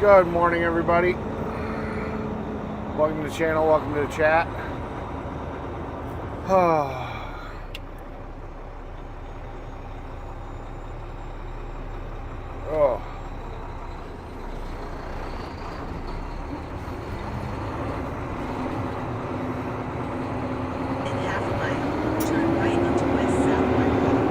Good morning, everybody. Welcome to the channel, welcome to the chat. Oh. In half a mile, turn right onto West Southward Road.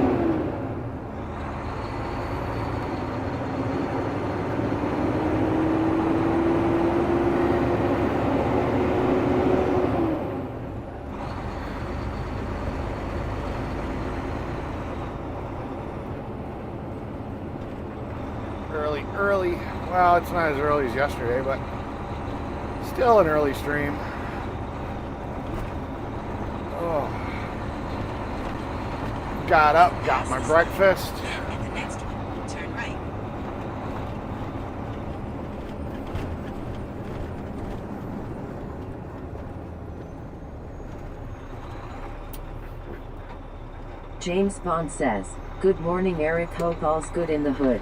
Early. Well, it's not as early as yesterday, but still an early stream. Oh. Got up, got my breakfast. And the next one, turn right. James Bond says, "Good morning, Eric. Hope all's good in the hood."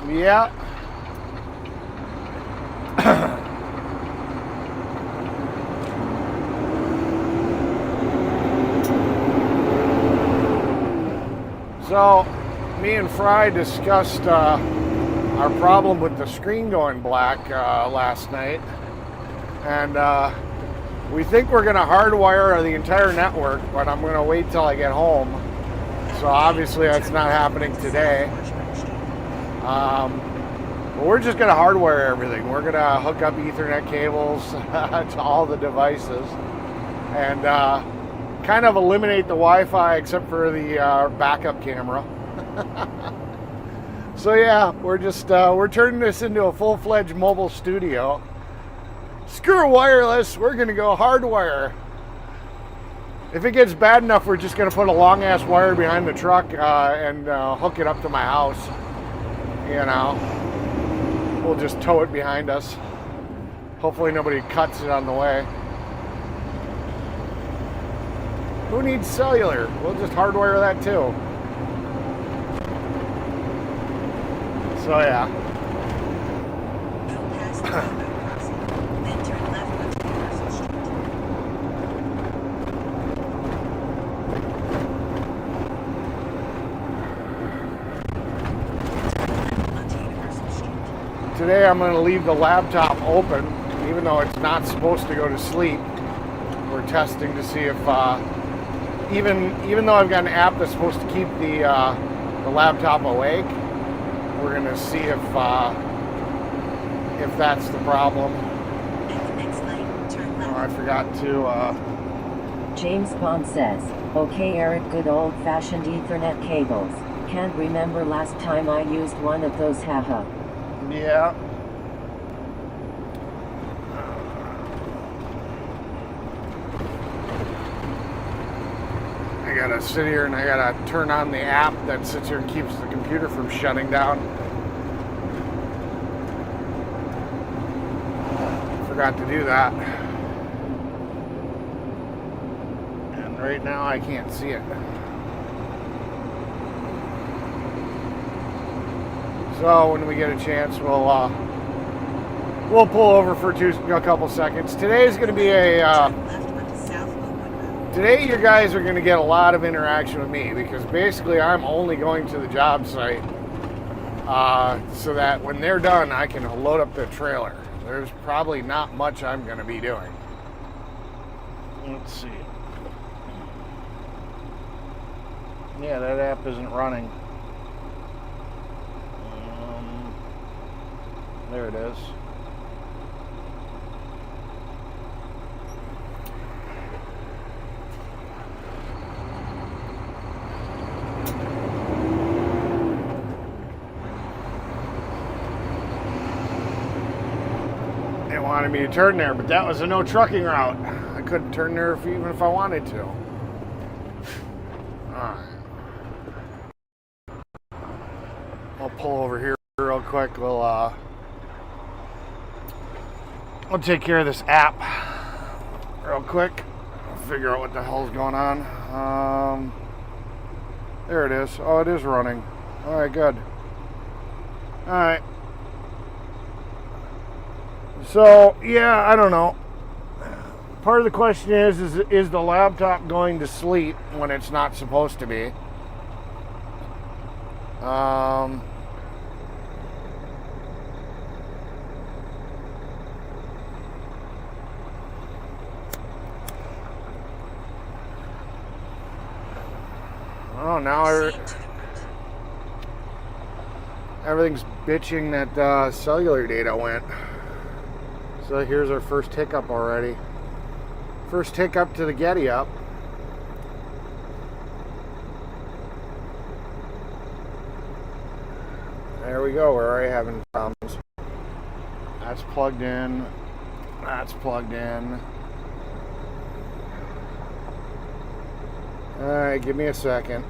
Yeah. So, me and Fry discussed our problem with the screen going black last night, and we think we're going to hardwire the entire network, but I'm going to wait till I get home. So obviously that's not happening today. But we're just going to hardwire everything. We're going to hook up Ethernet cables to all the devices and kind of eliminate the Wi-Fi except for the backup camera. So yeah, we're turning this into a full-fledged mobile studio. Screw wireless, we're going to go hardwire. If it gets bad enough, we're just going to put a long-ass wire behind the truck and hook it up to my house. You know, we'll just tow it behind us. Hopefully nobody cuts it on the way. Who needs cellular? We'll just hardwire that too. So yeah. Go past the railroad crossing, then turn left onto Universal Street. Today I'm going to leave the laptop open, even though it's not supposed to go to sleep. We're testing to see if, even though I've got an app that's supposed to keep the laptop awake, we're going to see if that's the problem. At the next light, turn left. Oh, I forgot to. James Bond says, "Okay, Eric. Good old-fashioned Ethernet cables. Can't remember last time I used one of those. Haha." Yeah. I gotta sit here and I gotta turn on the app that sits here and keeps the computer from shutting down. Forgot to do that. And right now I can't see it. So when we get a chance, we'll pull over for a couple seconds. Today's going to be today you guys are going to get a lot of interaction with me because basically I'm only going to the job site so that when they're done I can load up the trailer. There's probably not much I'm going to be doing. Let's see. Yeah, that app isn't running. There it is. They wanted me to turn there, but that was a no trucking route. I couldn't turn there even if I wanted to. Alright. I'll pull over here real quick. I'll take care of this app real quick. I'll figure out what the hell's going on. There it is. Oh, it is running. All right, good. All right. So yeah, I don't know. Part of the question is the laptop going to sleep when it's not supposed to be? Oh, now everything's bitching that cellular data went. So here's our first hiccup already. First hiccup to the Getty up. There we go. We're already having problems. That's plugged in. That's plugged in. Alright, give me a second.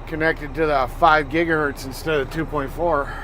Connected to the 5 gigahertz instead of 2.4.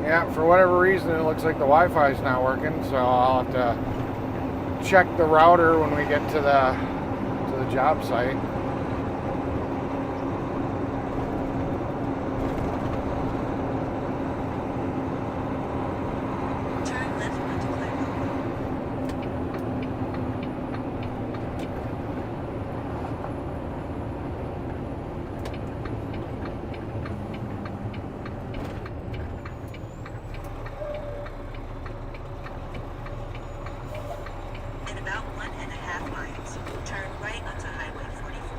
Yeah, for whatever reason, it looks like the Wi-Fi is not working, so I'll have to check the router when we get to the job site. Turn left onto Clareville. In about 1.5 miles, turn right onto Highway 44.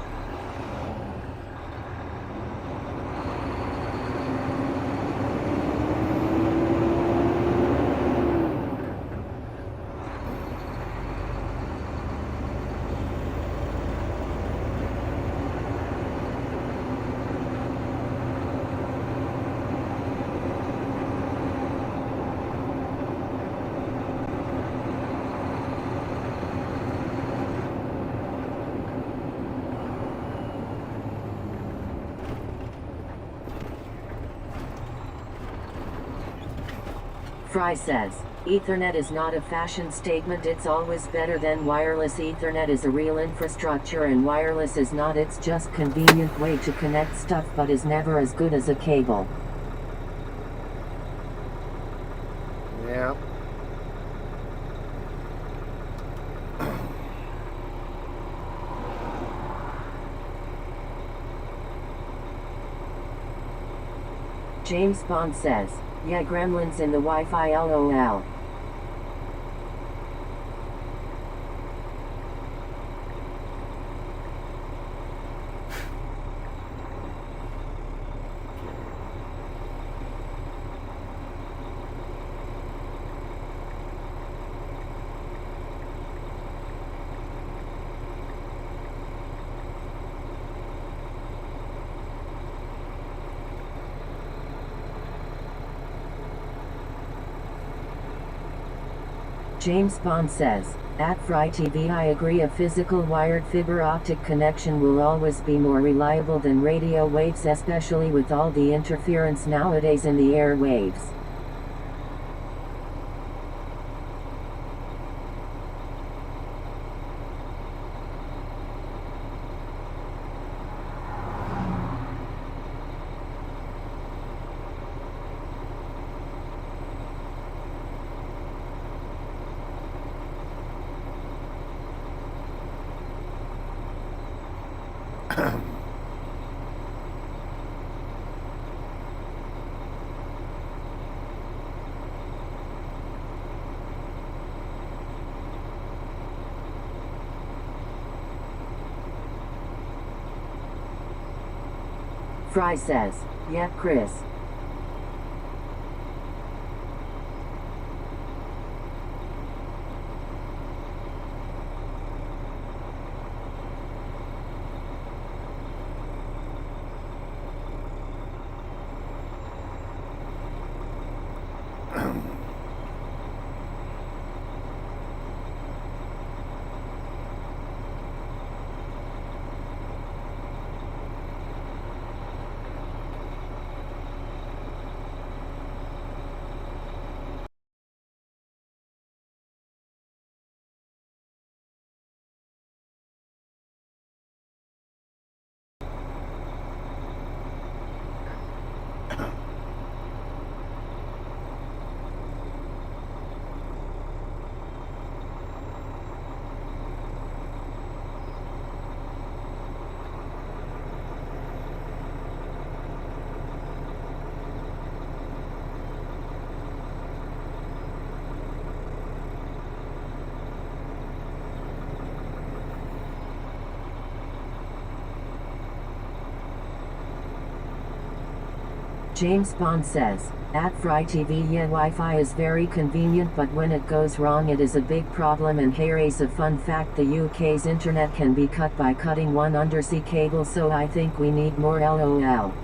Fry says, Ethernet is not a fashion statement, it's always better than wireless. Ethernet is a real infrastructure and wireless is not. It's just convenient way to connect stuff but is never as good as a cable. Yeah. James Bond says, yeah, gremlins in the Wi-Fi LOL. James Bond says, at Fry TV, I agree, a physical wired fiber optic connection will always be more reliable than radio waves, especially with all the interference nowadays in the airwaves. Fry says, yeah, Chris. James Bond says, at Fry TV, yeah, Wi-Fi is very convenient, but when it goes wrong it is a big problem. And here is a fun fact, the UK's internet can be cut by cutting one undersea cable, so I think we need more LOL.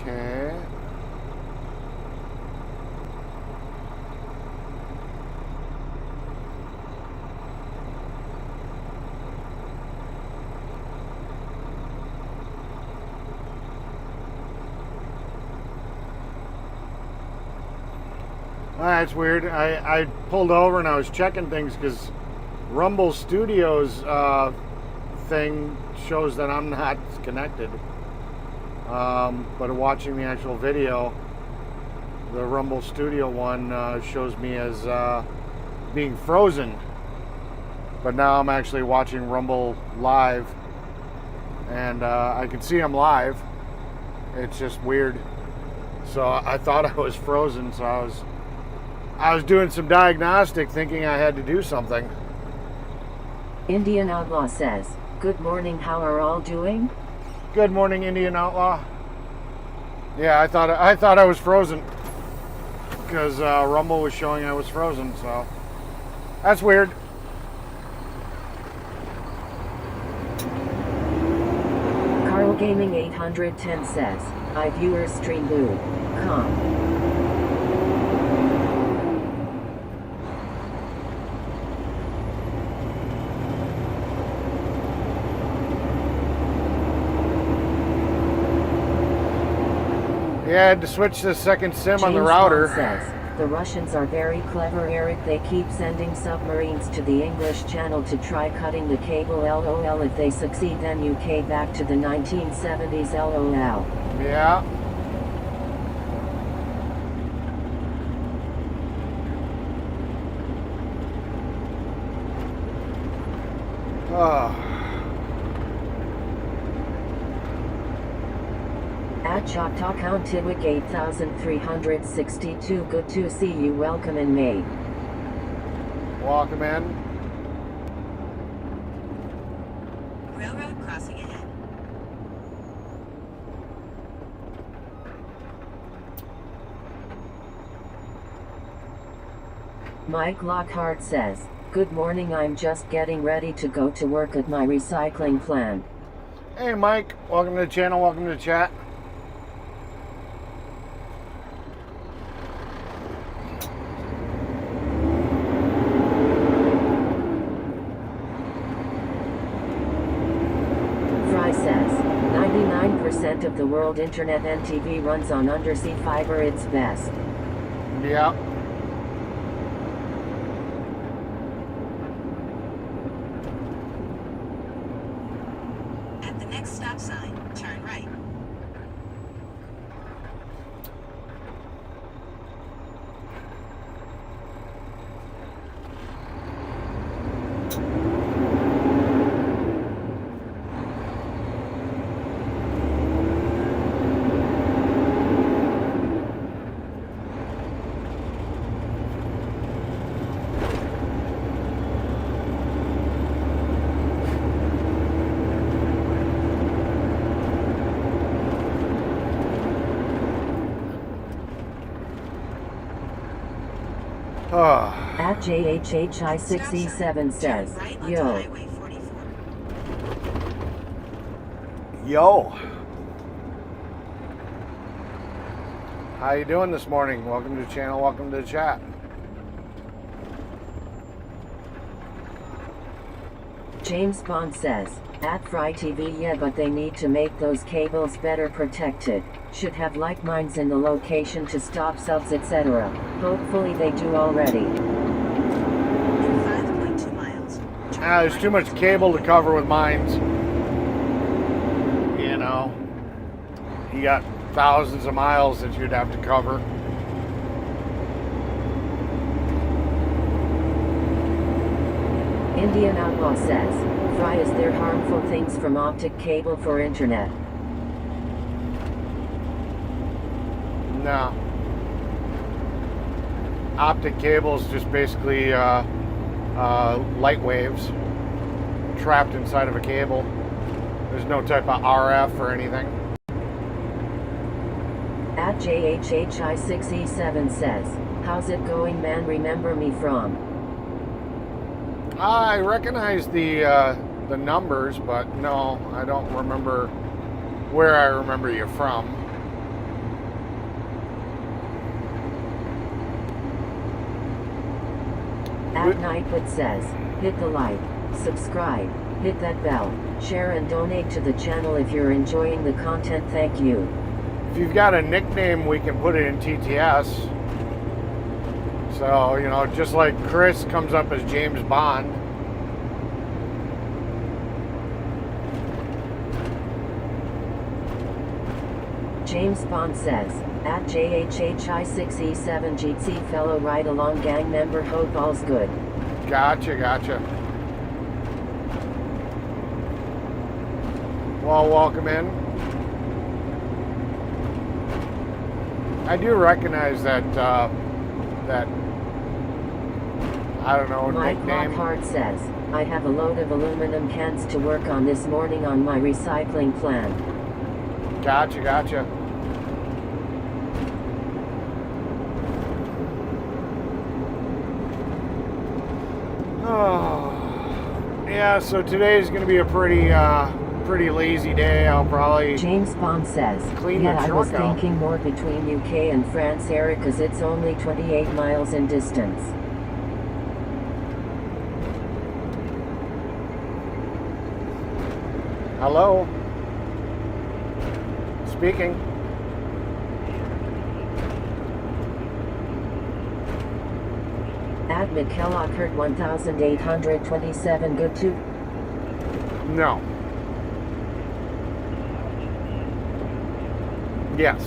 Okay. That's weird. I pulled over and I was checking things because Rumble Studios thing shows that I'm not connected. But watching the actual video, the Rumble Studio one shows me as being frozen. But now I'm actually watching Rumble live, and I can see I'm live. It's just weird. So I thought I was frozen, so I was doing some diagnostic thinking I had to do something. Indian Outlaw says, good morning, how are all doing? Good morning, Indian Outlaw. Yeah, I thought I was frozen because Rumble was showing I was frozen, so that's weird. Gaming 810 says, iViewers stream boo. Com. Yeah, I had to switch to the second sim on the James router. Bond says, the Russians are very clever, Eric. They keep sending submarines to the English Channel to try cutting the cable. LOL. If they succeed, then UK back to the 1970s. LOL. Yeah. Oh. At Choctaw Countiwick 8362. Good to see you. Welcome in May. Welcome in. Railroad crossing ahead. Mike Lockhart says, good morning. I'm just getting ready to go to work at my recycling plant. Hey Mike, welcome to the channel, welcome to the chat. Fry says, 99% of the world internet and TV runs on undersea fiber. It's best. Yeah. At the next stop sign, turn right. Oh. At JHHI6E7 says, Turn right onto yo. Highway 44. Yo. How you doing this morning? Welcome to the channel, welcome to the chat. James Bond says, at Fry TV, yeah, but they need to make those cables better protected. Should have like mines in the location to stop subs, etc. Hopefully they do already. In 5.2 miles. turn There's right too much onto cable to cover with mines. You know, you got thousands of miles that you'd have to cover. Indian Outlaw says, Fry, is there harmful things from optic cable for internet? No. Optic cables just basically light waves trapped inside of a cable. There's no type of RF or anything. At JHHI6E7 says, how's it going, man? Remember me from? I recognize the numbers, but no, I don't remember where I remember you from. At Nightwood says, hit the like, subscribe, hit that bell, share and donate to the channel if you're enjoying the content. Thank you. If you've got a nickname, we can put it in TTS. So, you know, just like Chris comes up as James Bond. James Bond says, at JHHI6E7 GT fellow ride along gang member, hope all's good. Gotcha, gotcha. Well, welcome in. I do recognize that, I don't know, Mike nickname. Lockhart says, I have a load of aluminum cans to work on this morning on my recycling plan. Gotcha, gotcha. Oh, yeah, so today's going to be a pretty pretty lazy day. I'll probably James Bond says, clean the yeah, I was truck out. thinking more between UK and France, Eric, because it's only 28 miles in distance. Hello? Speaking. At McKellockert 1827 good to? No. Yes.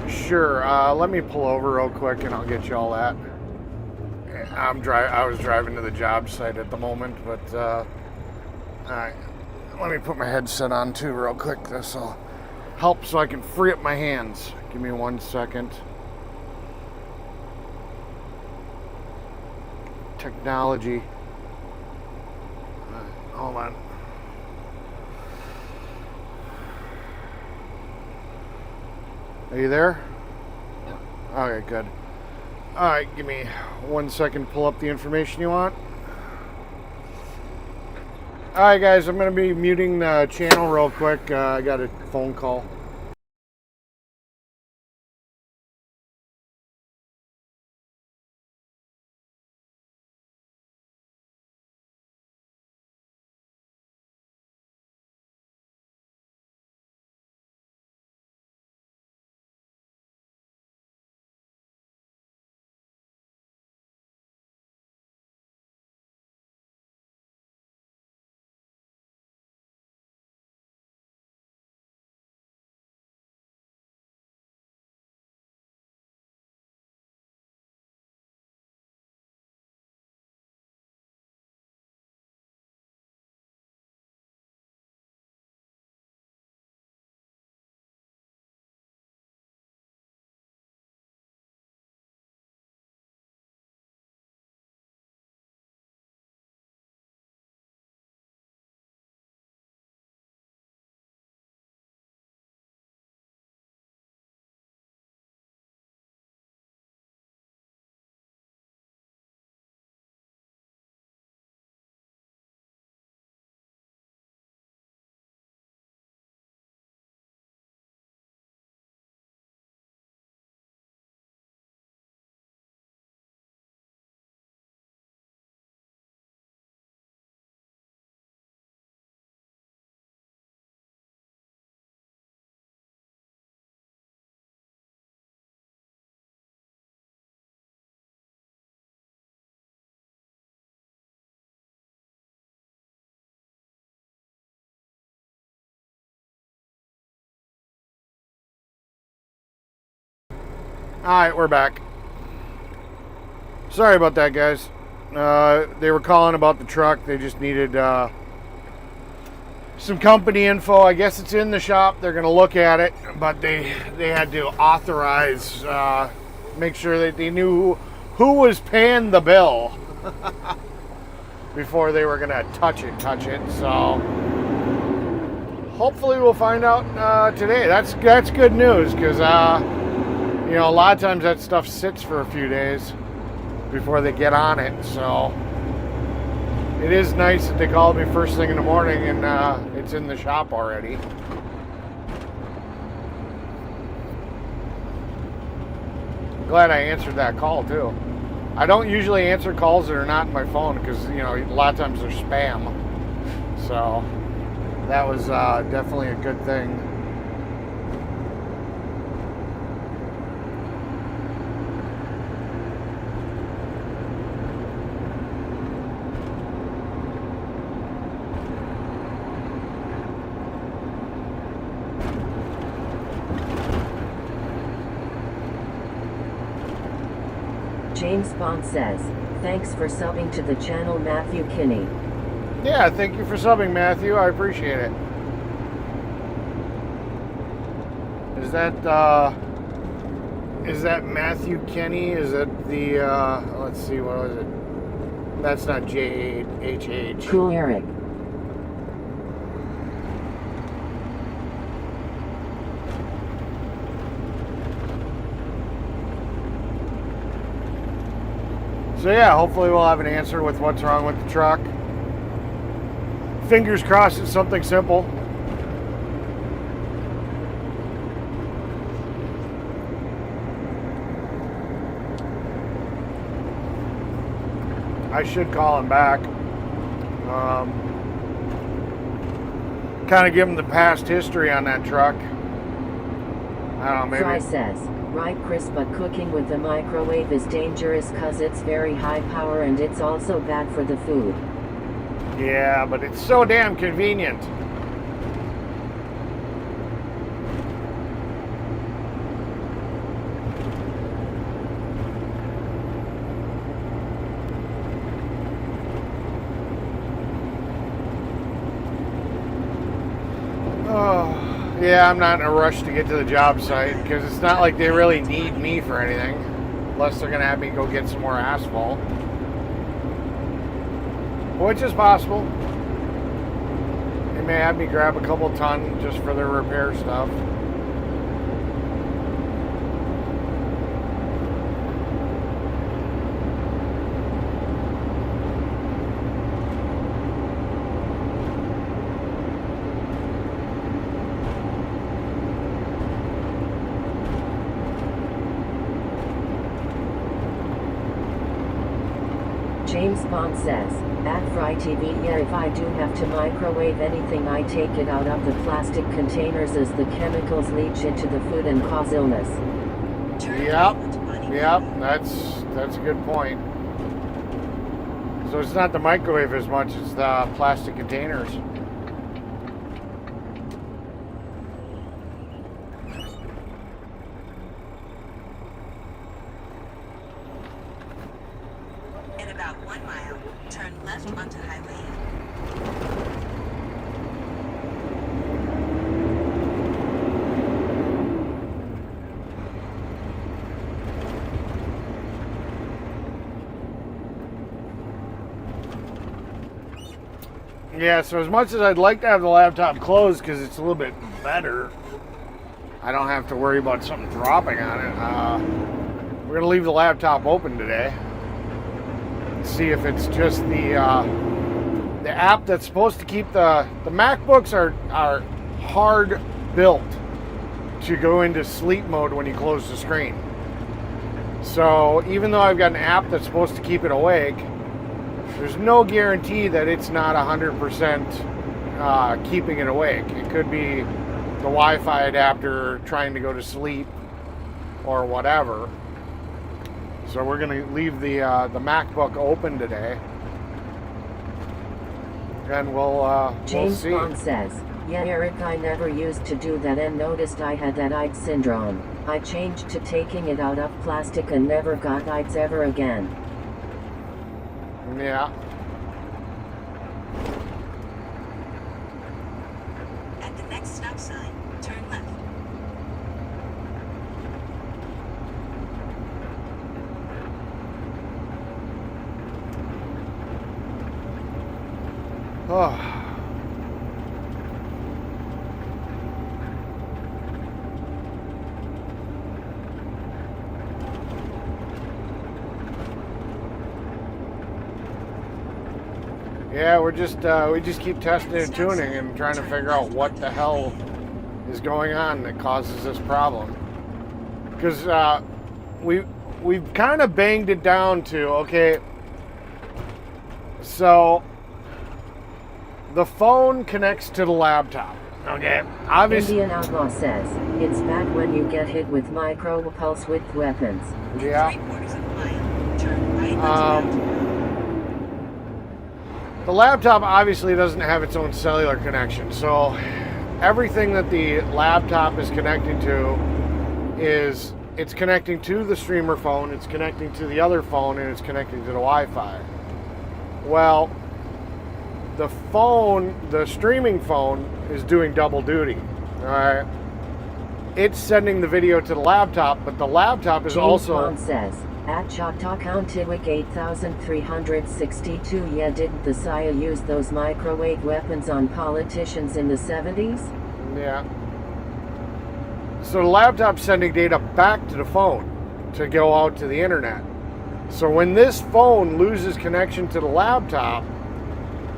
Sure. Let me pull over real quick and I'll get you all that. I was driving to the job site at the moment, but let me put my headset on too real quick. This will help so I can free up my hands. Give me 1 second. Technology. Hold on. Are you there? Okay, good. All right, give me 1 second to pull up the information you want. All right, guys, I'm going to be muting the channel real quick. I got a phone call. All right, we're back. Sorry about that, guys. They were calling about the truck. They just needed some company info. I guess it's in the shop. They're going to look at it, but they had to authorize, make sure that they knew who was paying the bill before they were going to touch it. So hopefully we'll find out today. That's good news because you know, a lot of times that stuff sits for a few days before they get on it. So it is nice that they called me first thing in the morning and it's in the shop already. Glad I answered that call too. I don't usually answer calls that are not in my phone because, you know, a lot of times they're spam. So that was definitely a good thing. James Bond says, thanks for subbing to the channel, Matthew Kinney. Yeah, thank you for subbing, Matthew. I appreciate it. Is that Matthew Kenny? Is that the let's see, what was it? That's not JHH. Cool, Eric. So yeah, hopefully we'll have an answer with what's wrong with the truck. Fingers crossed it's something simple. I should call him back. Kind of give him the past history on that truck. I don't know, maybe. Fry says, right Chris, but cooking with the microwave is dangerous cause it's very high power and it's also bad for the food. Yeah, but it's so damn convenient. Oh, yeah, I'm not in a rush to get to the job site because it's not like they really need me for anything, unless they're going to have me go get some more asphalt, which is possible. They may have me grab a couple ton just for their repair stuff. James Bond says, at Fry TV, yeah, if I do have to microwave anything, I take it out of the plastic containers as the chemicals leach into the food and cause illness. Yep, that's a good point. So it's not the microwave as much as the plastic containers. In about 1 mile, turn left onto Highway. Yeah, so as much as I'd like to have the laptop closed because it's a little bit better, I don't have to worry about something dropping on it. We're going to leave the laptop open today. See if it's just the app that's supposed to keep the MacBooks are hard built to go into sleep mode when you close the screen. So even though I've got an app that's supposed to keep it awake, there's no guarantee that it's not 100% keeping it awake. It could be the Wi-Fi adapter trying to go to sleep or whatever. So we're going to leave the MacBook open today, and we'll James see. Bond says, yeah, Eric, I never used to do that and noticed I had that IDE syndrome. I changed to taking it out of plastic and never got IDEs ever again. Yeah. At the next stop sign, turn left. Oh. Yeah, we just keep testing and tuning and trying to figure out what the hell is going on that causes this problem. Because we've kind of banged it down to, okay, so the phone connects to the laptop. Okay, obviously. Indian Outlaw says, it's bad when you get hit with micro pulse width weapons. Yeah. 3/4 of a mile, turn right onto The laptop obviously doesn't have its own cellular connection, so everything that the laptop is connecting to it's connecting to the streamer phone, it's connecting to the other phone, and it's connecting to the Wi-Fi. Well, the streaming phone is doing double duty. All right, it's sending the video to the laptop, but the laptop is James also. Bond says, at Choctaw Countiwick 8362, yeah, didn't the CIA use those microwave weapons on politicians in the 70s? Yeah. So the laptop's sending data back to the phone to go out to the internet. So when this phone loses connection to the laptop,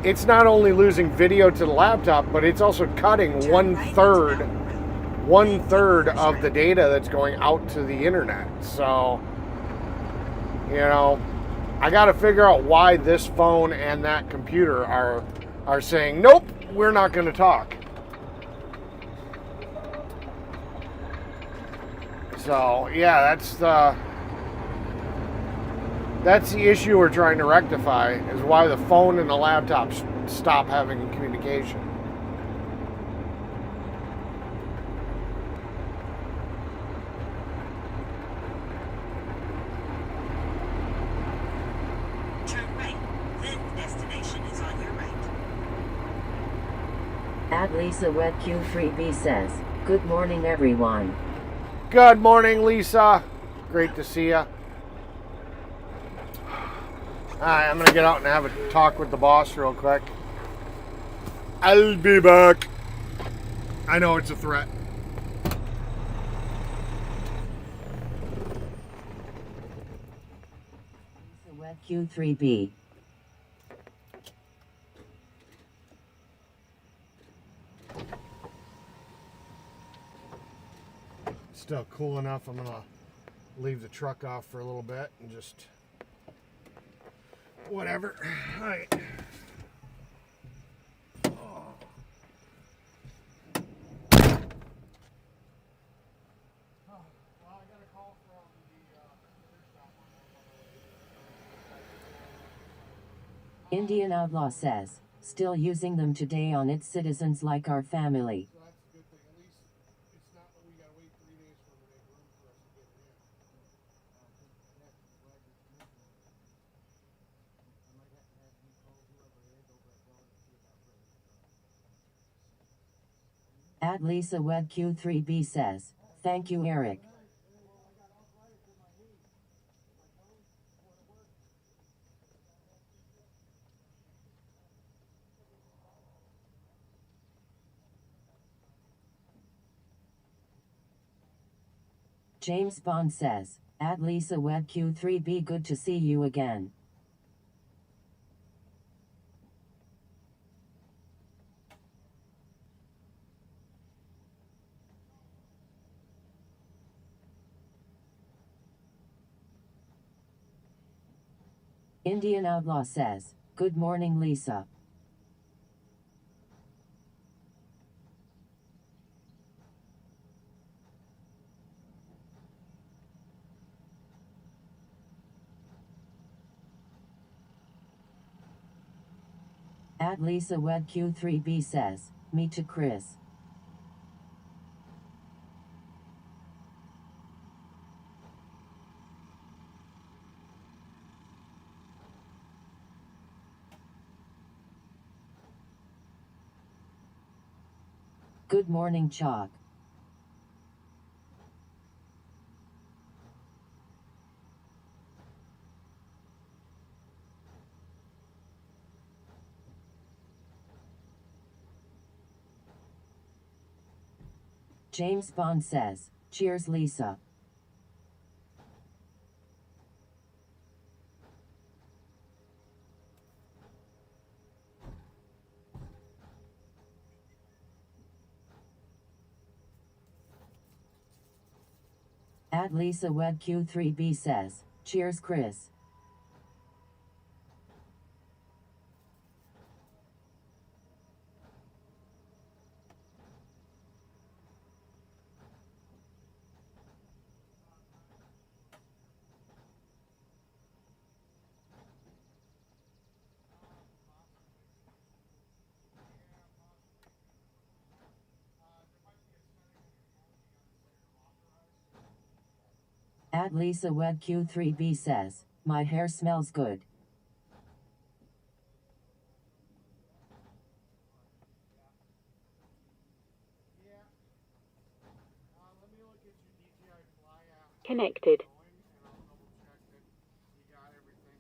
it's not only losing video to the laptop, but it's also cutting Turn one right third onto Mountain Road. one Then third take the of first the right. data that's going out to the internet. So, I got to figure out why this phone and that computer are saying, nope, we're not going to talk. So, yeah, that's the issue we're trying to rectify, is why the phone and the laptop stop having communication. Turn right. Then the destination is on your right. At Lisa Wet Q3B says, "Good morning, everyone." Good morning, Lisa. Great to see you. Alright, I'm going to get out and have a talk with the boss real quick. I'll be back. I know it's a threat. Lisa Wet Q3B. Still cool enough. I'm going to leave the truck off for a little bit and just whatever. All right. Indian Outlaw says, "Still using them today on its citizens like our family." So that's a good thing. At least it's not that we got to wait 3 days for them to make room for us to get it in. At Lisa Wed Q3B says, "Thank you, Eric." James Bond says, "At Lisa Wed Q3B, good to see you again." Indian Outlaw says, "Good morning, Lisa." At Lisa Wed Q3B says, "Me to Chris." Good morning, Chalk. James Bond says, "Cheers, Lisa." At Lisa Wed Q3B says, "Cheers, Chris." At Lisa Wed Q3B says, "My hair smells good." Yeah. Let me look at your DJI Fly app. Connected. And I'll double check that you got everything.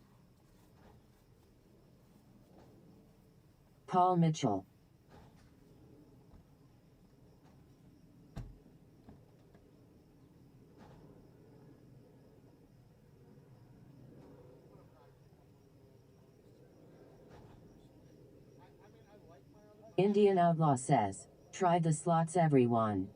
Paul Mitchell. Indian Outlaw says, try the slots everyone.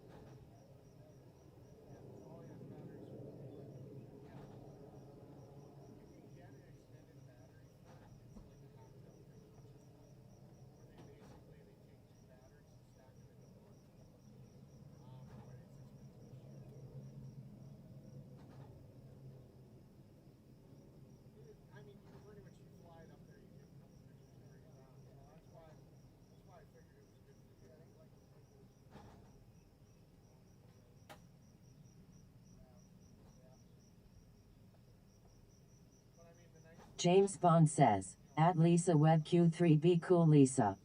James Bond says, at Lisa Web Q3 be cool Lisa.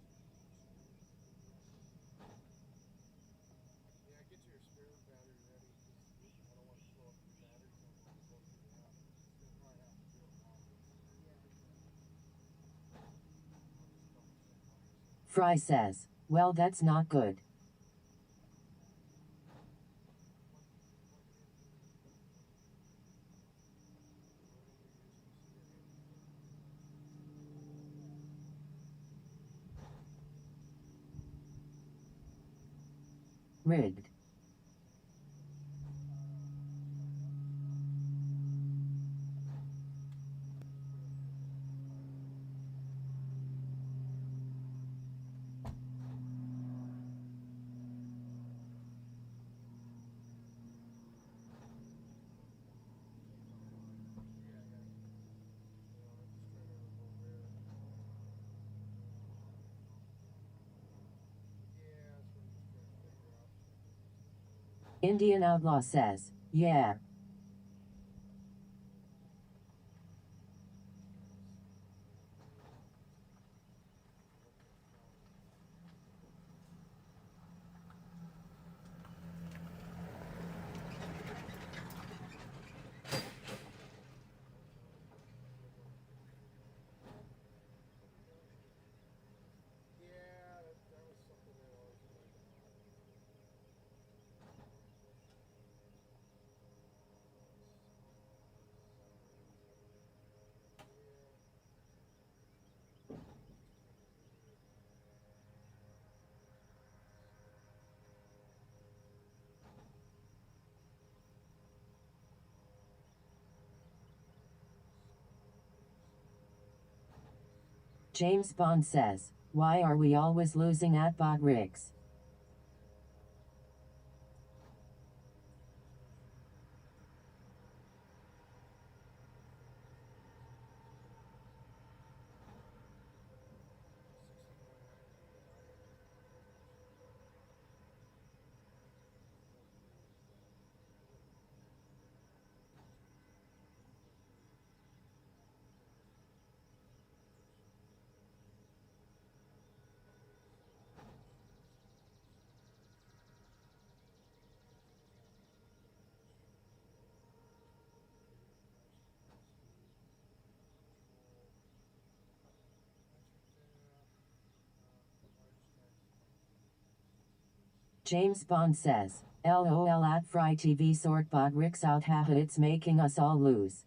Fry says, well that's not good. Rigged. Indian Outlaw says, yeah. James Bond says, why are we always losing at bot rigs? James Bond says, LOL at Fry TV sort bot rigs out haha it's making us all lose.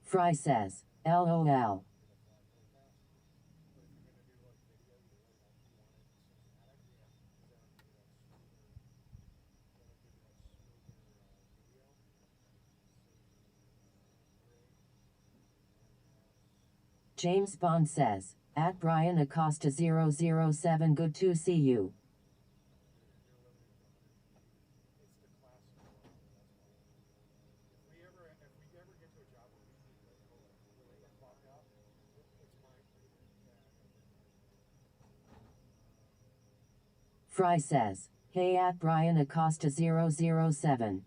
Fry says, LOL. James Bond says, at Brian Acosta 007 good to see you. Fry says, hey at Brian Acosta 007.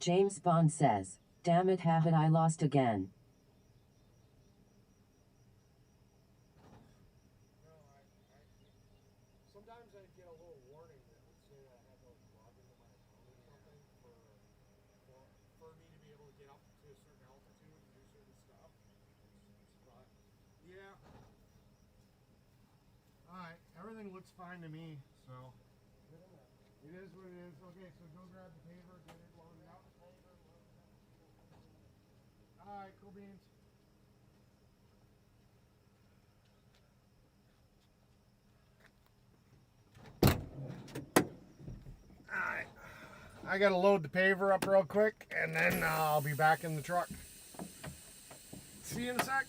James Bond says, damn it haven't I lost again. Sometimes I get a little a certain altitude and do certain stuff. But yeah. Alright, everything looks fine to me, so it is what it is. Okay, so go grab the paver, get it loaded up. Alright, cool beans. Alright, I gotta load the paver up real quick and then I'll be back in the truck. See you in a sec.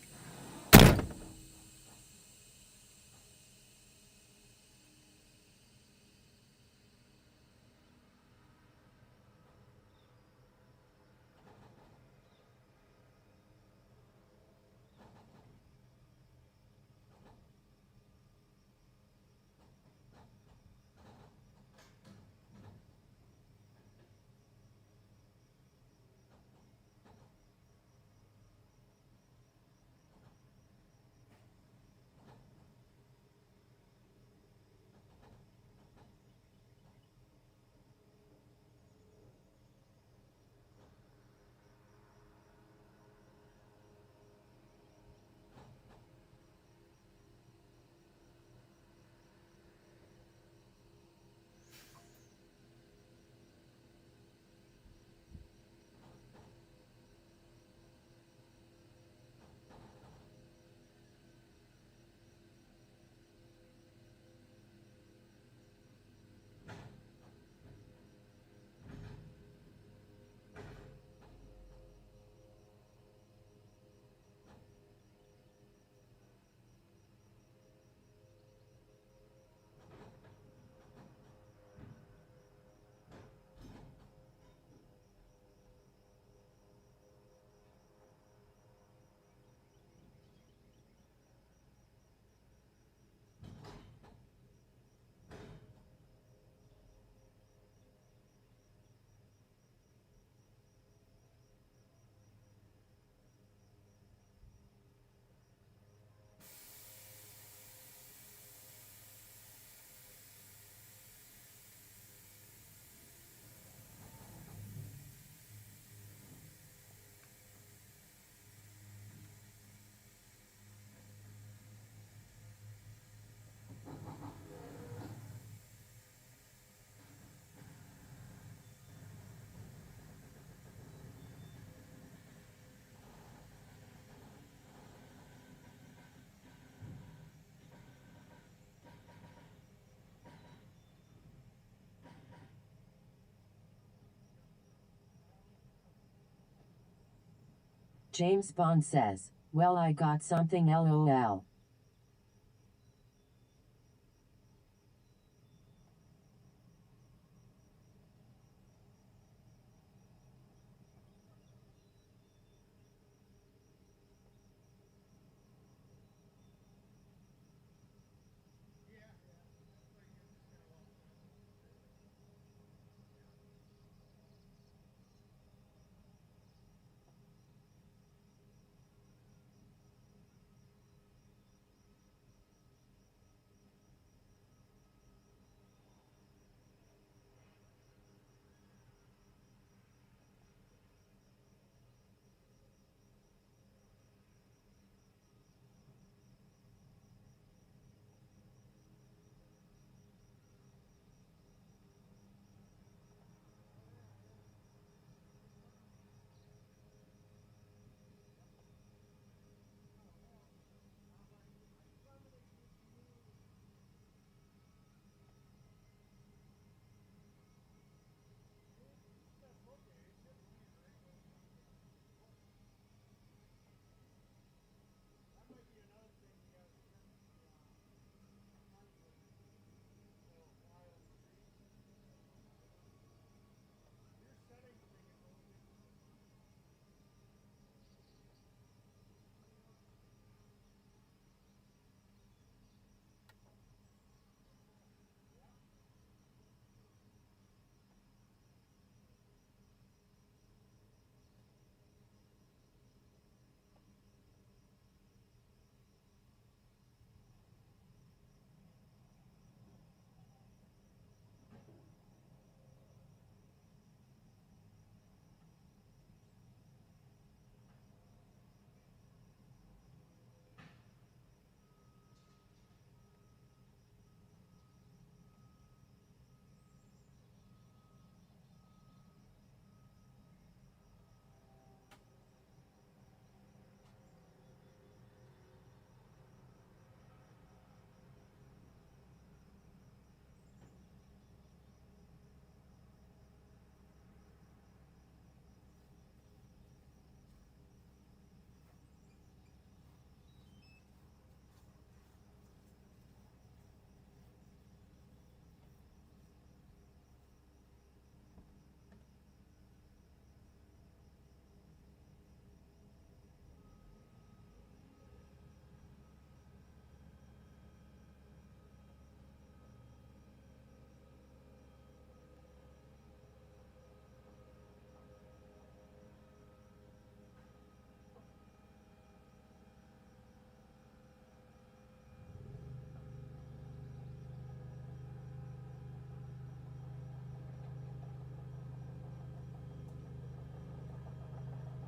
James Bond says, "Well, I got something LOL."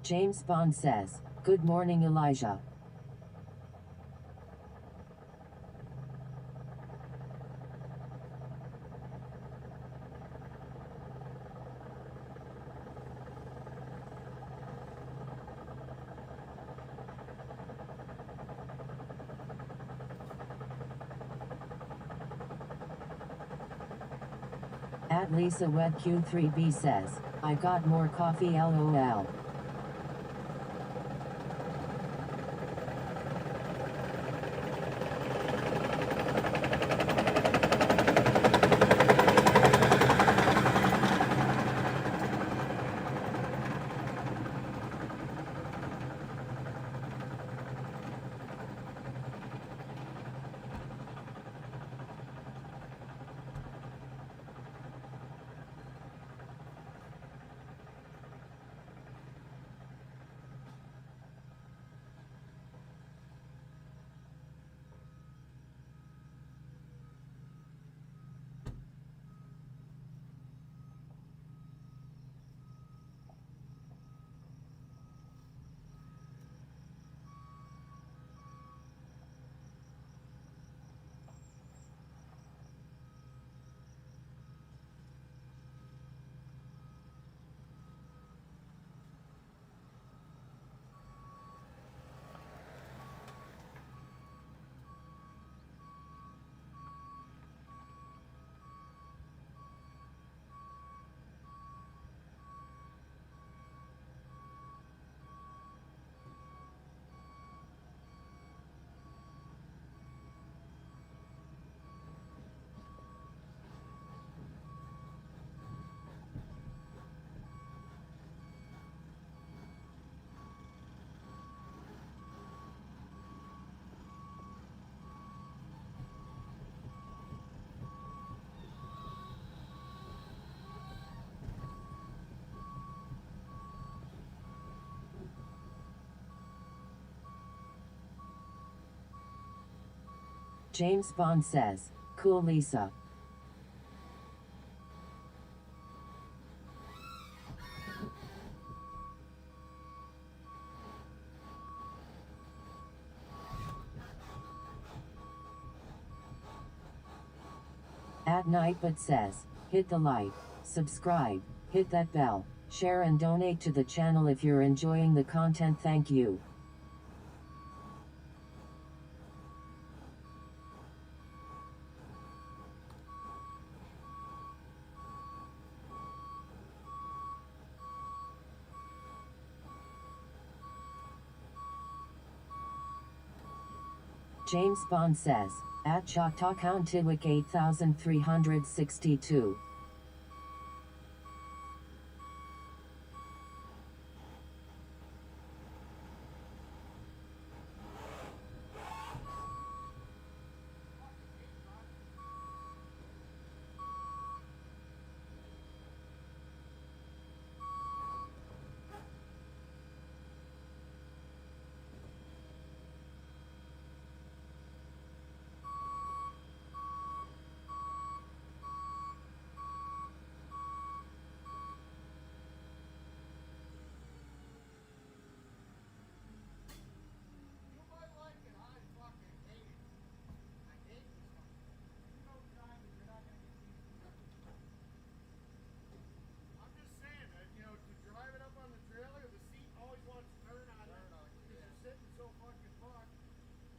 James Bond says, "Good morning, Elijah." At Lisa Wed Q3B says, "I got more coffee LOL." James Bond says, "Cool, Lisa." At Night But says, "Hit the like, subscribe, hit that bell, share and donate to the channel if you're enjoying the content. Thank you." James Bond says, at Choctaw Countiwick 8362.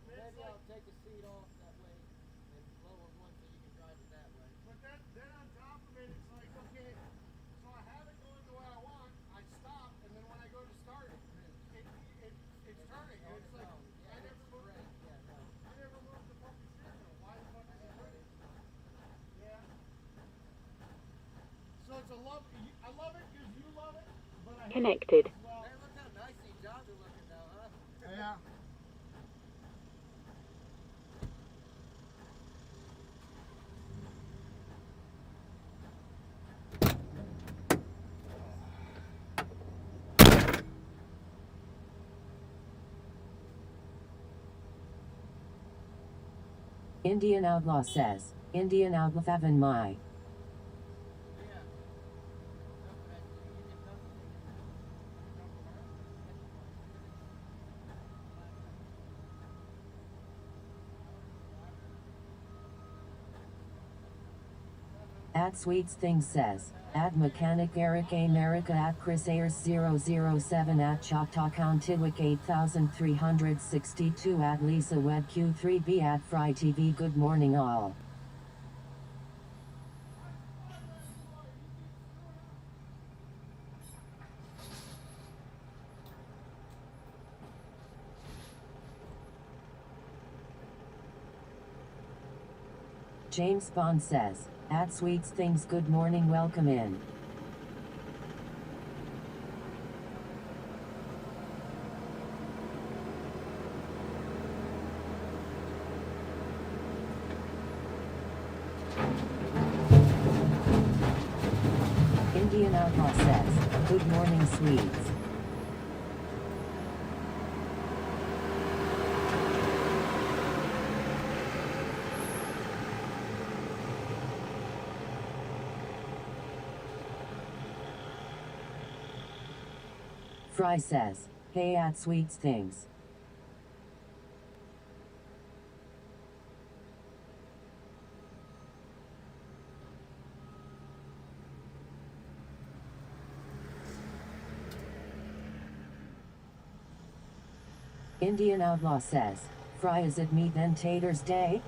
Maybe I'll take the seat off that way and lower one so you can drive it that way. But then on top of it, it's like, okay, so I have it going the way I want, I stop, and then when I go to start it, it's turning. And it's like, Yeah, I never moved it. Yeah, no. I never moved the fucking steering wheel. Why the fuck is it turning? Yeah. So it's a love, I love it because you love it, but I hate Connected. it as well. Man, look how nice these jobs are looking now, huh? Yeah. Indian Outlaw says, "Indian Outlaw Favan my." Yeah. You can dump it. Sweets Things says, Mechanic Eric America Chris Ayers 007 Choctaw Countiwick 8362 Lisa Wed Q3B Fry TV. Good morning all. James Bond says, Sweets Things good morning, welcome in. Indian Outlaw says, good morning sweets. Fry says, hey Sweets Things. Indian Outlaw says, Fry, is it meat and taters day?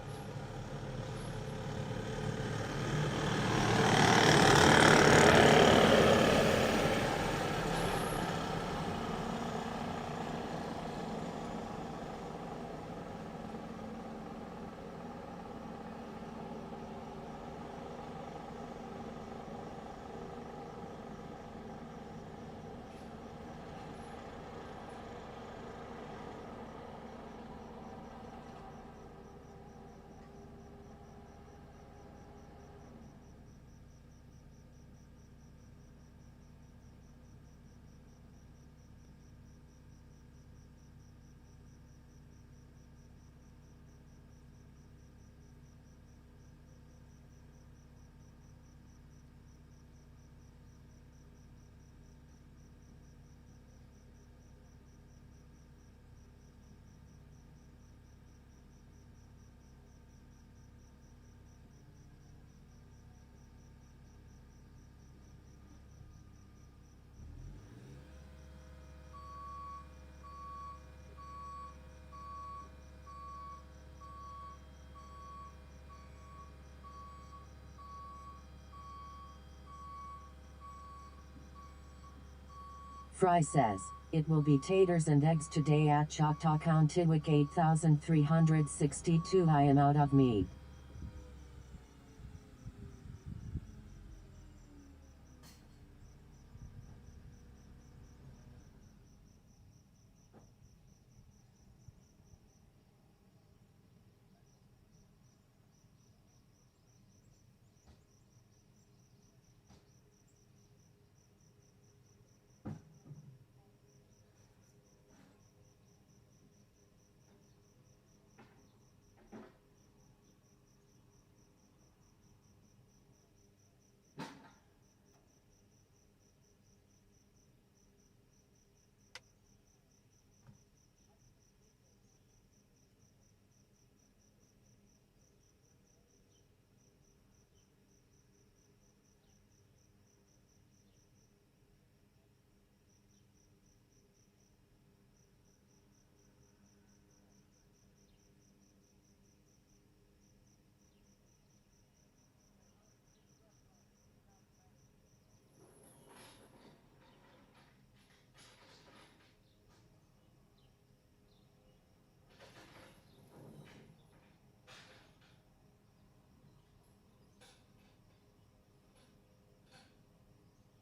Fry says, it will be taters and eggs today at Choctaw Countiwick 8362. I am out of meat.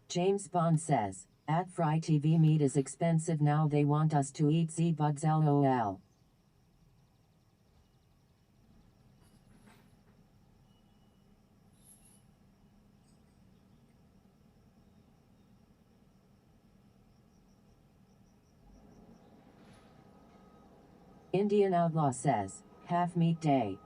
James Bond says, Fry TV meat is expensive now, they want us to eat Z-bugs lol. Indian Outlaw says, half meat day.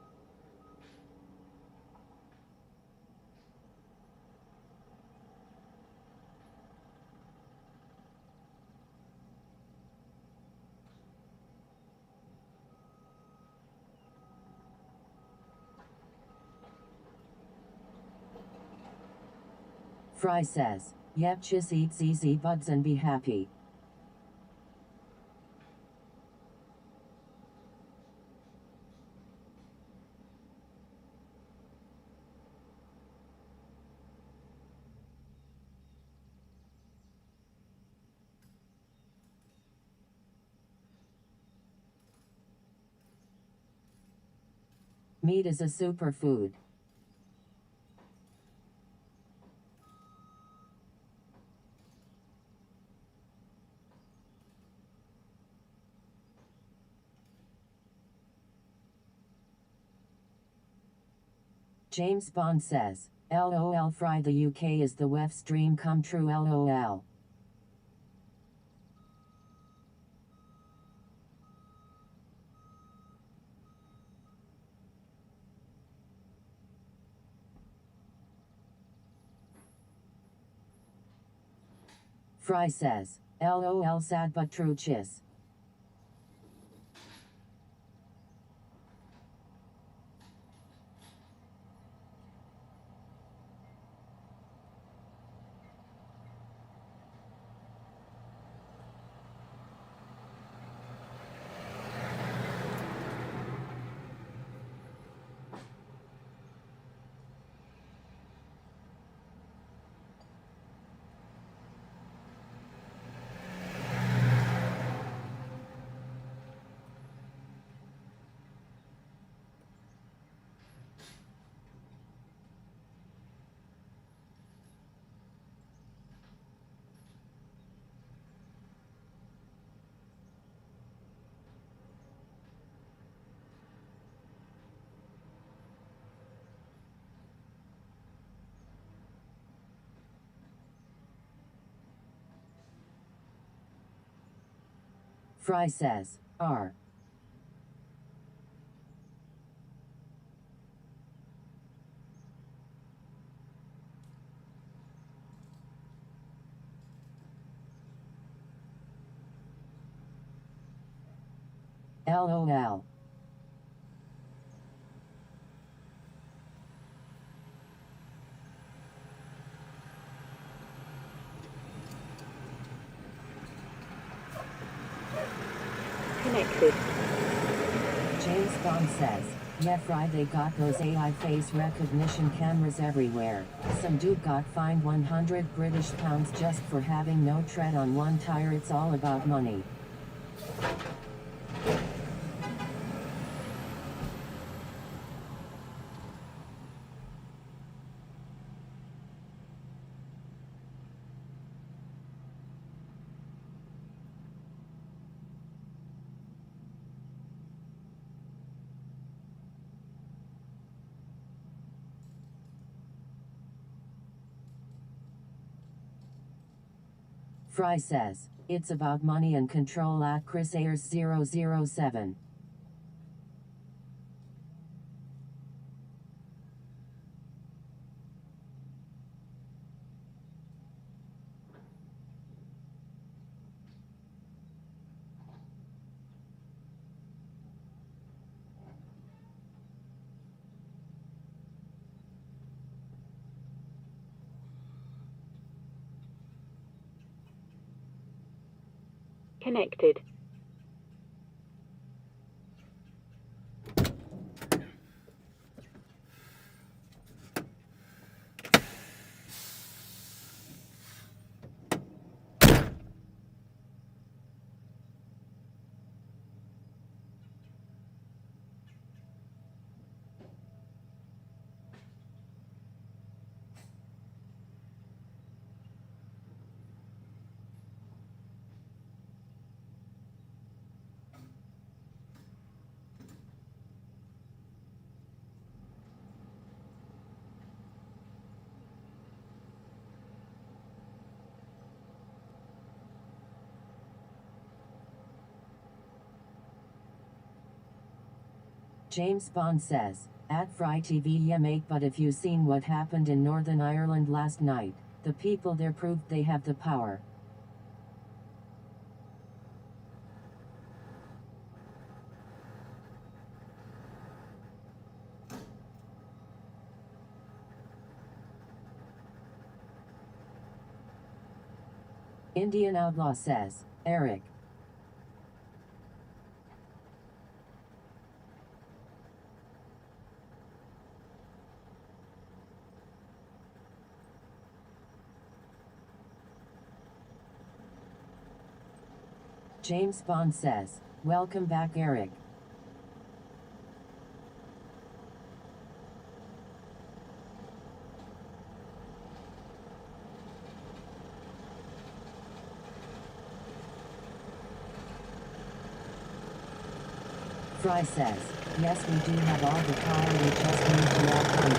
Fry says, yep, just eat ZZ buds and be happy. Meat is a superfood. James Bond says, LOL Fry, the UK is the WEF's dream come true LOL. Fry says, LOL sad but true chiss. Fry says, R. LOL. Connected. James Bond says, yeah Fry, they got those AI face recognition cameras everywhere. Some dude got fined 100 British pounds just for having no tread on one tire. It's all about money. Fry says, it's about money and control at Chris Ayers 007. Connected. James Bond says, at Fry TV, yeah mate, but if you seen what happened in Northern Ireland last night, the people there proved they have the power. Indian Outlaw says, Eric. James Bond says, welcome back, Eric. Fry says, yes, we do have all the power, we just need to act on it.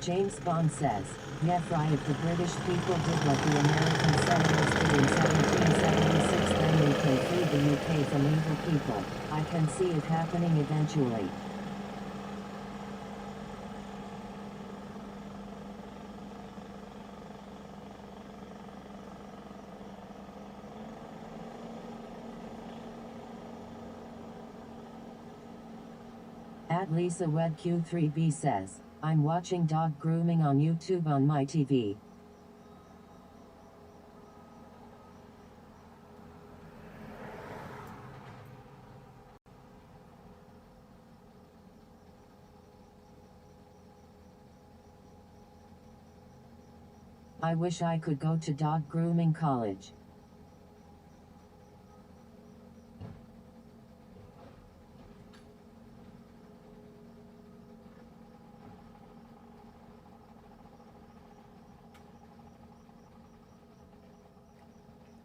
James Bond says, yeah, Fry, if the British people did what the American settlers did in 1776, then we can free the UK from evil people. I can see it happening eventually. At Lisa Wed Q3B says, I'm watching dog grooming on YouTube on my TV. I wish I could go to dog grooming college.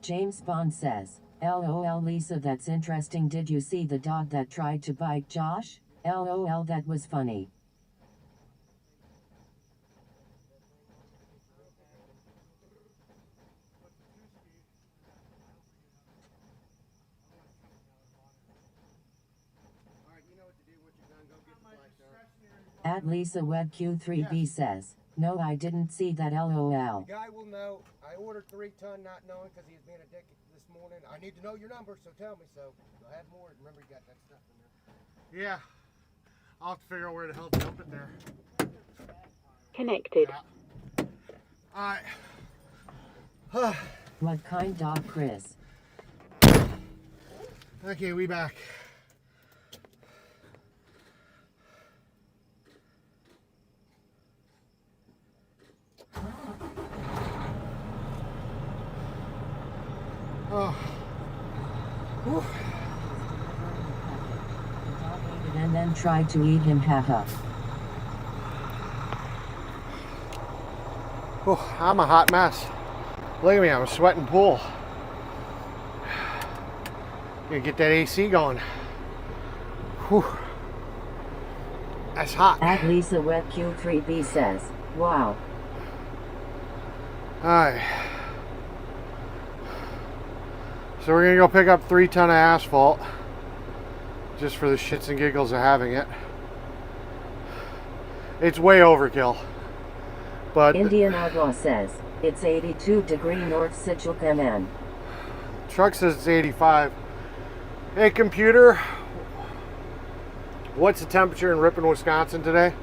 James Bond says, LOL Lisa, that's interesting. Did you see the dog that tried to bite Josh? LOL, that was funny. At Lisa Web Q3B says, no, I didn't see that, LOL. The guy will know. I ordered 3 ton not knowing because he was being a dick this morning. I need to know your number, so tell me. So I have more. Remember, you got that stuff in there. Yeah. I'll have to figure out where the hell to dump it there. Connected. Yeah. Alright. What kind dog, Chris? Okay, we back. Oh. Whew. And then tried to eat him, haha. Oh, I'm a hot mess. Look at me, I'm a sweating pool. Gonna get that AC going. Whew. That's hot. At Lisa Web Q3B says, wow. Alright. So we're gonna go pick up 3 ton of asphalt. Just for the shits and giggles of having it. It's way overkill. But Indian Outlaw says, it's 82 degree North Situate MN. truck says it's 85. Hey computer, what's the temperature in Ripon, Wisconsin today?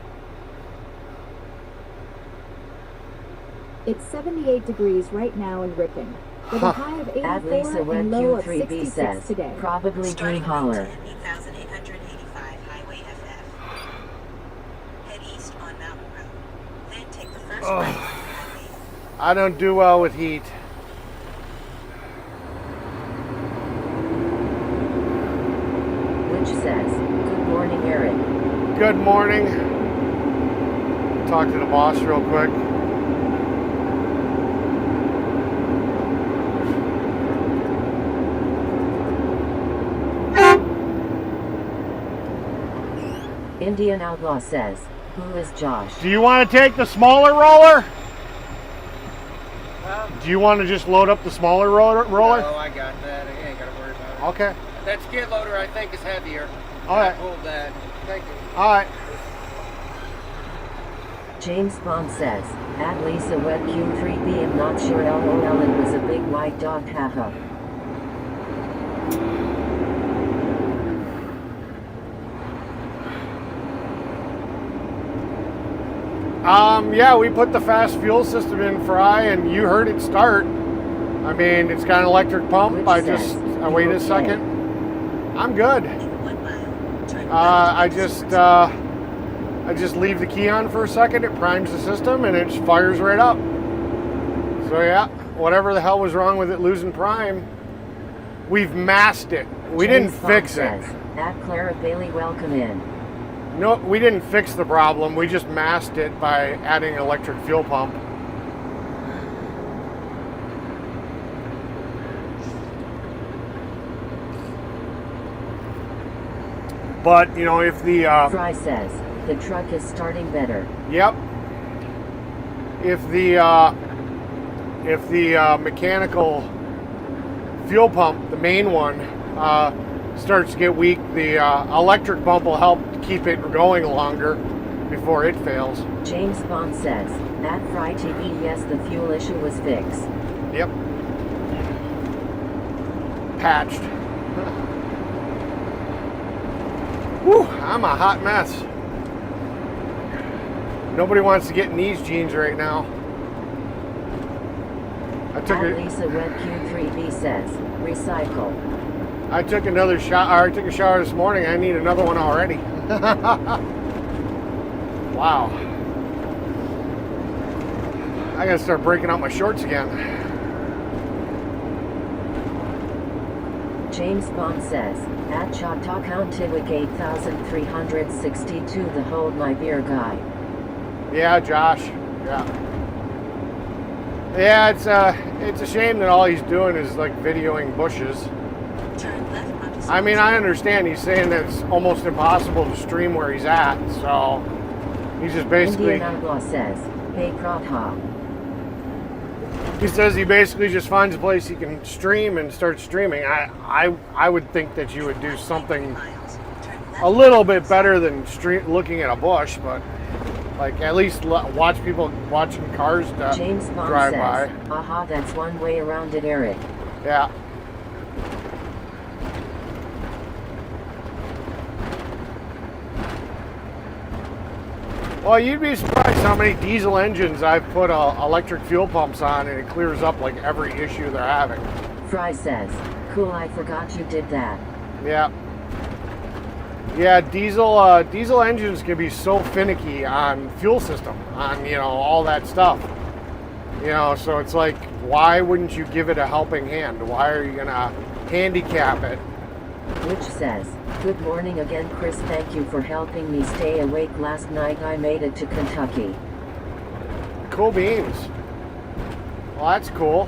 It's 78 degrees right now in Ripon, with a high of At Lisa 84 Web and low of Q3B 66 says, today. probably Drew Starting Holler. 8885 Highway FF. Head east on Mountain Road. Then take the first right on Highway. I don't do well with heat. Which says, good morning, Eric. Good morning. Talk to the boss real quick. Indian Outlaw says, Who is Josh? Do you want to take the smaller roller? Do you want to just load up the smaller roller? Oh, I got that. I ain't got to worry about it. Okay. That skid loader, I think, is heavier. All right. I pulled that. Thank you. All right. James Bond says, at Lisa Wet Q3B, I'm not sure LOL, it was a big white dog, haha. Yeah, we put the fast fuel system in Fry, and you heard it start. I mean, it's got an electric pump. Which I says, wait "You a okay?" second. I'm good. In 1 mile, turn I left. just leave the key on for a second. It primes the system, and it fires right up. So yeah, whatever the hell was wrong with it losing prime, we've masked it. We James didn't Bond fix it. says, at Clara Bailey, welcome in. No, we didn't fix the problem. We just masked it by adding an electric fuel pump. But, you know, if the... Fry says, the truck is starting better. Yep. If the mechanical fuel pump, the main one, starts to get weak, the electric pump will help keep it going longer before it fails. James Bond says, at Fry TV, yes, the fuel issue was fixed. Yep. Patched. Whew, I'm a hot mess. Nobody wants to get in these jeans right now. At Lisa Wet Q3B says, recycle. I took another shower. I took a shower this morning. I need another one already. Wow. I gotta start breaking out my shorts again. James Bond says, at Choctaw Countiwik 8362, the Hold My Beer guy. Yeah, Josh. Yeah. Yeah, it's a shame that all he's doing is like videoing bushes. Turn left onto I mean, I understand he's saying that it's almost impossible to stream where he's at, so he's just basically... Indian Outlaw says, hey Pratha. He says he basically just finds a place he can stream and starts streaming. I would think that you would do something miles. Turn left a little bit better than looking at a bush, but like at least watch people watching cars James Bond drive says, by. aha, that's one way around it, Eric. Yeah. Well, you'd be surprised how many diesel engines I've put electric fuel pumps on, and it clears up like every issue they're having. Fry says, cool, I forgot you did that. Yeah. Yeah, diesel engines can be so finicky on fuel system, on, you know, all that stuff. You know, so it's like, why wouldn't you give it a helping hand? Why are you gonna handicap it? Which says, good morning again, Chris, thank you for helping me stay awake last night. I made it to Kentucky. Cool beans. Well, that's cool.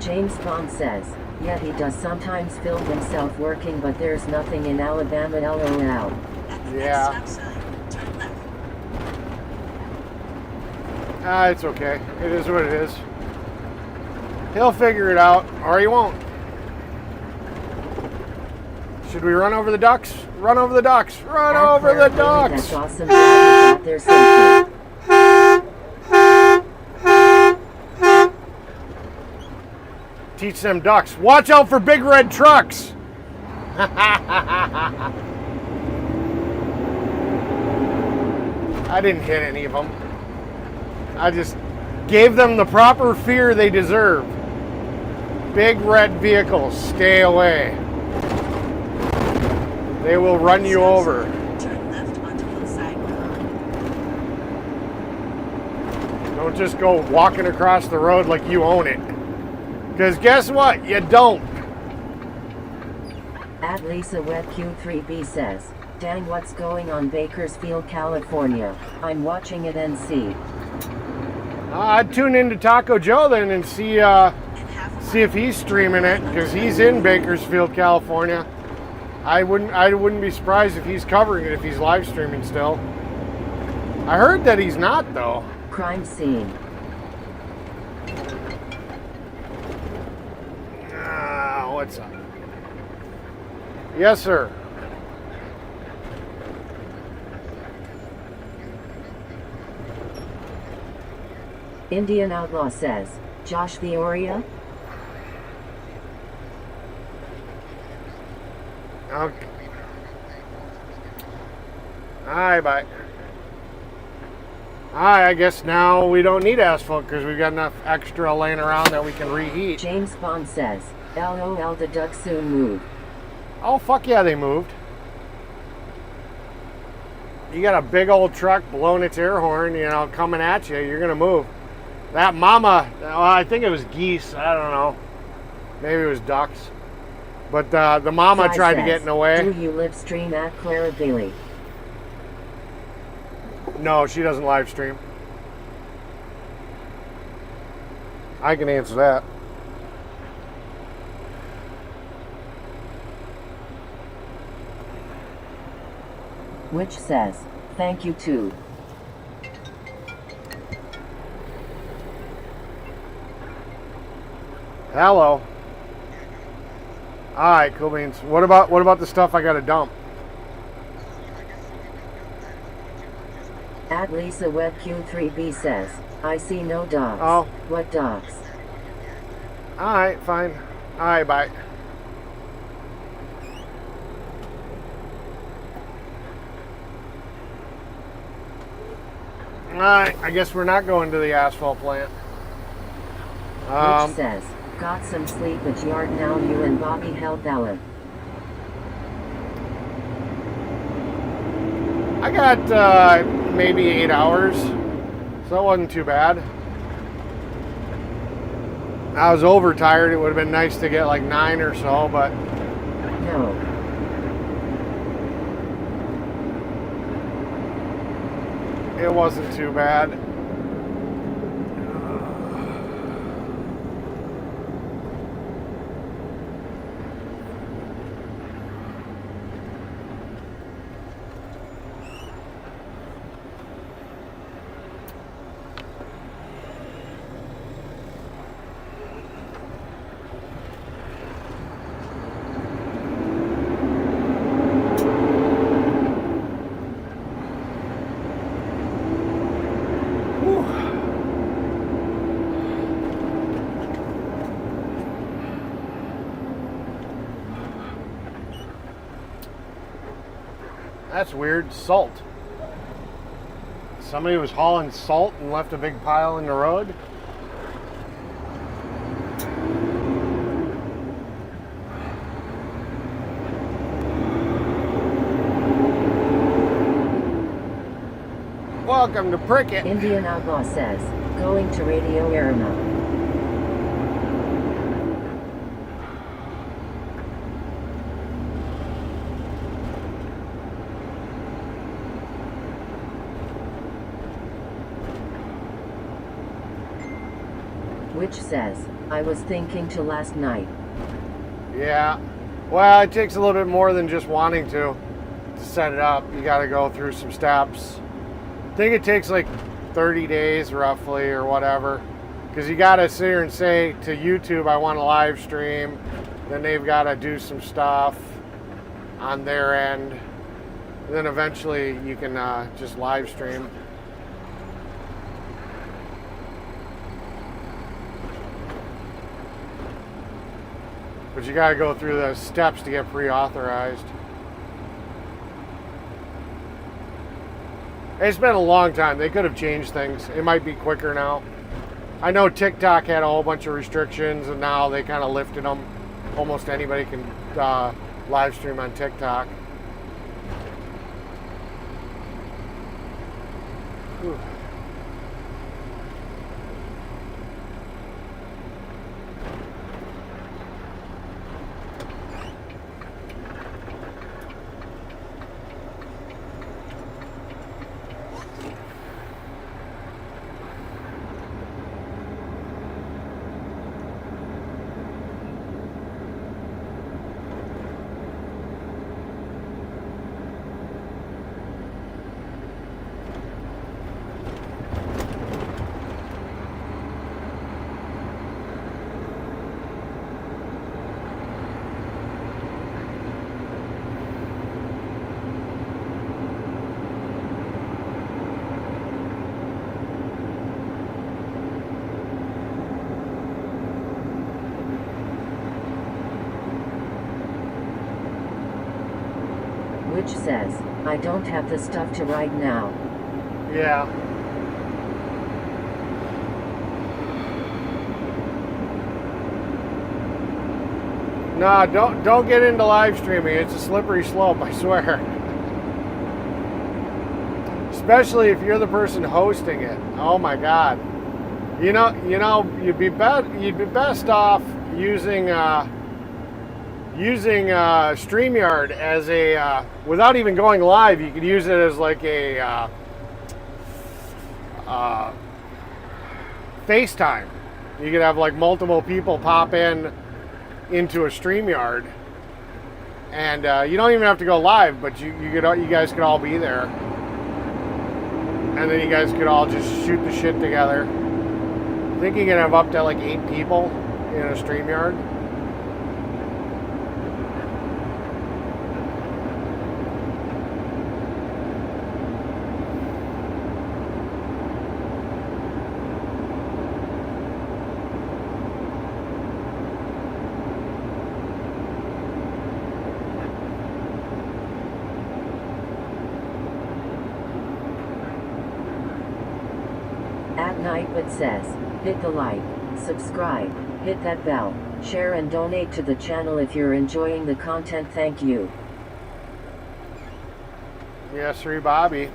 James Bond says, yeah, he does sometimes film himself working, but there's nothing in Alabama, LOL. At the Yeah. next stop sign, turn left. It's okay. It is what it is. He'll figure it out, or he won't. Should we run over the ducks? Run over the ducks! Run At over Clara the Bailey, ducks! that's awesome. Glad you got there safely. Teach them ducks. Watch out for big red trucks! I didn't hit any of them. I just gave them the proper fear they deserve. Big red vehicles, stay away. They will run you over. Turn left onto Hillside Road. Don't just go walking across the road like you own it. Because guess what? You don't. At Lisa Web Q3B says, dang, what's going on Bakersfield, California? I'm watching it and see. I'd tune into Taco Joe then and see if he's streaming it, because he's in Bakersfield, California. I wouldn't be surprised if he's covering it, if he's live streaming still. I heard that he's not, though. Crime scene. What's up? Yes, sir. Indian Outlaw says, Josh the Oria? Okay. Alright, bye. Alright, I guess now we don't need asphalt because we've got enough extra laying around that we can reheat. James Bond says, LOL, the duck soon moved. Oh, fuck yeah, they moved. You got a big old truck blowing its air horn, you know, coming at you, you're gonna move. That mama, well, I think it was geese, I don't know. Maybe it was ducks. But the mama Ty tried to says, get in the way. Do you live stream at Clara Bailey? No, she doesn't live stream. I can answer that. Which says, thank you too. Hello. Alright, cool beans. What about the stuff I gotta dump? At Lisa Web Q3B says, I see no dogs. Oh. What dogs? Alright, fine. Alright, bye. Alright, I guess we're not going to the asphalt plant. Which says, got some sleep at yard now, you and Bobby held Alan. I got maybe 8 hours, so that wasn't too bad. I was overtired. It would have been nice to get like 9 or so, but No. it wasn't too bad. That's weird. Salt. Somebody was hauling salt and left a big pile in the road. Welcome to Prickett. Indian Outlaw says, going to Radio Arama. Which says, I was thinking to last night. Yeah. Well, it takes a little bit more than just wanting to set it up. You got to go through some steps. I think it takes like 30 days roughly or whatever. Because you got to sit here and say to YouTube, I want to live stream. Then they've got to do some stuff on their end. And then eventually you can just live stream. But you got to go through those steps to get pre-authorized. It's been a long time. They could have changed things. It might be quicker now. I know TikTok had a whole bunch of restrictions, and now they kind of lifted them. Almost anybody can live stream on TikTok. Whew. Which says, I don't have the stuff to write now. Yeah. Nah, don't get into live streaming. It's a slippery slope, I swear. Especially if you're the person hosting it. Oh my God. You know, you'd be best off using StreamYard as a without even going live. You could use it as like a FaceTime. You could have like multiple people pop into a StreamYard, and you don't even have to go live, but you guys could all be there, and then you guys could all just shoot the shit together. I think you can have up to like 8 people in a StreamYard. At night it says, hit the like, subscribe, hit that bell, share and donate to the channel if you're enjoying the content. Thank you. Yes, sir, Bobby.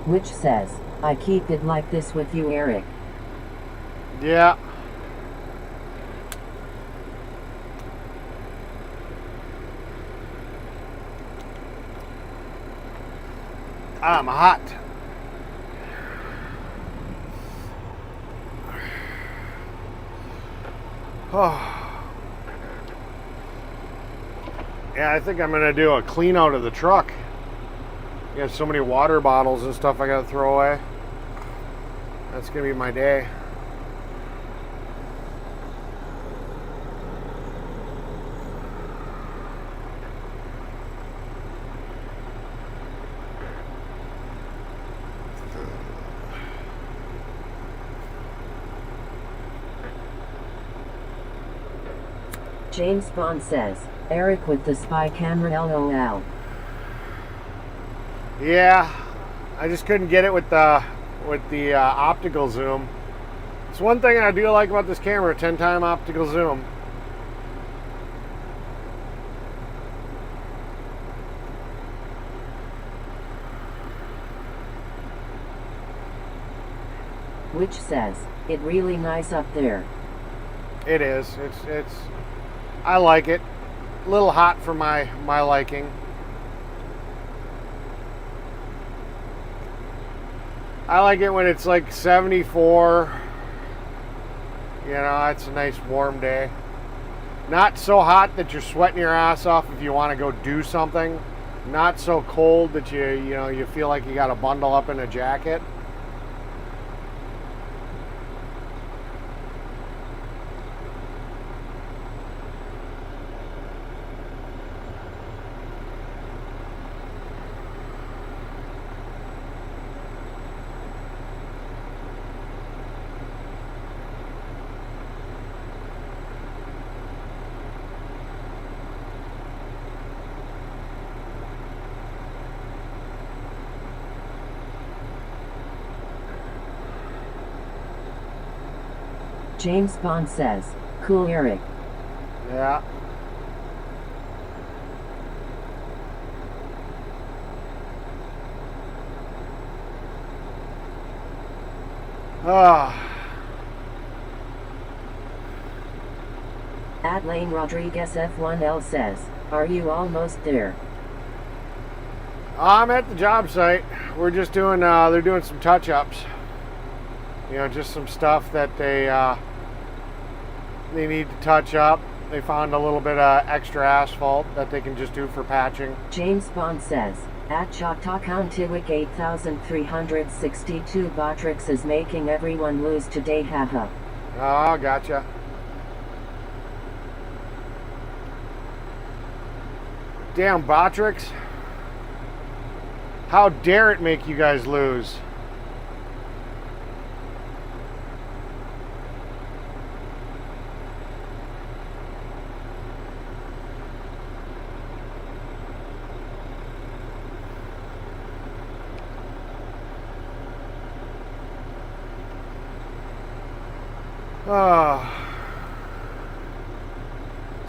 Which says, I keep it like this with you, Eric. Yeah. I'm hot. Oh. Yeah, I think I'm gonna do a clean out of the truck. You got so many water bottles and stuff I gotta throw away. That's gonna be my day. James Bond says, Eric with the spy camera LOL. Yeah, I just couldn't get it with the optical zoom. It's one thing I do like about this camera, 10-time optical zoom. Which says, it really nice up there. It is. It's I like it. A little hot for my liking. I like it when it's like 74. You know, it's a nice warm day. Not so hot that you're sweating your ass off if you want to go do something. Not so cold that you feel like you got to bundle up in a jacket. James Bond says, cool Eric. Yeah. At Lane Rodriguez F1L says, are you almost there? I'm at the job site. We're just doing, they're doing some touch-ups. You know, just some stuff that they need to touch up. They found a little bit of extra asphalt that they can just do for patching. James Bond says, at Choctaw County 8362 Botrix is making everyone lose today, haha. Oh, gotcha. Damn, Botrix. How dare it make you guys lose?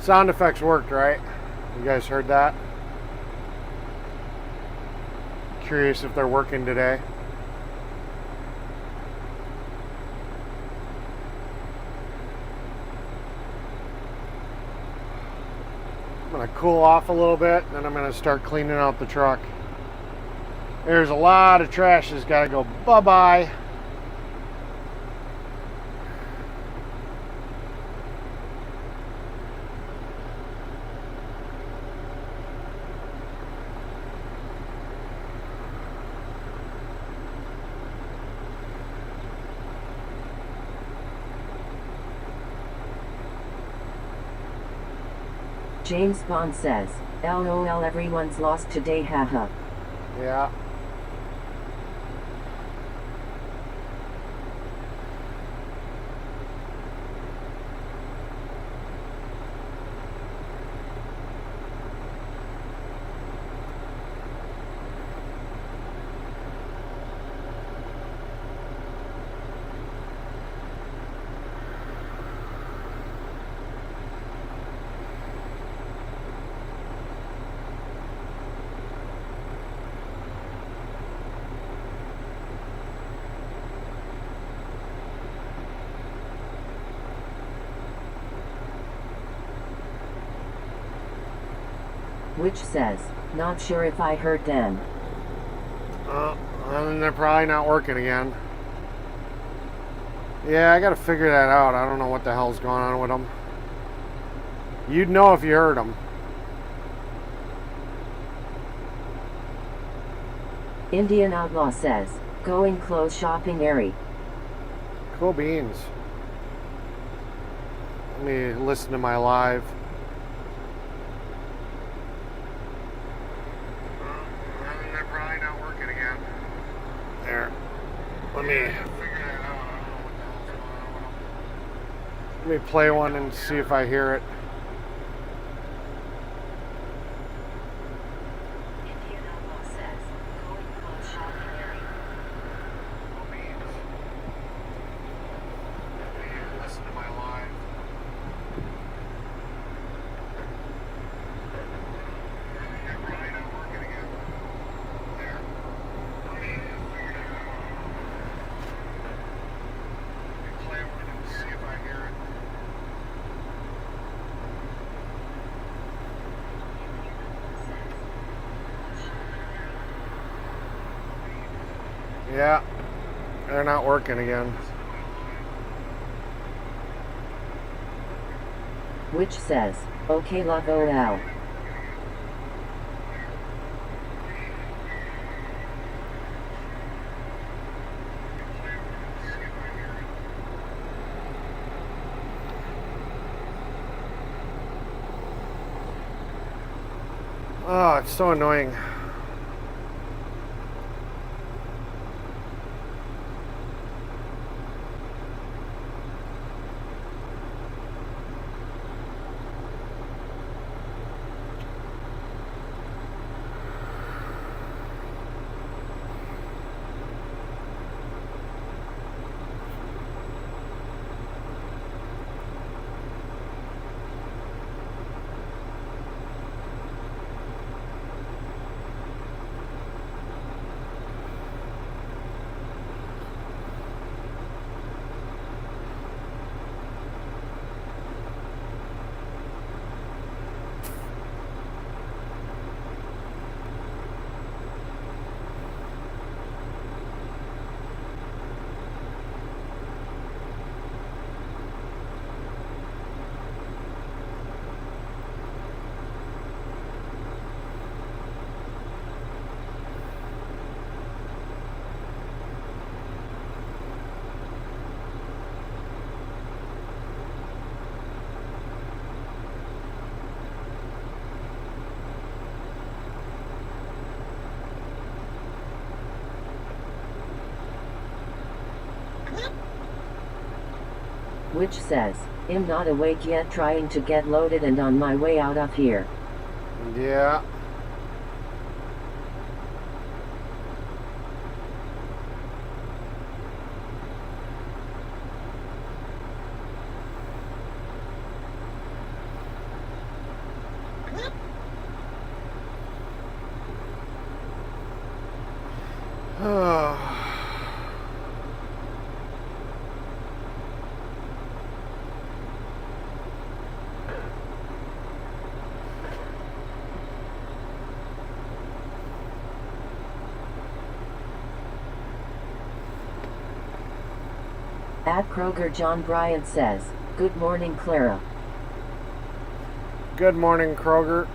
Sound effects worked, right? You guys heard that? Curious if they're working today. I'm gonna cool off a little bit, then I'm gonna start cleaning out the truck. There's a lot of trash that's gotta go bye-bye. James Bond says, LOL everyone's lost today, haha. Yeah. Which says, not sure if I heard them. And they're probably not working again. Yeah, I gotta figure that out. I don't know what the hell's going on with them. You'd know if you heard them. Indian Outlaw says, going clothes shopping airy. Cool beans. Let me listen to my live. They're probably not working again. There. Let me play one and see if I hear it. Indian Outlaw says, going clothes shopping airy. Listen to my live. They're probably not working again. There. Let me play one and see if I hear it. Yeah, they're not working again. Which says, okay la go now. Oh, it's so annoying. Which says, I'm not awake yet, trying to get loaded and on my way out of here. Yeah. At Kroger, John Bryant says, good morning, Clara. Good morning, Kroger.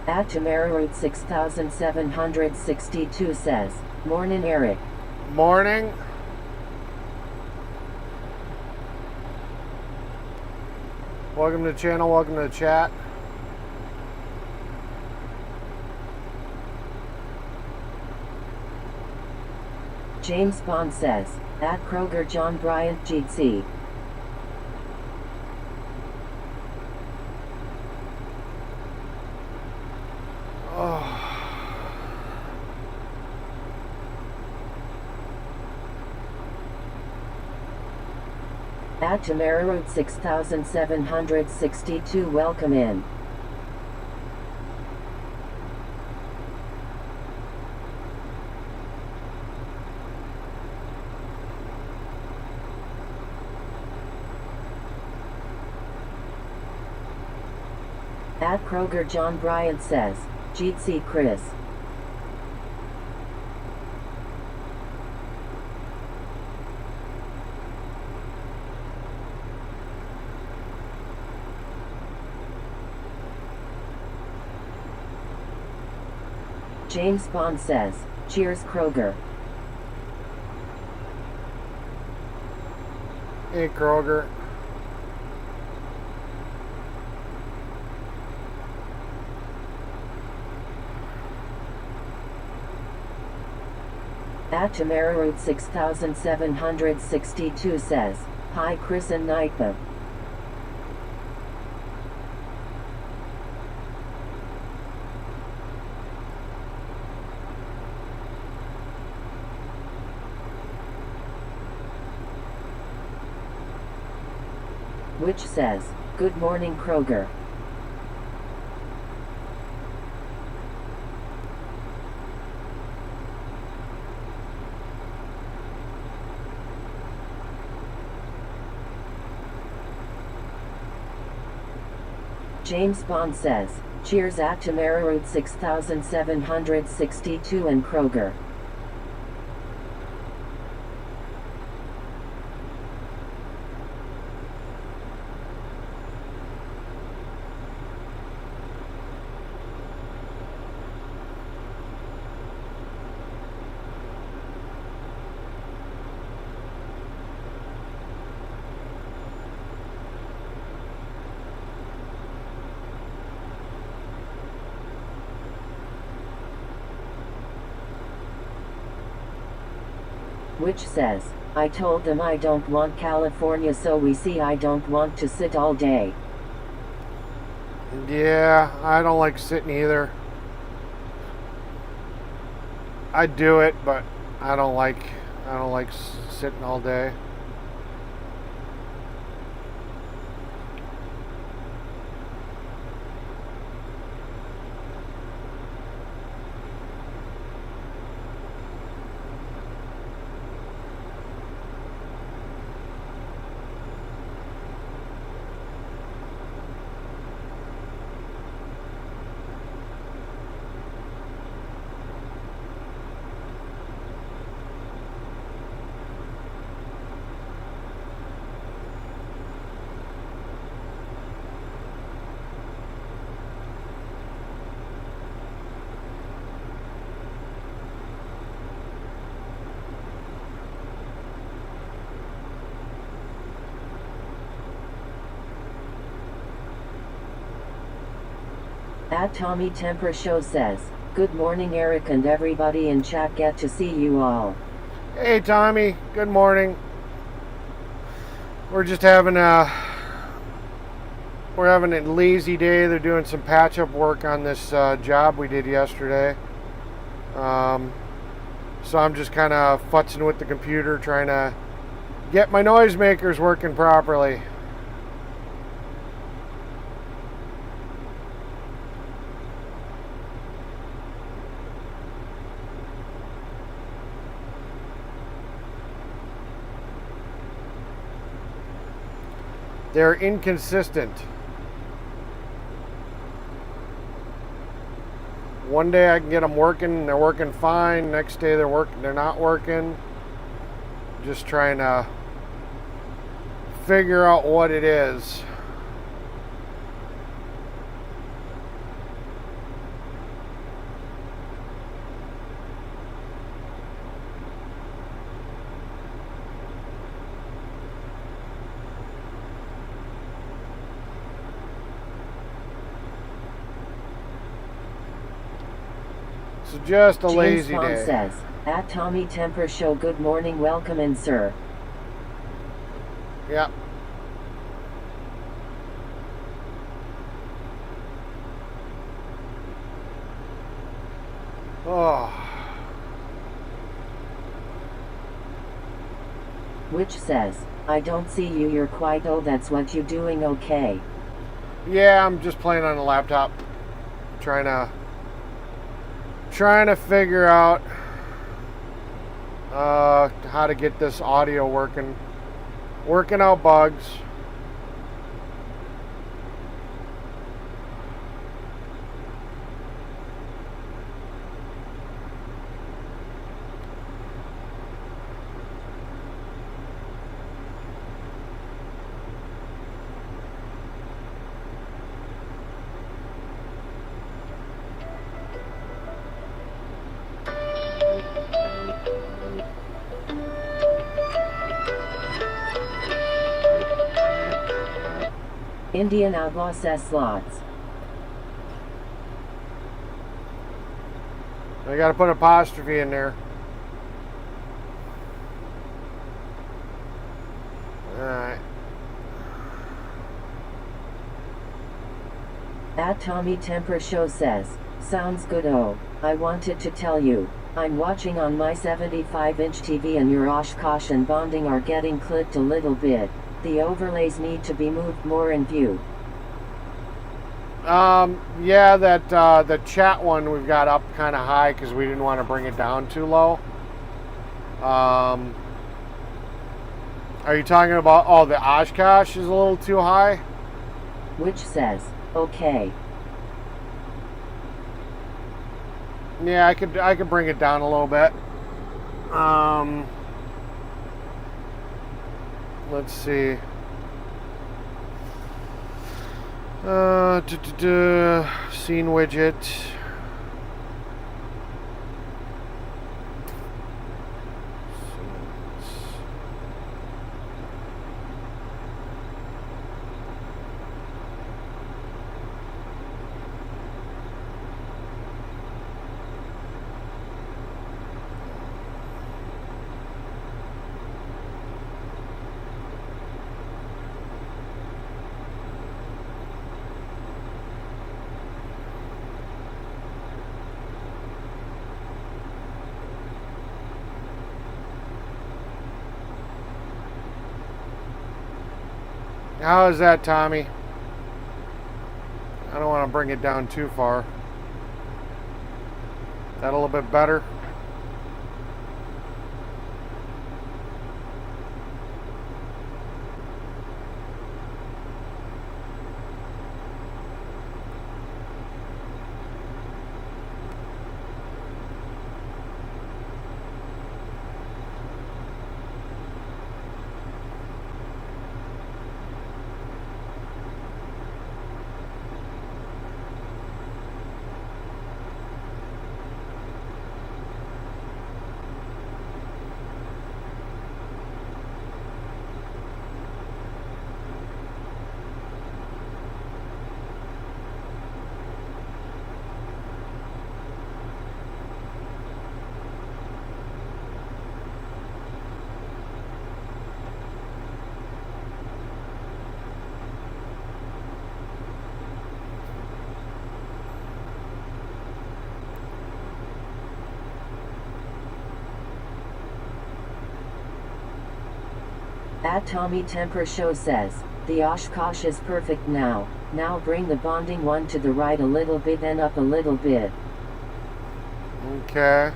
At Tamara Route 6762 says, morning, Eric. Morning. Welcome to the channel, welcome to the chat. James Bond says, at Kroger, John Bryant GC. At Tamara Road 6762, welcome in. At Kroger, John Bryant says, GC Chris. James Bond says, cheers, Kroger. Hey, Kroger. At Tamara Route 6762 says, hi, Chris and Nightbug. Which says, good morning, Kroger. James Bond says, cheers at Tamara Route 6762 and Kroger. Which says, I told them I don't want California, so we see I don't want to sit all day. Yeah, I don't like sitting either. I do it, but I don't like sitting all day. At Tommy Temper Show says, good morning Eric and everybody in chat, get to see you all. Hey Tommy, good morning. We're just having a lazy day. They're doing some patch up work on this job we did yesterday. So I'm just kind of futzing with the computer, trying to get my noisemakers working properly. They're inconsistent. One day I can get them working, they're working fine. Next day they're not working. Just trying to figure out what it is. So just a lazy James Bond day. says, at Tommy Temper Show, good morning, welcome in, sir. Yep. Oh. Which says, I don't see you, you're quite old, that's what you doing, okay? Yeah, I'm just playing on the laptop. Trying to figure out how to get this audio working out bugs. Indian Outlaw says slots. I gotta put an apostrophe in there. Alright. At Tommy Temper Show says, sounds good. Oh, I wanted to tell you, I'm watching on my 75-inch TV and your Oshkosh and bonding are getting clipped a little bit. The overlays need to be moved more in view. Yeah, that the chat one we've got up kind of high because we didn't want to bring it down too low. Are you talking about? Oh, the Oshkosh is a little too high. Which says, okay. Yeah, I could bring it down a little bit. Let's see. Scene widget. How is that, Tommy? I don't want to bring it down too far. That a little bit better? At Tommy Temper Show says, the Oshkosh is perfect now. Now bring the bonding one to the right a little bit and up a little bit. Okay.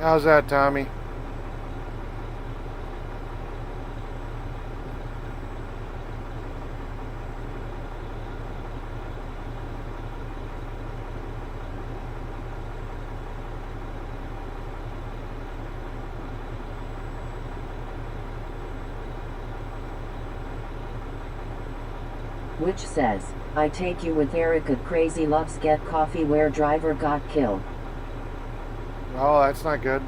How's that, Tommy? Which says, I take you with Eric at Crazy Loves Get Coffee where driver got killed. Oh, that's not good.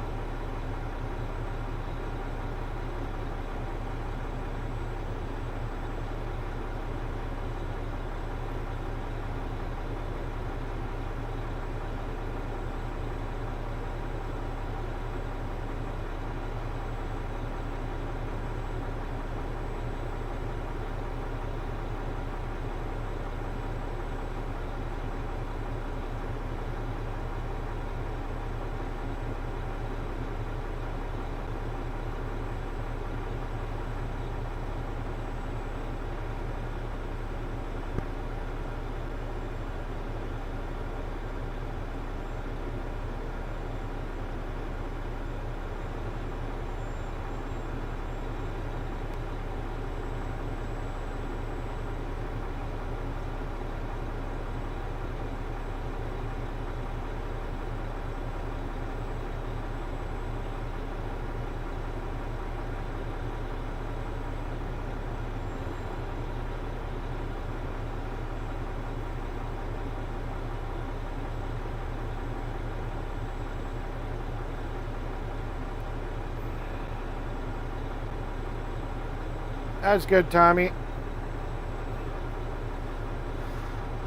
That's good, Tommy.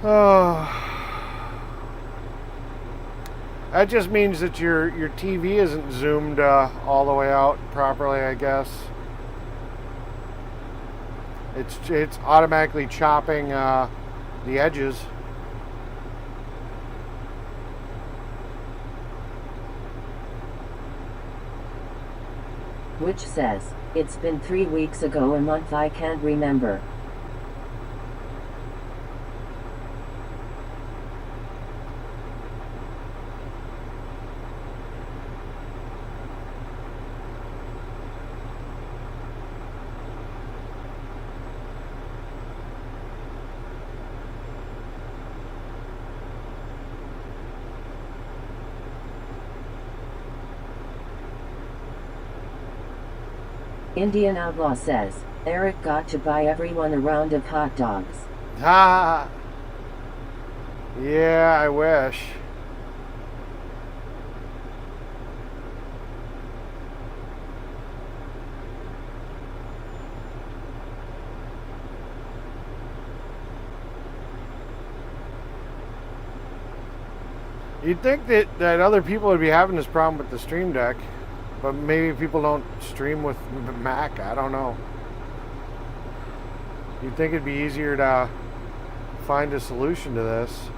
Oh. That just means that your TV isn't zoomed all the way out properly, I guess. It's automatically chopping the edges. Which says, it's been 3 weeks ago, a month, I can't remember. Indian Outlaw says, Eric got to buy everyone a round of hot dogs. Ah, yeah, I wish. You'd think that other people would be having this problem with the Stream Deck, but maybe people don't stream with Mac. I don't know. You'd think it'd be easier to find a solution to this.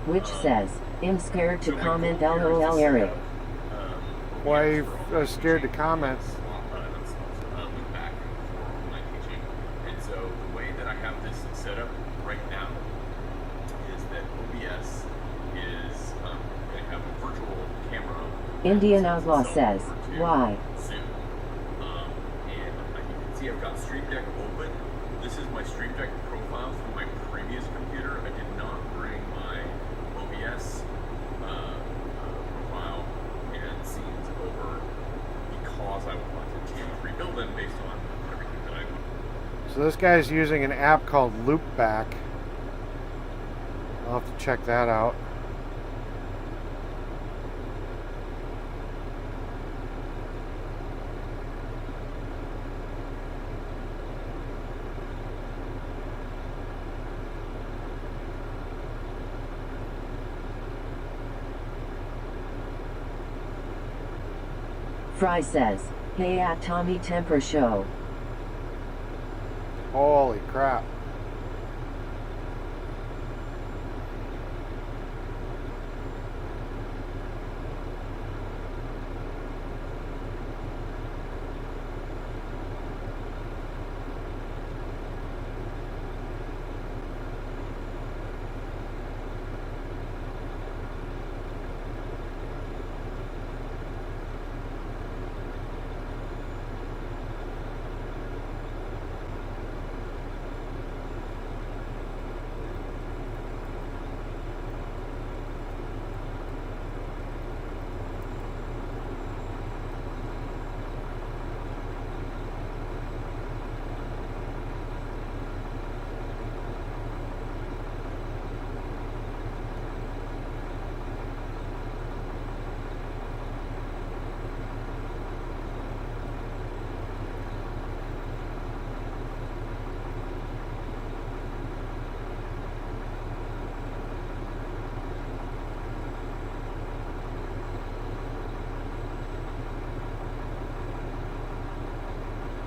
which says, I'm scared to comment LOL Eric. Why are you scared to comment? Loop back for my teaching. And so the way that I have this set up right now is that OBS is going to have a virtual camera. Indian Outlaw says, why? Soon. And you can see I've got Stream Deck open. This is my Stream Deck profile from my previous computer. I did not bring my OBS profile and scenes over because I wanted to rebuild them based on everything that I want. So this guy's using an app called Loopback. I'll have to check that out. Fry says, hey at Tommy Temper Show. Holy crap.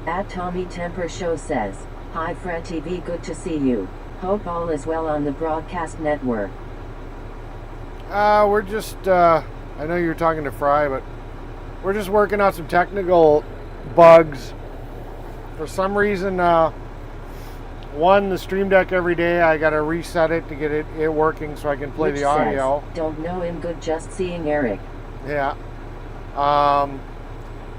At Tommy Temper Show says, hi Fred TV, good to see you. Hope all is well on the broadcast network. We're just, I know you're talking to Fry, but we're just working on some technical bugs. For some reason, the Stream Deck every day, I gotta reset it to get it working so I can play Which the audio. Says, don't know him, good just seeing Eric. Yeah.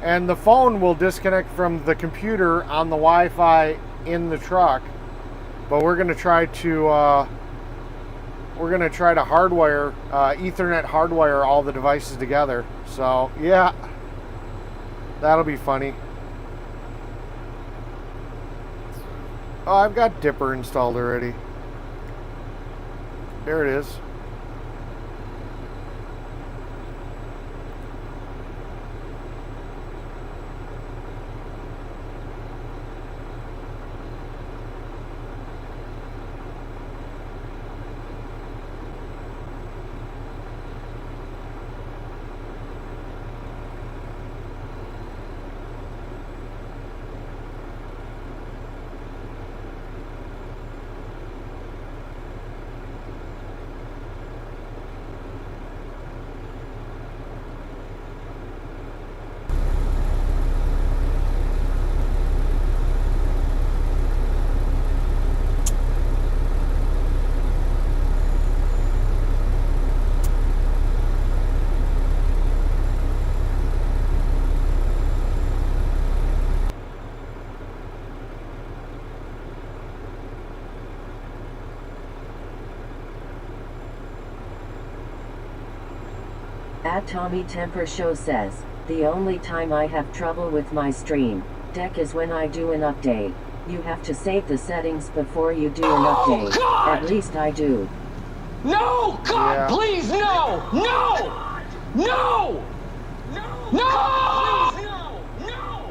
And the phone will disconnect from the computer on the Wi-Fi in the truck, but we're gonna try to hardwire, Ethernet hardwire all the devices together. So yeah, that'll be funny. Oh, I've got Dipper installed already. There it is. At Tommy Temper Show says, the only time I have trouble with my Stream Deck is when I do an update. You have to save the settings before you do an update. God! At least I do. No! God, Yeah. please, no! No! No! No! No! Please, no! No!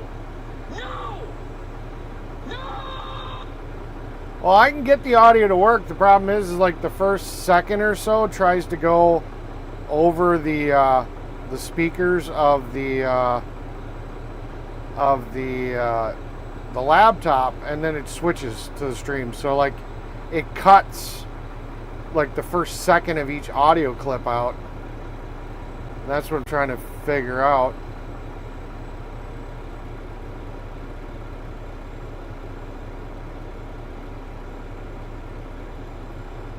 No! No! Well, I can get the audio to work. The problem is like the first second or so tries to go over the speakers of the laptop, and then it switches to the stream. So like it cuts like the first second of each audio clip out. That's what I'm trying to figure out.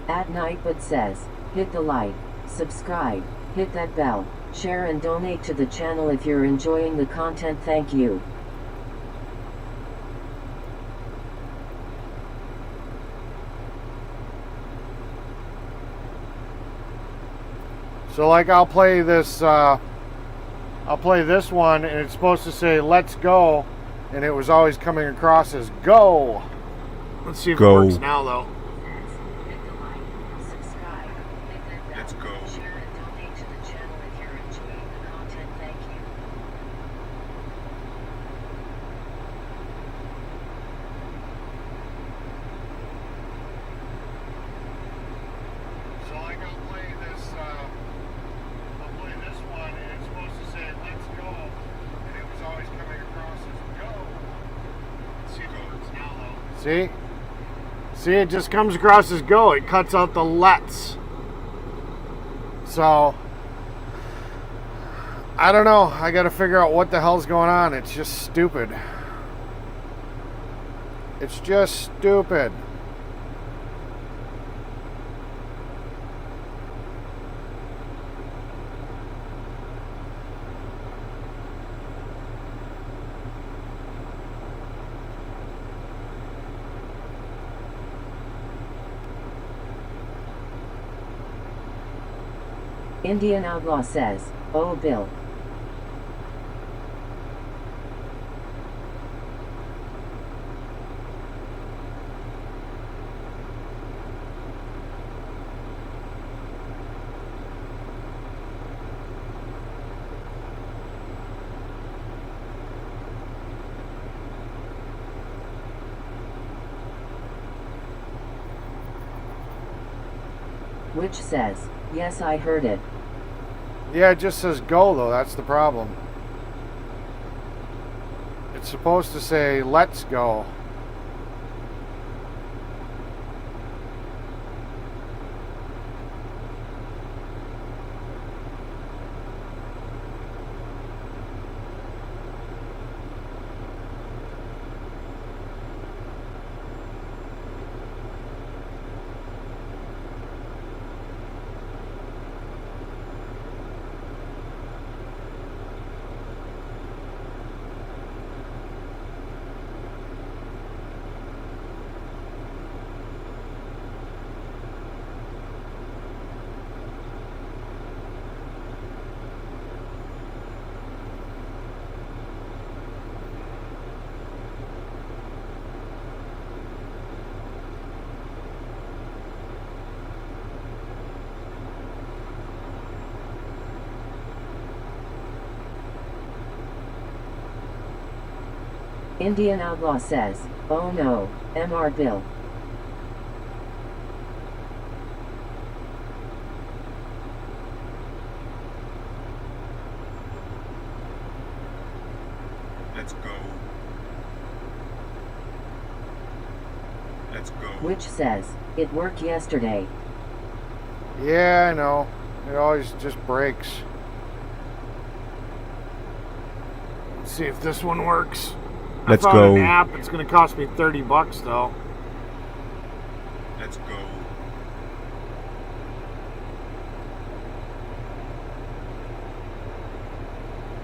At Nightbot says, hit the like, subscribe, hit that bell, share and donate to the channel if you're enjoying the content. Thank you. So like I'll play this one and it's supposed to say let's go, and it was always coming across as go. Let's see if it works now though. Let's go. So like I'll play this one and it's supposed to say let's go, and it was always coming across as go. Let's see if it works now though. See? See, it just comes across as go. It cuts out the let's. So I don't know. I got to figure out what the hell's going on. It's just stupid. It's just stupid. Indian Outlaw says, oh Bill. Which says, yes, I heard it. Yeah, it just says go though. That's the problem. It's supposed to say let's go. Indian Outlaw says, oh no, Mr. Bill. Let's go. Let's go. Which says, it worked yesterday. Yeah, I know. It always just breaks. Let's see if this one works. Let's I found go. an app. It's going to cost me $30 though. Let's go.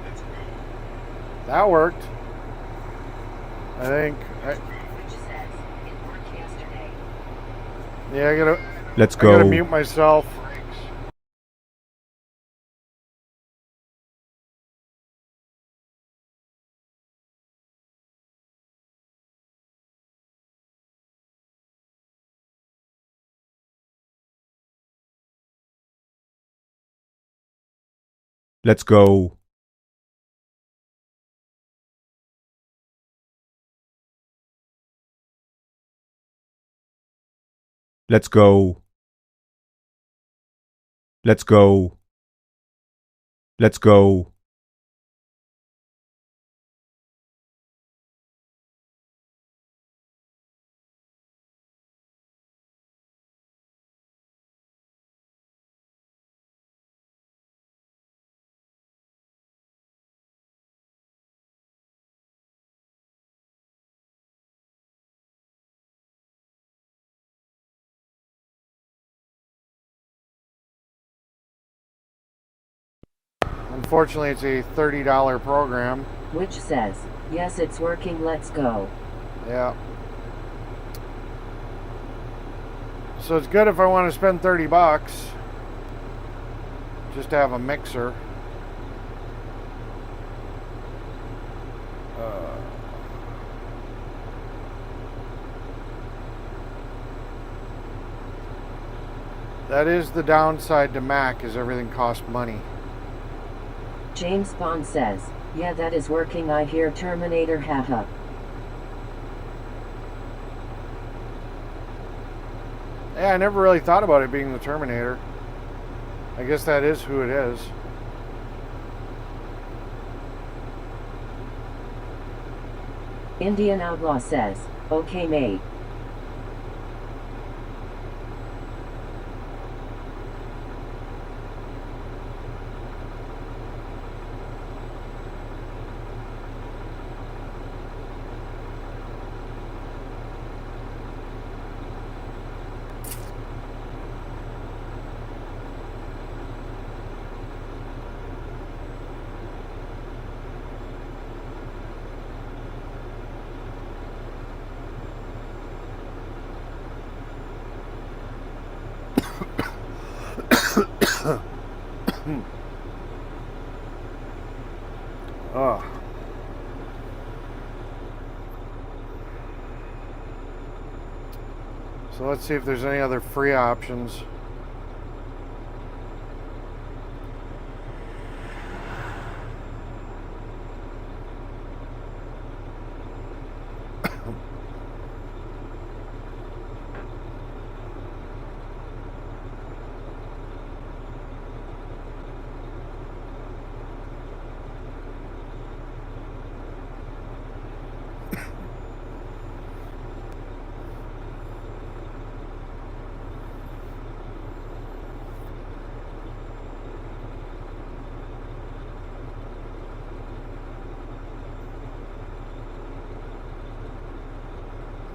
Let's go. That worked. I think. Which says, it worked yesterday. Yeah, Let's I gotta go. mute myself. Let's go. Let's go. Let's go. Let's go. Unfortunately, it's a $30 program. Which says, yes, it's working, let's go. Yeah. So it's good if I want to spend 30 bucks just to have a mixer. That is the downside to Mac, is everything costs money. James Bond says, yeah, that is working, I hear Terminator, haha. Yeah, I never really thought about it being the Terminator. I guess that is who it is. Indian Outlaw says, okay mate. Oh. So let's see if there's any other free options.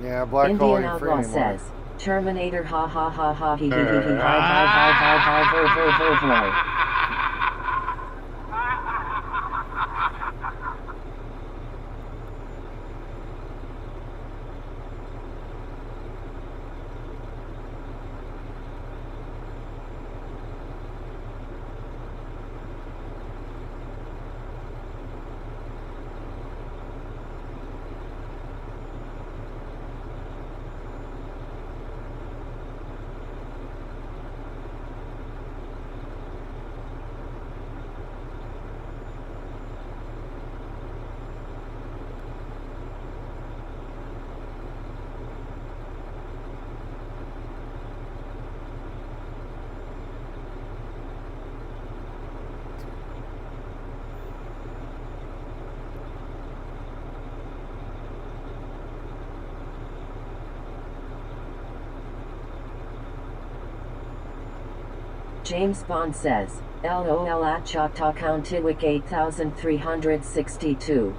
Yeah, black hole Indian ain't free Outlaw anymore. says, Terminator, ha ha ha ha he he he he hi hi hi hi hi ho ho ho ho. James Bond says, LOL at Choctaw Countiwick 8362.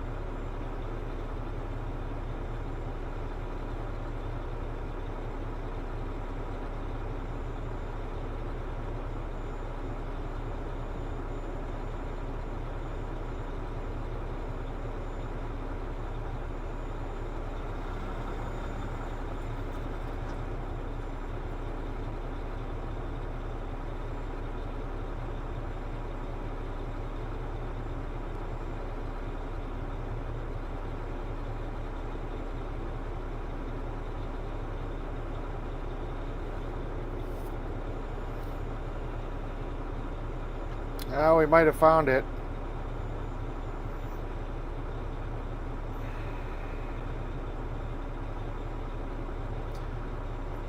Oh, we might have found it.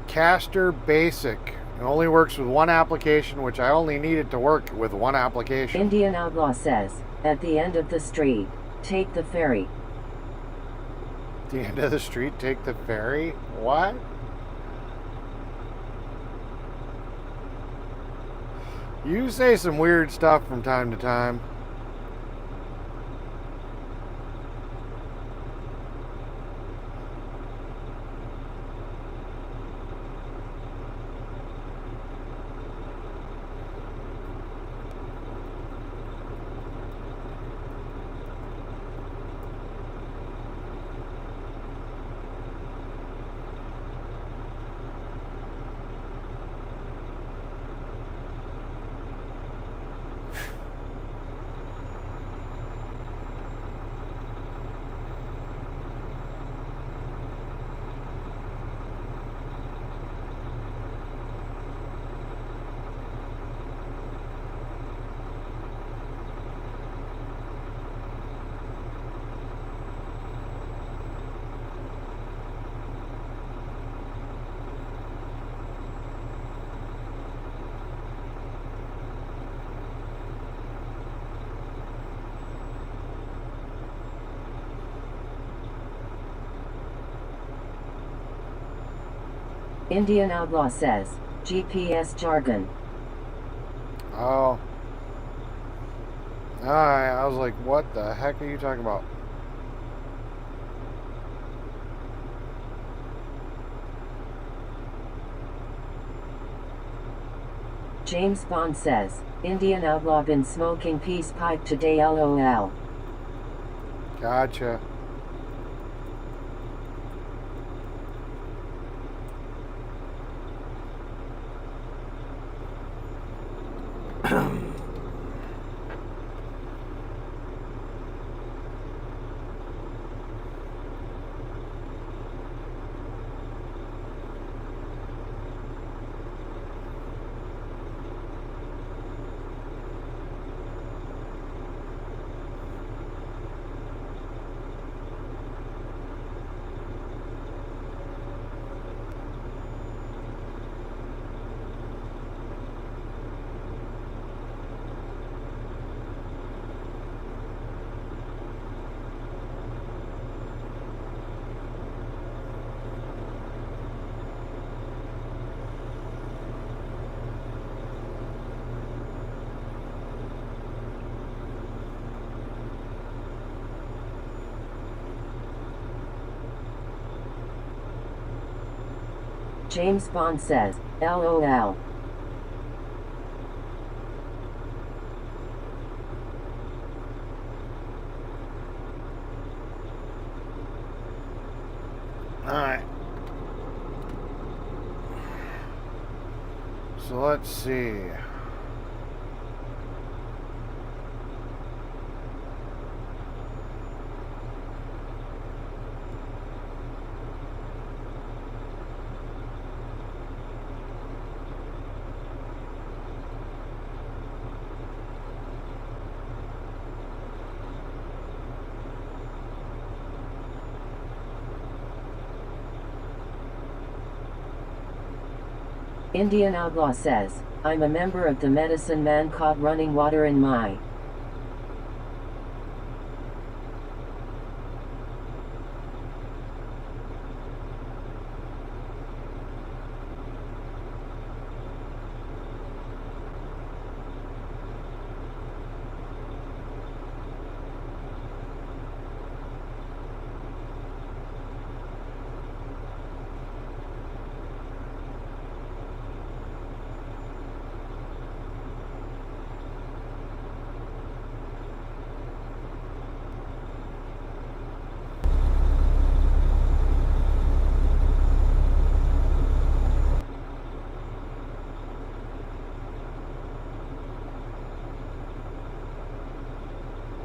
Caster Basic. It only works with one application, which I only need it to work with one application. Indian Outlaw says, at the end of the street, take the ferry. The end of the street, take the ferry? What? You say some weird stuff from time to time. Indian Outlaw says, GPS jargon. Oh. Alright, I was like, what the heck are you talking about? James Bond says, Indian Outlaw been smoking peace pipe today LOL. Gotcha. James Bond says, LOL. Alright. So let's see. Indian Outlaw says, I'm a member of the medicine man caught running water in my.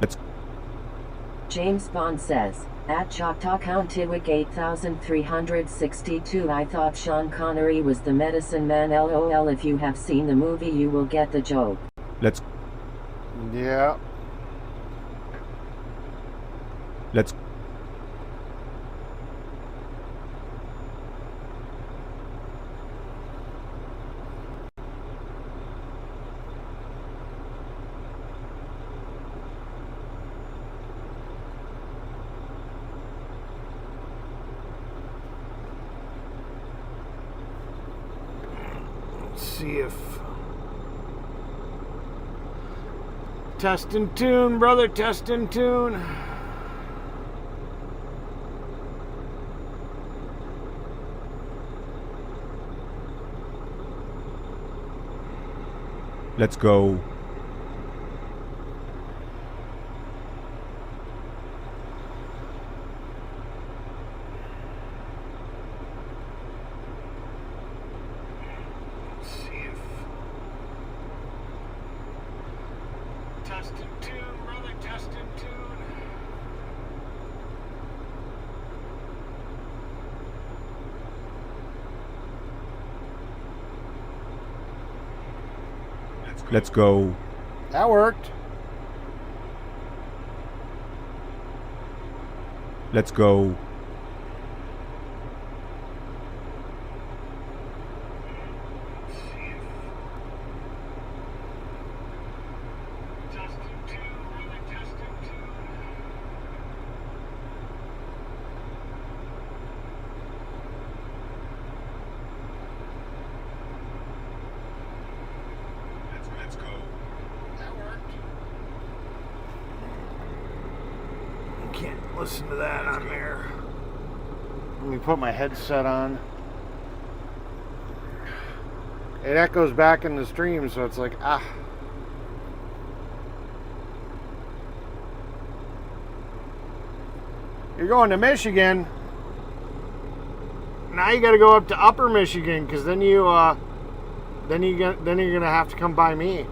Let's James Bond says, at Choctaw Countiwik 8362 I thought Sean Connery was the medicine man LOL. If you have seen the movie you will get the joke. let's Yeah. let's See if test and tune, brother, test and tune. let's go. See if test and tune, brother, test and tune. Let's go. That worked. Let's go. listen to that on there. Let me put my headset on. It echoes back in the stream, so it's like, ah. You're going to Michigan. Now you got to go up to Upper Michigan, because then you're gonna have to come by me.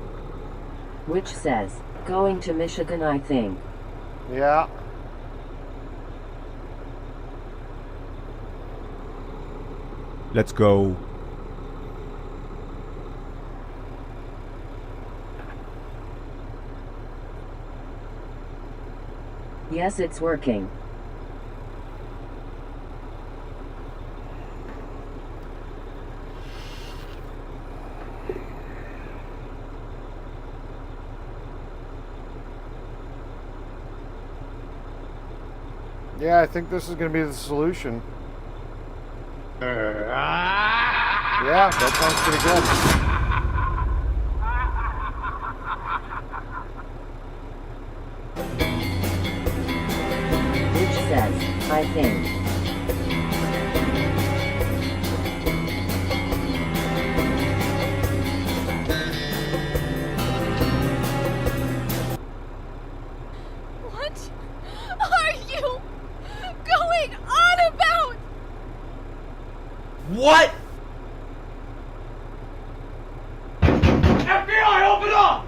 Which says, going to Michigan, I think. Yeah. Let's go. Yes, it's working. Yeah, I think this is going to be the solution. Yeah, that sounds pretty good. Which says, I think. What are you going on about? What? FBI, open up!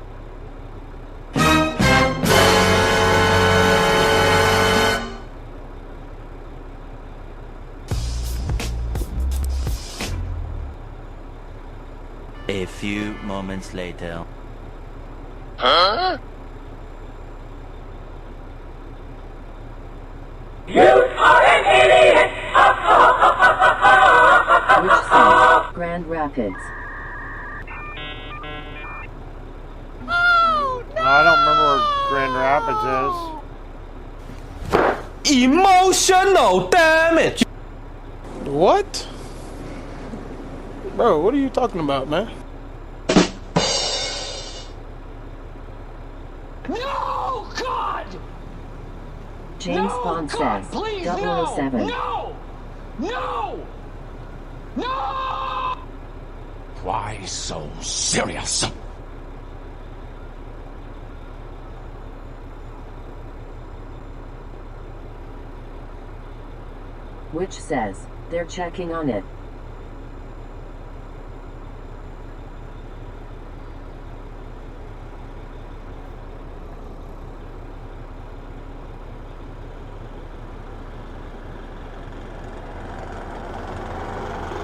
A few moments later. Huh? Which says, Grand Rapids. Oh, no! I don't remember where Grand Rapids is. Emotional damage! What? Bro, what are you talking about, man? No, God! James No, Bond God, says, please, 007. No! No! No! Why so serious? Which says, they're checking on it.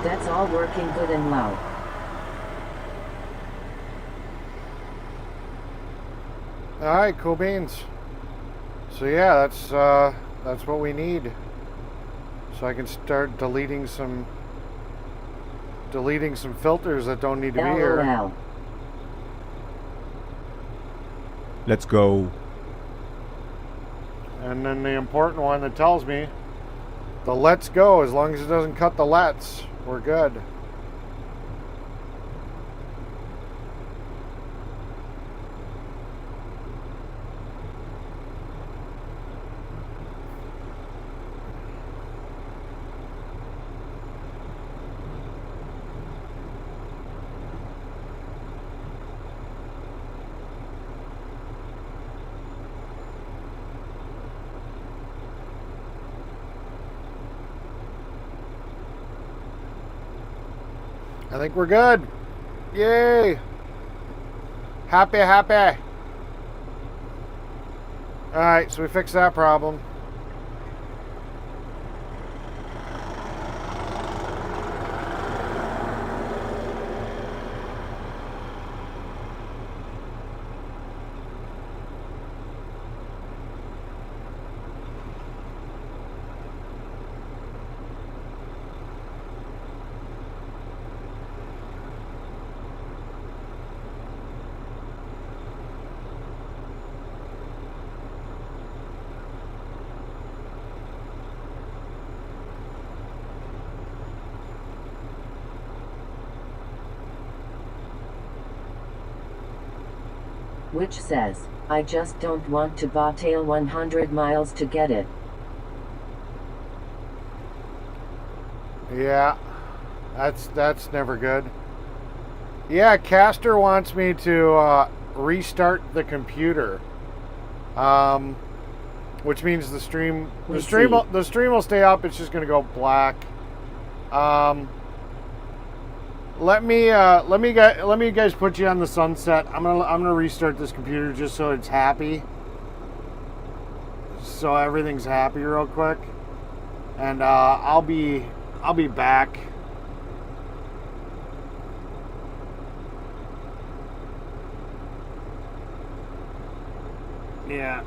That's all working good and loud. All right, cool beans. So yeah, that's what we need. So I can start deleting some filters that don't need to be here. LOL. Let's go. And then the important one that tells me the let's go, as long as it doesn't cut the let's, we're good. I think we're good. Yay! Happy, happy. Alright, so we fixed that problem. Which says, I just don't want to bobtail 100 miles to get it. Yeah, that's never good. Yeah, Castor wants me to restart the computer, which means the stream will stay up. It's just gonna go black. Let me guys put you on the sunset. I'm gonna restart this computer just so it's happy, so everything's happy real quick, and I'll be back. Yeah.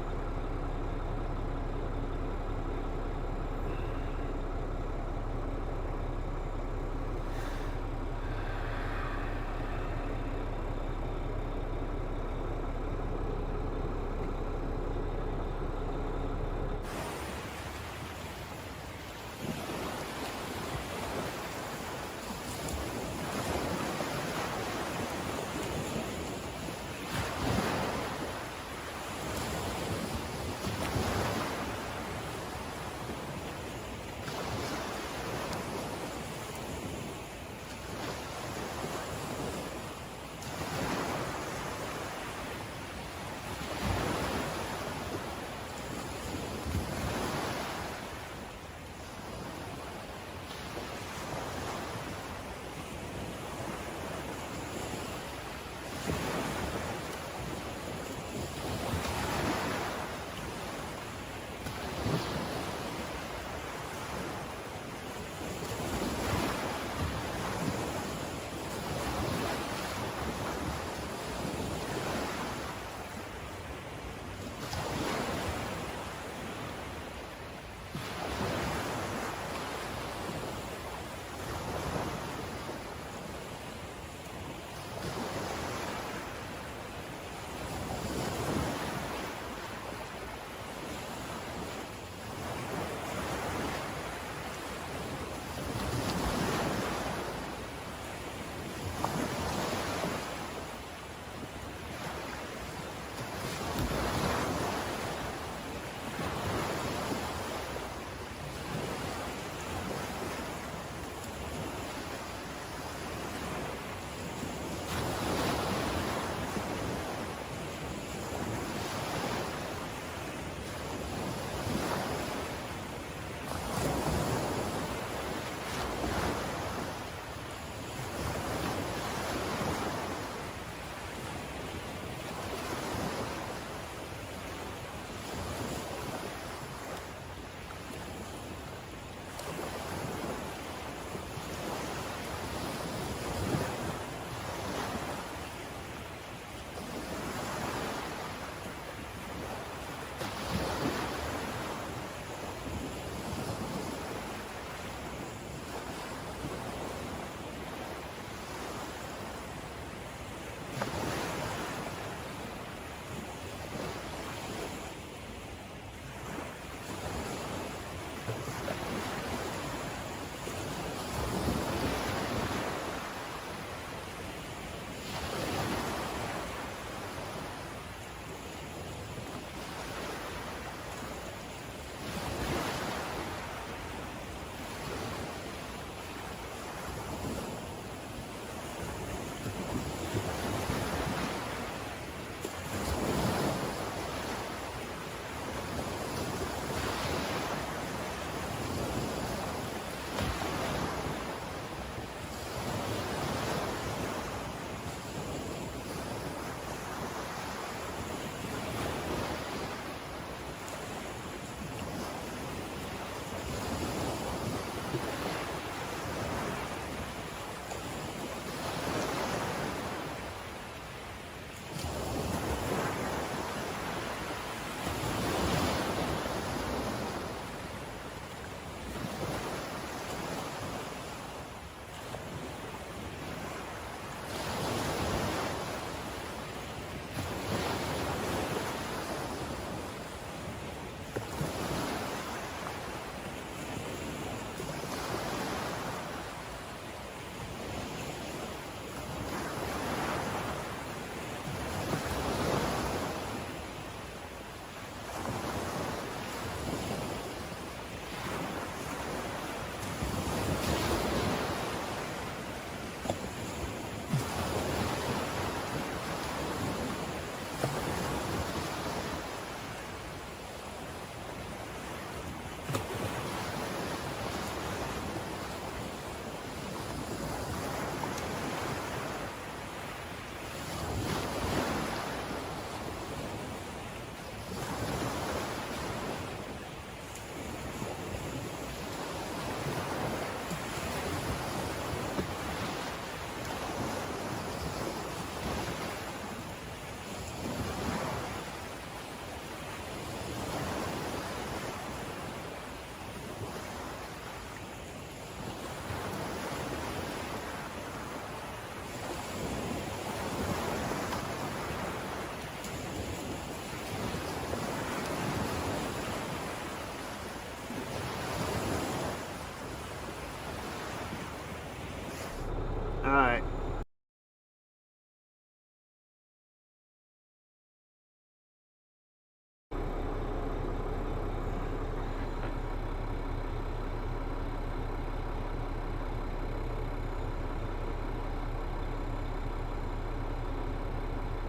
All right.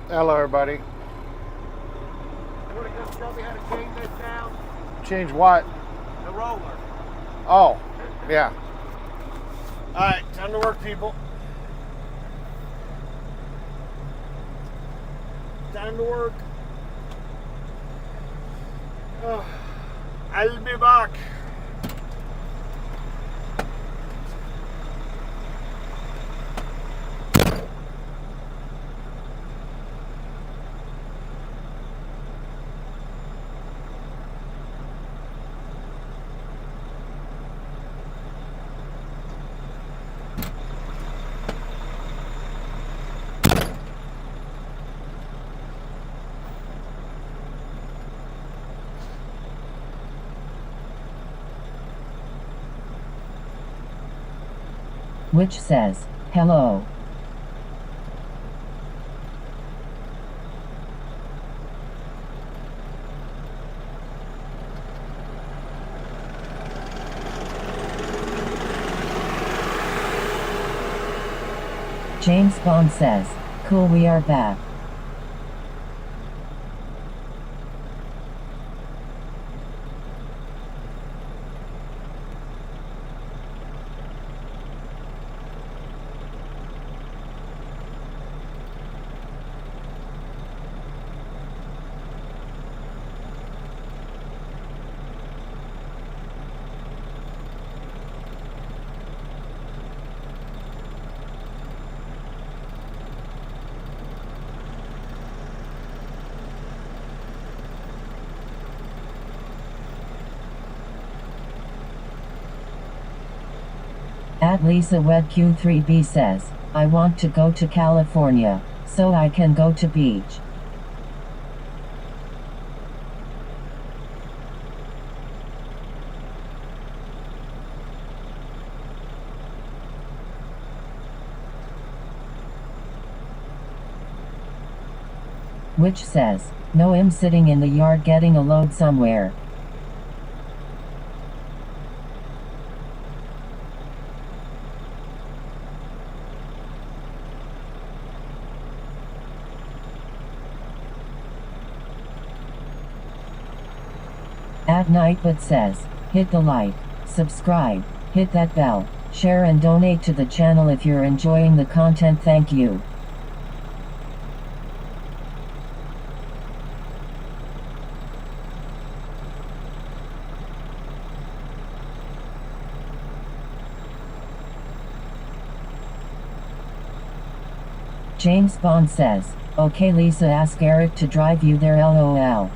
Hello, everybody. You want to come show me how to change this down? Change what? The roller. Oh, yeah. All right, time to work, people. Time to work. Oh, I'll be back. Which says, hello. James Bond says, cool, we are back. At Lisa Wed Q3B says, I want to go to California, so I can go to beach. Which says, no, I'm sitting in the yard getting a load somewhere. At night but says, hit the like, subscribe, hit that bell, share and donate to the channel if you're enjoying the content. Thank you. James Bond says, okay Lisa, ask Eric to drive you there, LOL.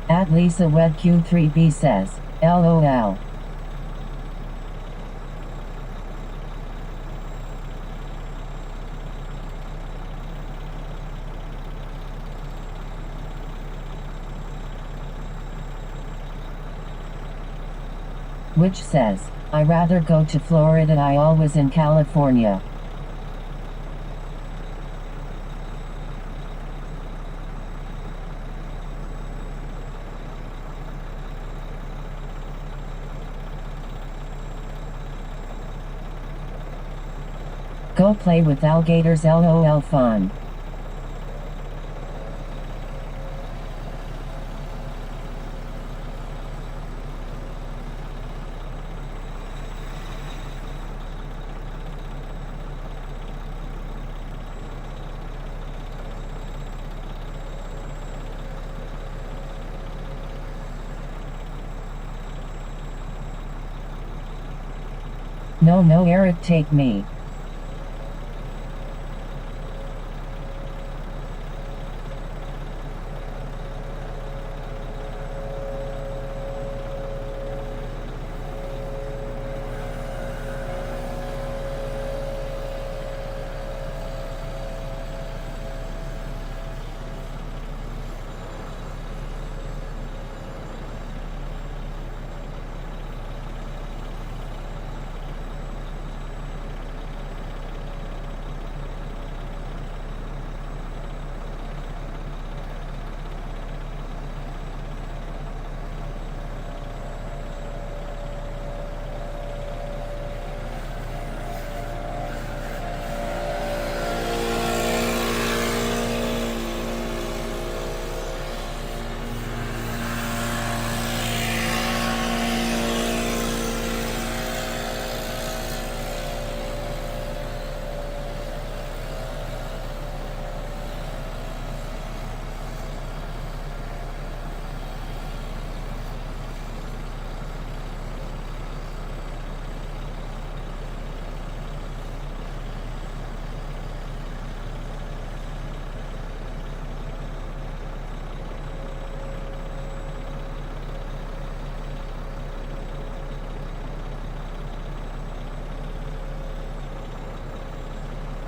At Lisa Wed Q3B says, LOL. Which says, I rather go to Florida, I always in California. Go play with alligators, LOL fun. No, Eric, take me.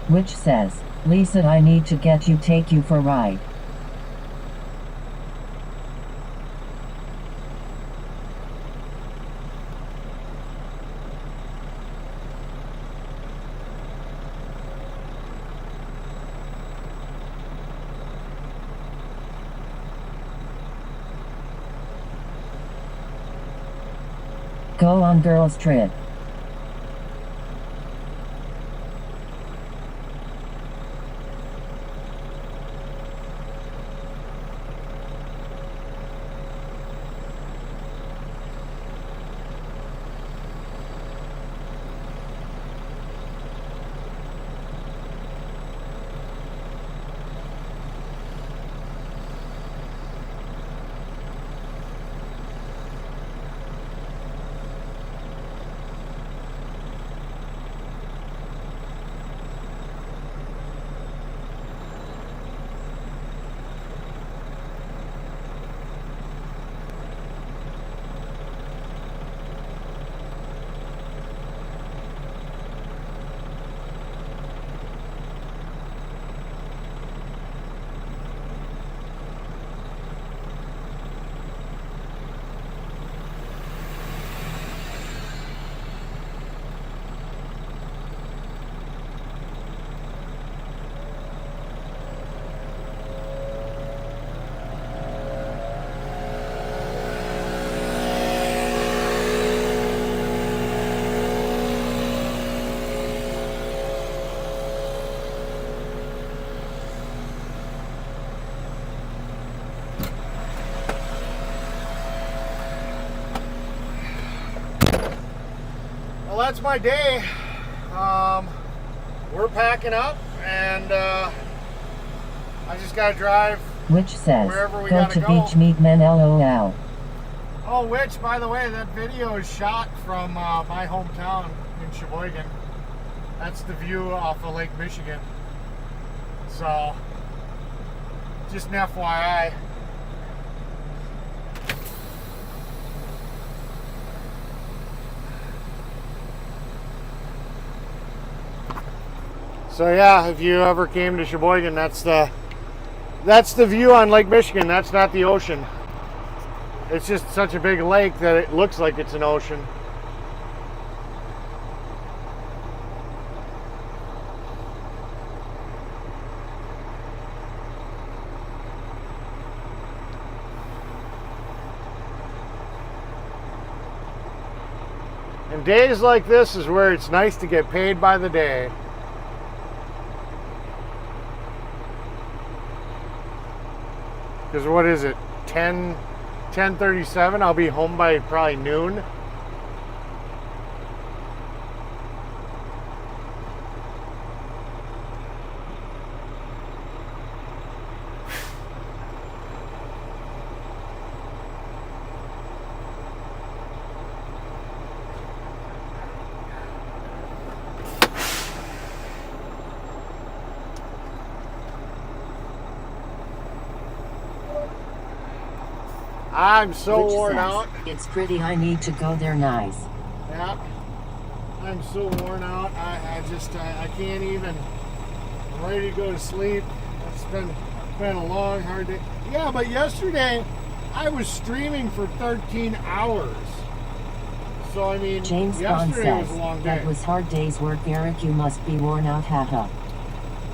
Which says, Lisa, I need to take you for a ride. Go on girls trip. Well, that's my day. We're packing up, and I just gotta drive. Which says, wherever we go gotta to go. beach meet men LOL. Oh, which, by the way, that video is shot from my hometown in Sheboygan. That's the view off of Lake Michigan. So, just an FYI. So yeah, if you ever came to Sheboygan, that's the view on Lake Michigan. That's not the ocean. It's just such a big lake that it looks like it's an ocean. And days like this is where it's nice to get paid by the day. Because what is it, 10:37? I'll be home by probably noon. I'm so Which worn says, out. It's pretty, I need to go there nice. Yeah. I'm so worn out. I can't even. I'm ready to go to sleep. It's been a long, hard day. Yeah, but yesterday I was streaming for 13 hours. So I mean, James Bond yesterday was says, a long day. that was hard day's work, Eric, you must be worn out, haha.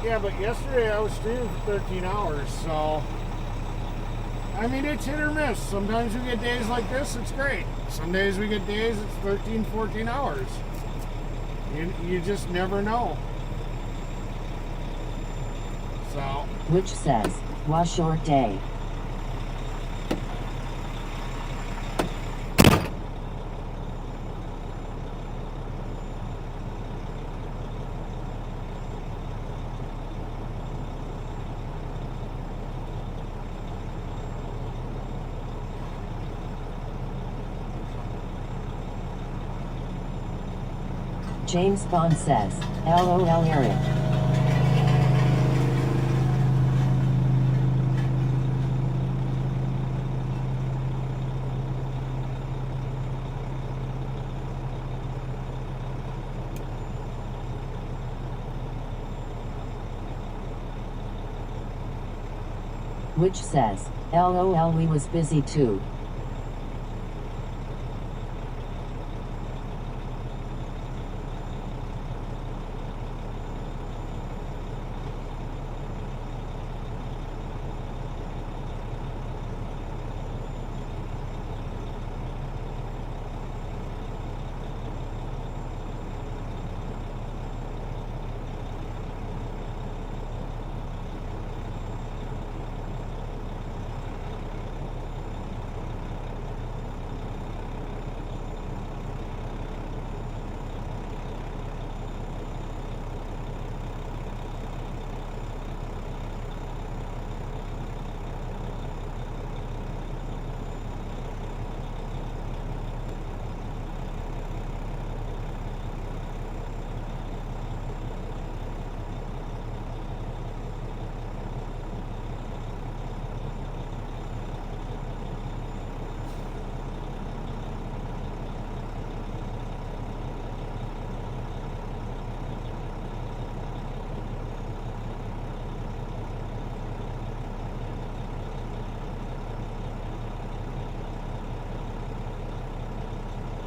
Yeah, but yesterday I was streaming for 13 hours, so I mean, it's hit or miss. Sometimes we get days like this, it's great. Some days we get days, it's 13, 14 hours. You just never know. So. Which says, was short day. James Bond says, LOL Eric. Which says, LOL, we was busy too.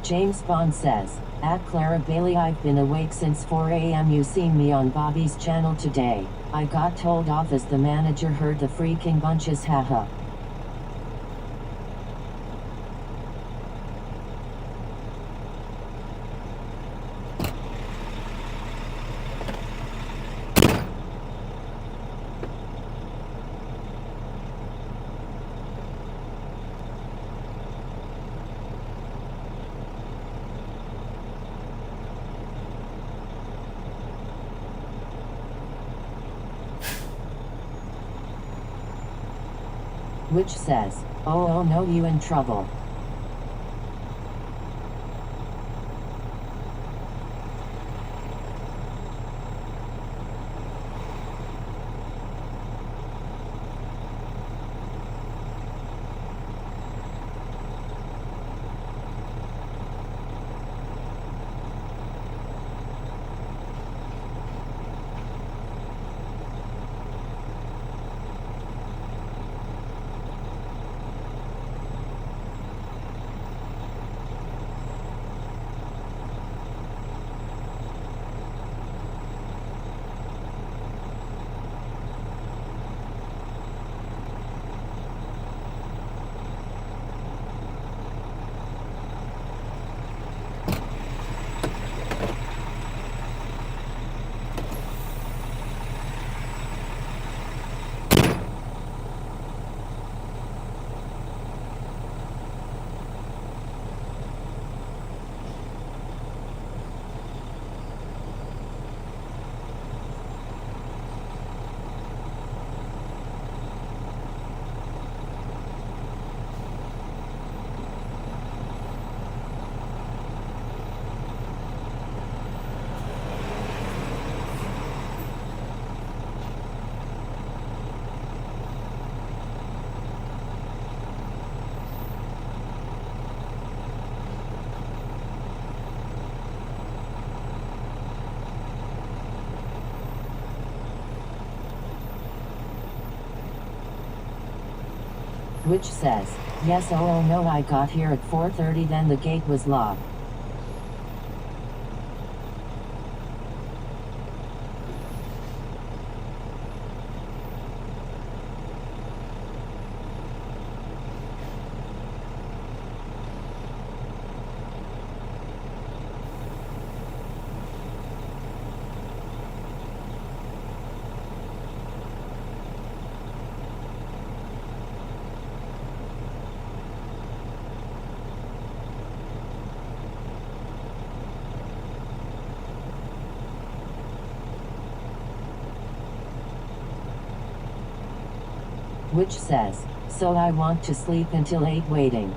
James Bond says, at Clara Bailey, I've been awake since 4 a.m. You seen me on Bobby's channel today. I got told off as the manager heard the freaking bunches, haha. Which says, oh no, you in trouble. Which says, yes, oh no, I got here at 4:30, then the gate was locked. Which says, so I want to sleep until 8 waiting.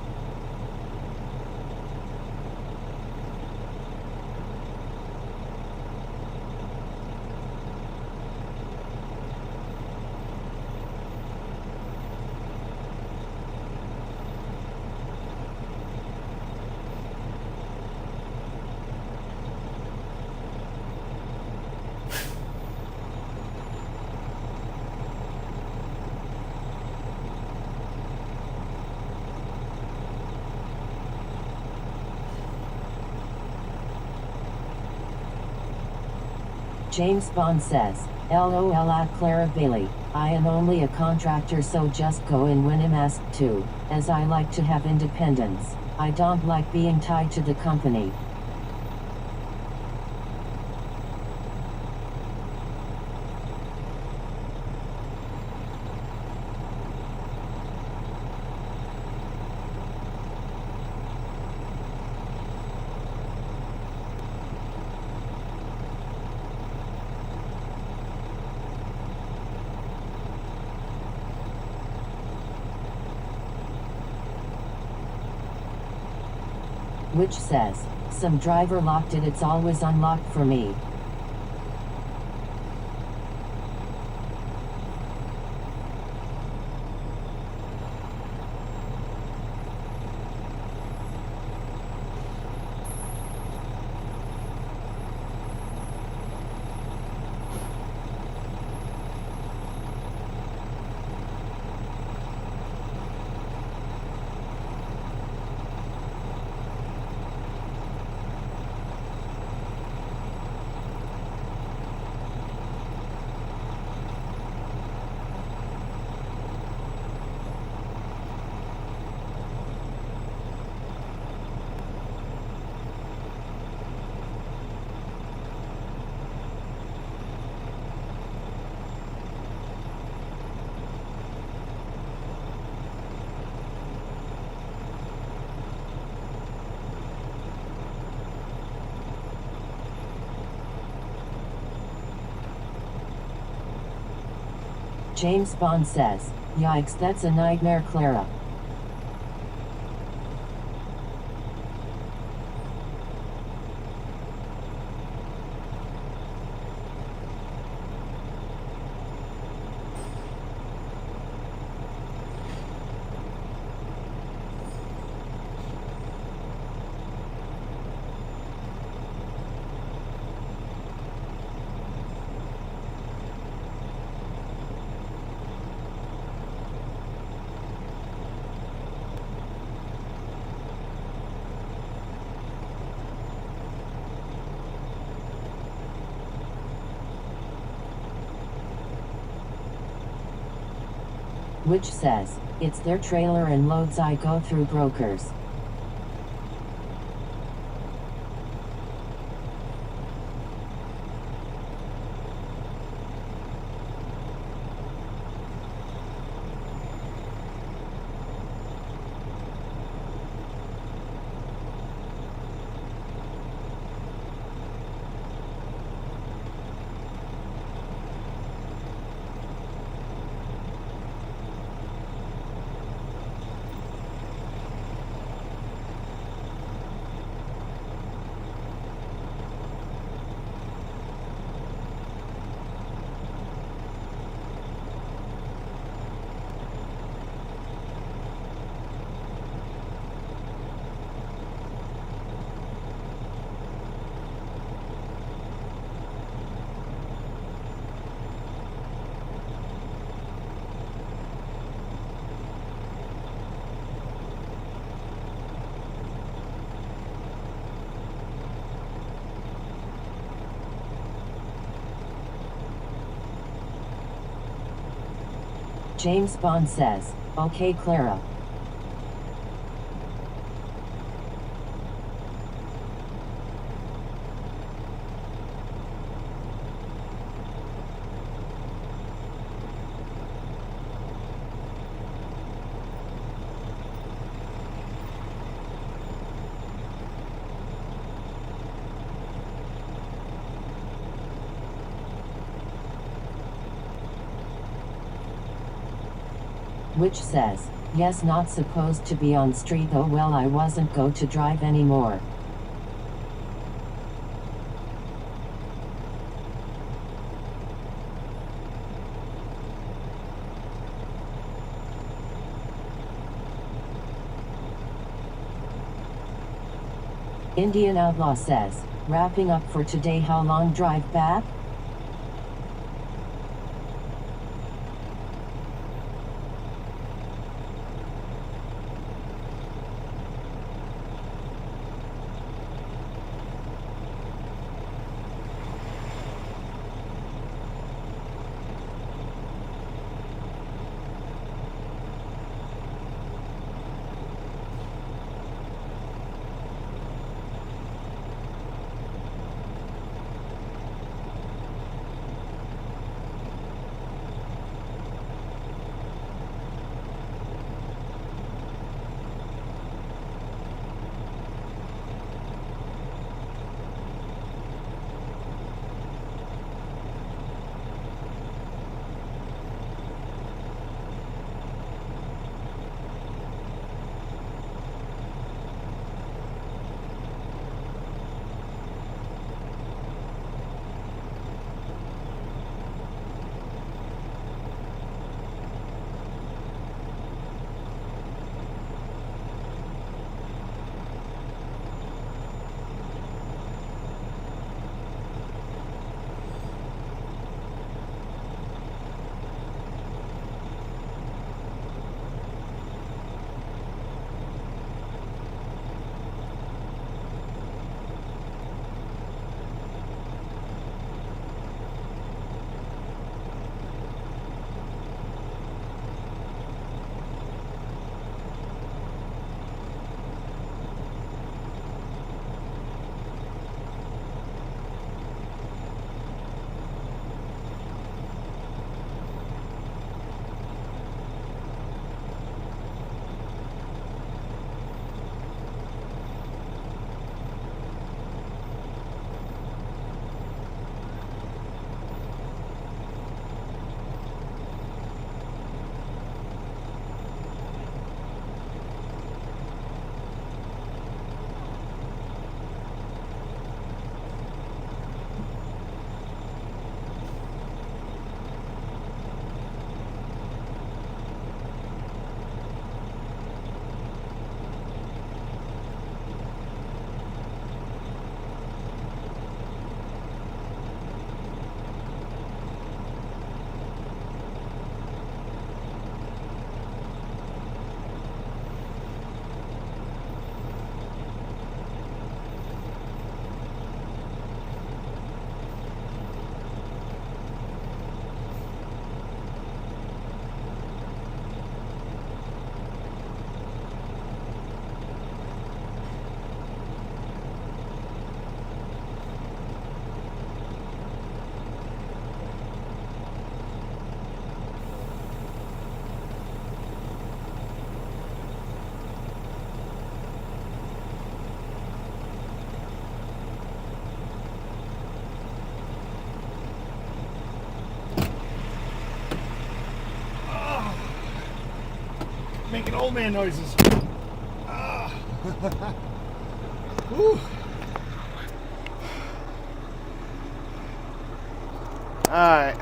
James Bond says, LOL at Clara Bailey. I am only a contractor, so just go in when I'm asked to, as I like to have independence. I don't like being tied to the company. Which says, some driver locked it, it's always unlocked for me. James Bond says, yikes, that's a nightmare, Clara. Which says, it's their trailer and loads I go through brokers. James Bond says, okay, Clara. Which says, yes, not supposed to be on street, oh well, I wasn't go to drive anymore. Indian Outlaw says, wrapping up for today, how long drive back? making old man noises. Whew. All right.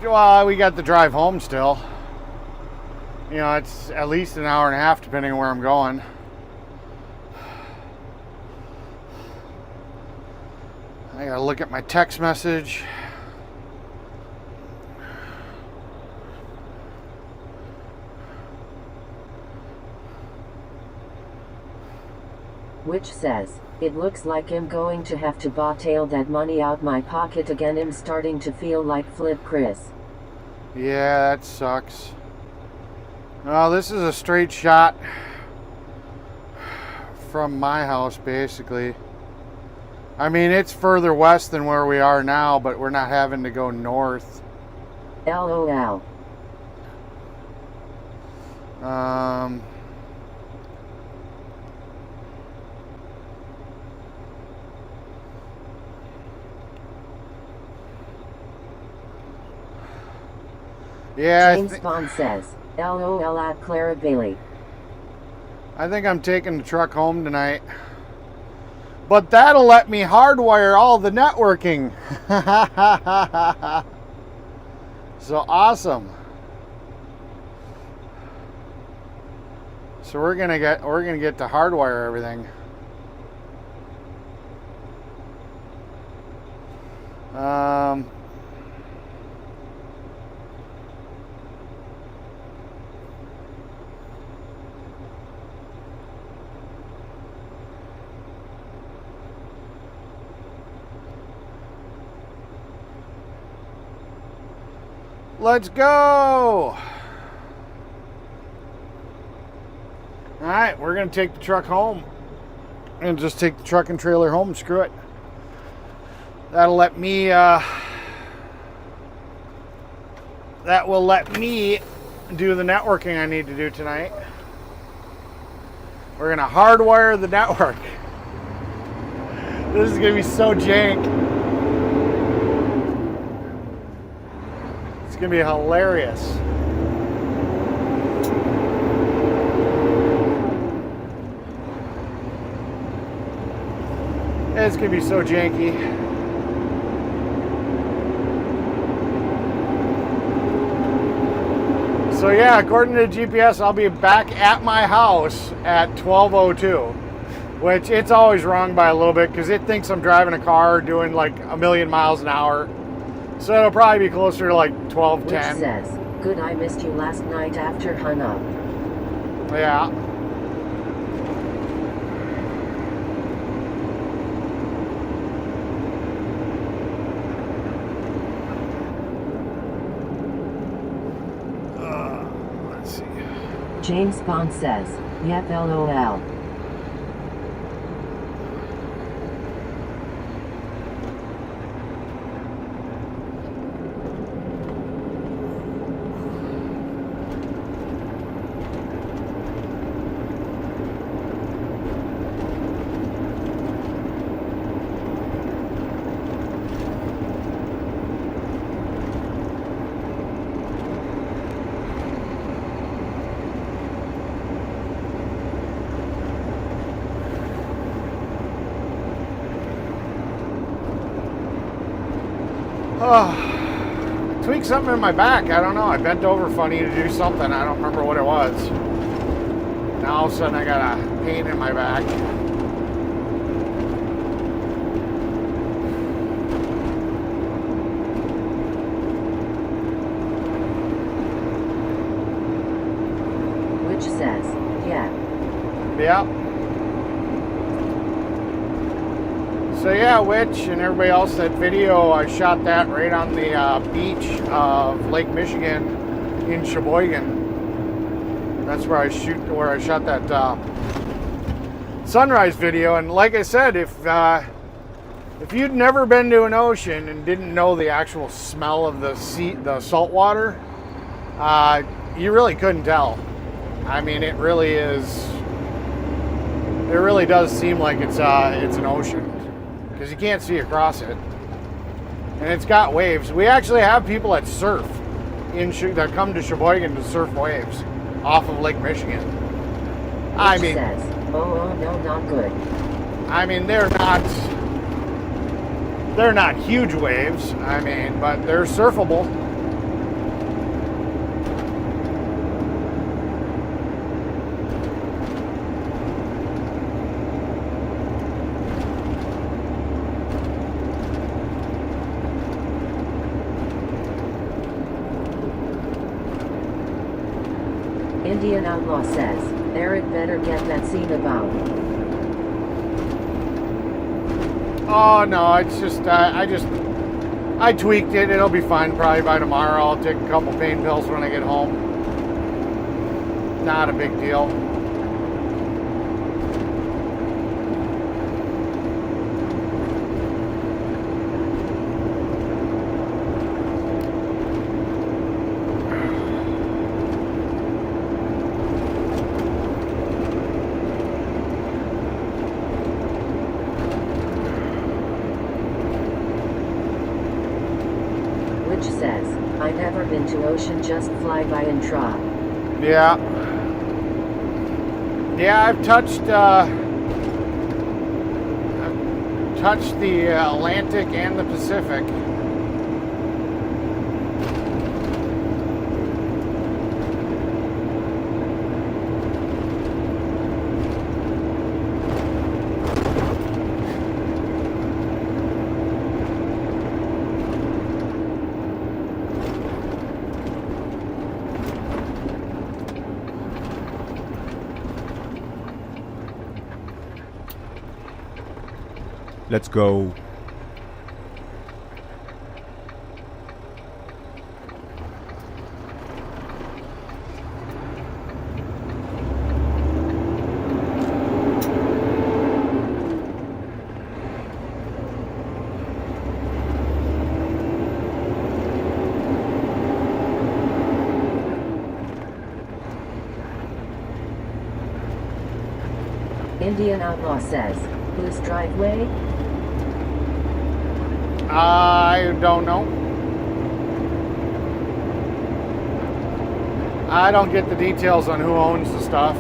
Well, we got the drive home still. You know, it's at least an hour and a half depending on where I'm going. I gotta look at my text message. Which says, it looks like I'm going to have to bowtail that money out my pocket again. I'm starting to feel like Flip Chris. Yeah, that sucks. Well, this is a straight shot from my house, basically. I mean, it's further west than where we are now, but we're not having to go north. LOL. Yeah, James Bond says, LOL at Clara Bailey. I think I'm taking the truck home tonight. But that'll let me hardwire all the networking. So awesome. So we're gonna get to hardwire everything. Let's go! Alright, we're going to take the truck home. And just take the truck and trailer home and screw it. That'll let me, that will let me do the networking I need to do tonight. We're going to hardwire the network. This is going to be so jank. It's going to be hilarious. It's going to be so janky. So yeah, according to GPS, I'll be back at my house at 12:02, which it's always wrong by a little bit because it thinks I'm driving a car doing like 1,000,000 miles an hour. So it'll probably be closer to like 12:10. Which says, good, I missed you last night after hung up. Yeah. Let's see. James Bond says, yep, LOL. Tweaked something in my back. I don't know. I bent over funny to do something. I don't remember what it was. Now all of a sudden I got a pain in my back. Which says, yeah. Yeah. So yeah, Witch and everybody else, that video, I shot that right on the beach of Lake Michigan in Sheboygan. That's where I shot that sunrise video. And like I said, if you'd never been to an ocean and didn't know the actual smell of the salt water, you really couldn't tell. I mean, it really is. It really does seem like it's an ocean. Because you can't see across it. and it's got waves. We actually have people that surf that come to Sheboygan to surf waves off of Lake Michigan. I mean, says, oh no, not good. I mean, they're not huge waves. I mean, but they're surfable. Indian Outlaw says, Eric better get that scene about. Oh no, it's just I tweaked it. It'll be fine probably by tomorrow. I'll take a couple pain pills when I get home. Not a big deal. Says, I never been to ocean, just fly by and try. Yeah. Yeah, I've touched the Atlantic and the Pacific. Let's go. Indian Outlaw says, whose driveway? I don't know. I don't get the details on who owns the stuff.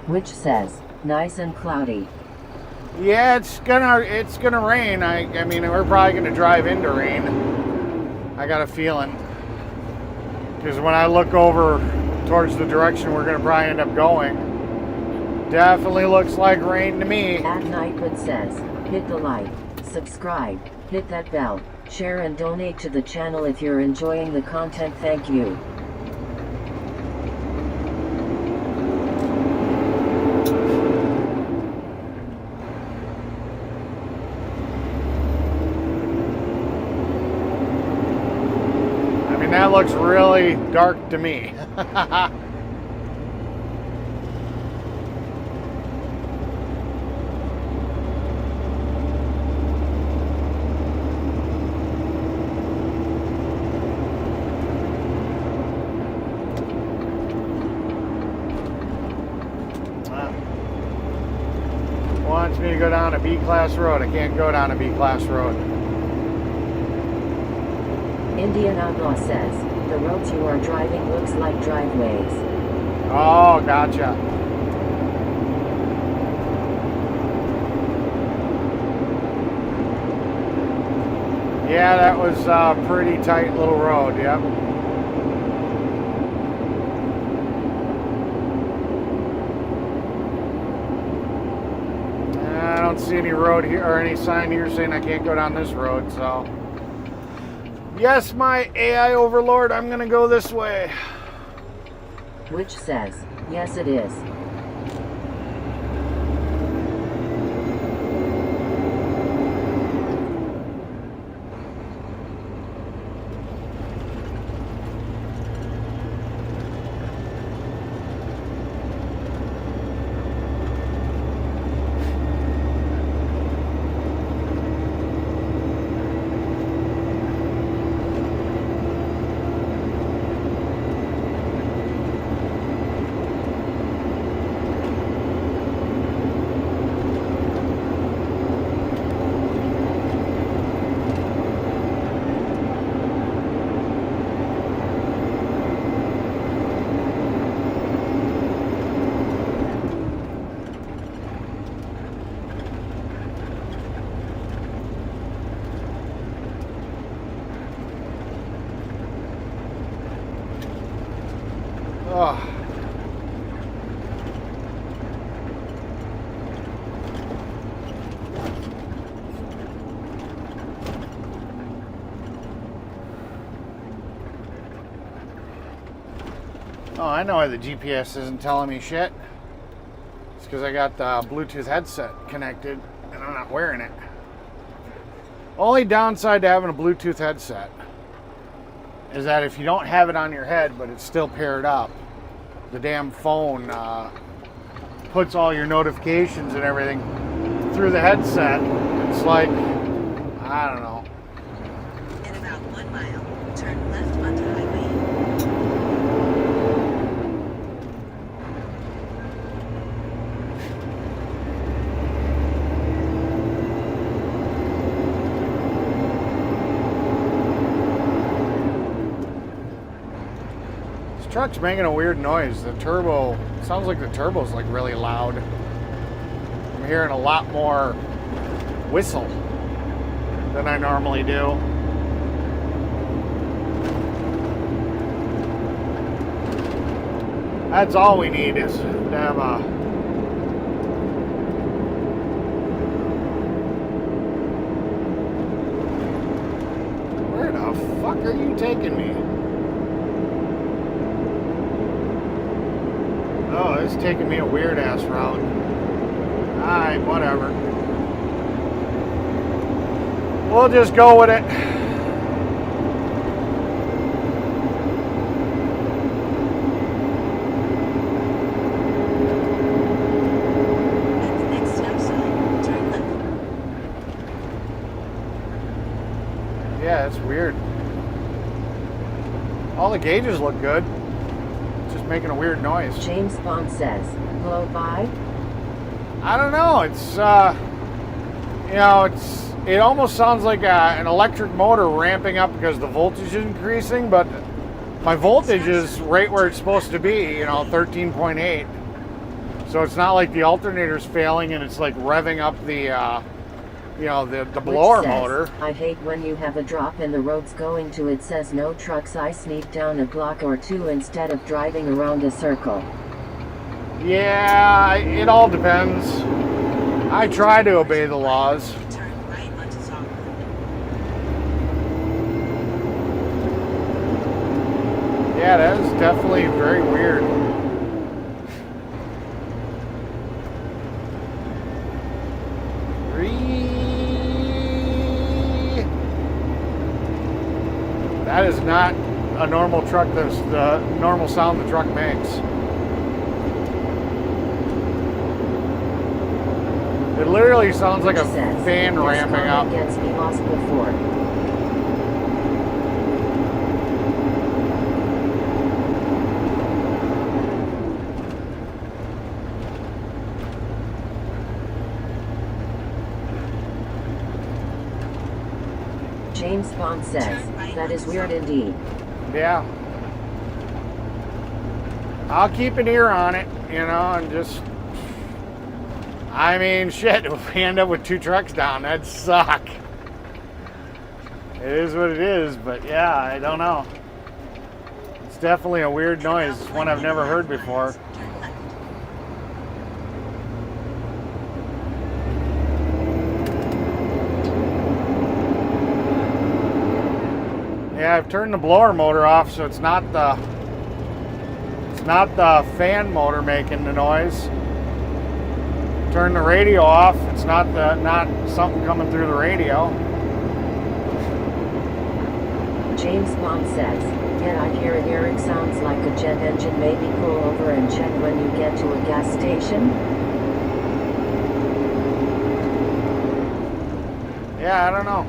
Which says, nice and cloudy. Yeah, it's gonna rain. I mean, we're probably gonna drive into rain. I got a feeling, because when I look over towards the direction we're gonna probably end up going, definitely looks like rain to me. At Nightwood says, hit the like, subscribe, hit that bell, share and donate to the channel if you're enjoying the content. Thank you. That looks really dark to me. Wants me to go down a B-class road. I can't go down a B-class road. Indian Outlaw says, the roads you are driving looks like driveways. Oh, gotcha. Yeah, that was a pretty tight little road, yep. I don't see any road here or any sign here saying I can't go down this road, so. Yes, my AI overlord, I'm gonna go this way. Which says, yes it is. Oh, I know why the GPS isn't telling me shit. It's because I got the Bluetooth headset connected and I'm not wearing it. Only downside to having a Bluetooth headset is that if you don't have it on your head but it's still paired up, the damn phone puts all your notifications and everything through the headset. It's like, I don't know. In about 1 mile, turn left onto highway. This truck's making a weird noise. The turbo, sounds like the turbo's like really loud. I'm hearing a lot more whistle than I normally do. That's all we need is to have a where the fuck are you taking me? Oh, it's taking me a weird ass route. Alright, whatever. We'll just go with it. At the next stop sign, turn left. Yeah, it's weird. All the gauges look good. It's just making a weird noise. James Bond says, blow by? I don't know. It's, you know, it almost sounds like an electric motor ramping up because the voltage is increasing, but my voltage is right where it's supposed to be, you know, 13.8. So it's not like the alternator's failing and it's like revving up the, you know, the blower motor. I hate when you have a drop and the road's going to it says no trucks. I sneak down a block or two instead of driving around a circle. Yeah, it all depends. I try to obey the laws. Turn right onto Sawmill. Yeah, that is definitely very weird. That is not a normal truck. That's the normal sound the truck makes. It literally sounds like a fan ramping up. Gets me lost before. James Bond says, that is weird indeed. Yeah. I'll keep an ear on it, you know, and just, I mean, shit, if we end up with 2 trucks down, that'd suck. It is what it is, but yeah, I don't know. It's definitely a weird noise. It's one I've never heard before. Yeah, I've turned the blower motor off, so it's not the fan motor making the noise. Turn the radio off. It's not something coming through the radio. James Bond says, yeah, I hear it. Eric sounds like a jet engine. Maybe pull over and check when you get to a gas station. Yeah, I don't know.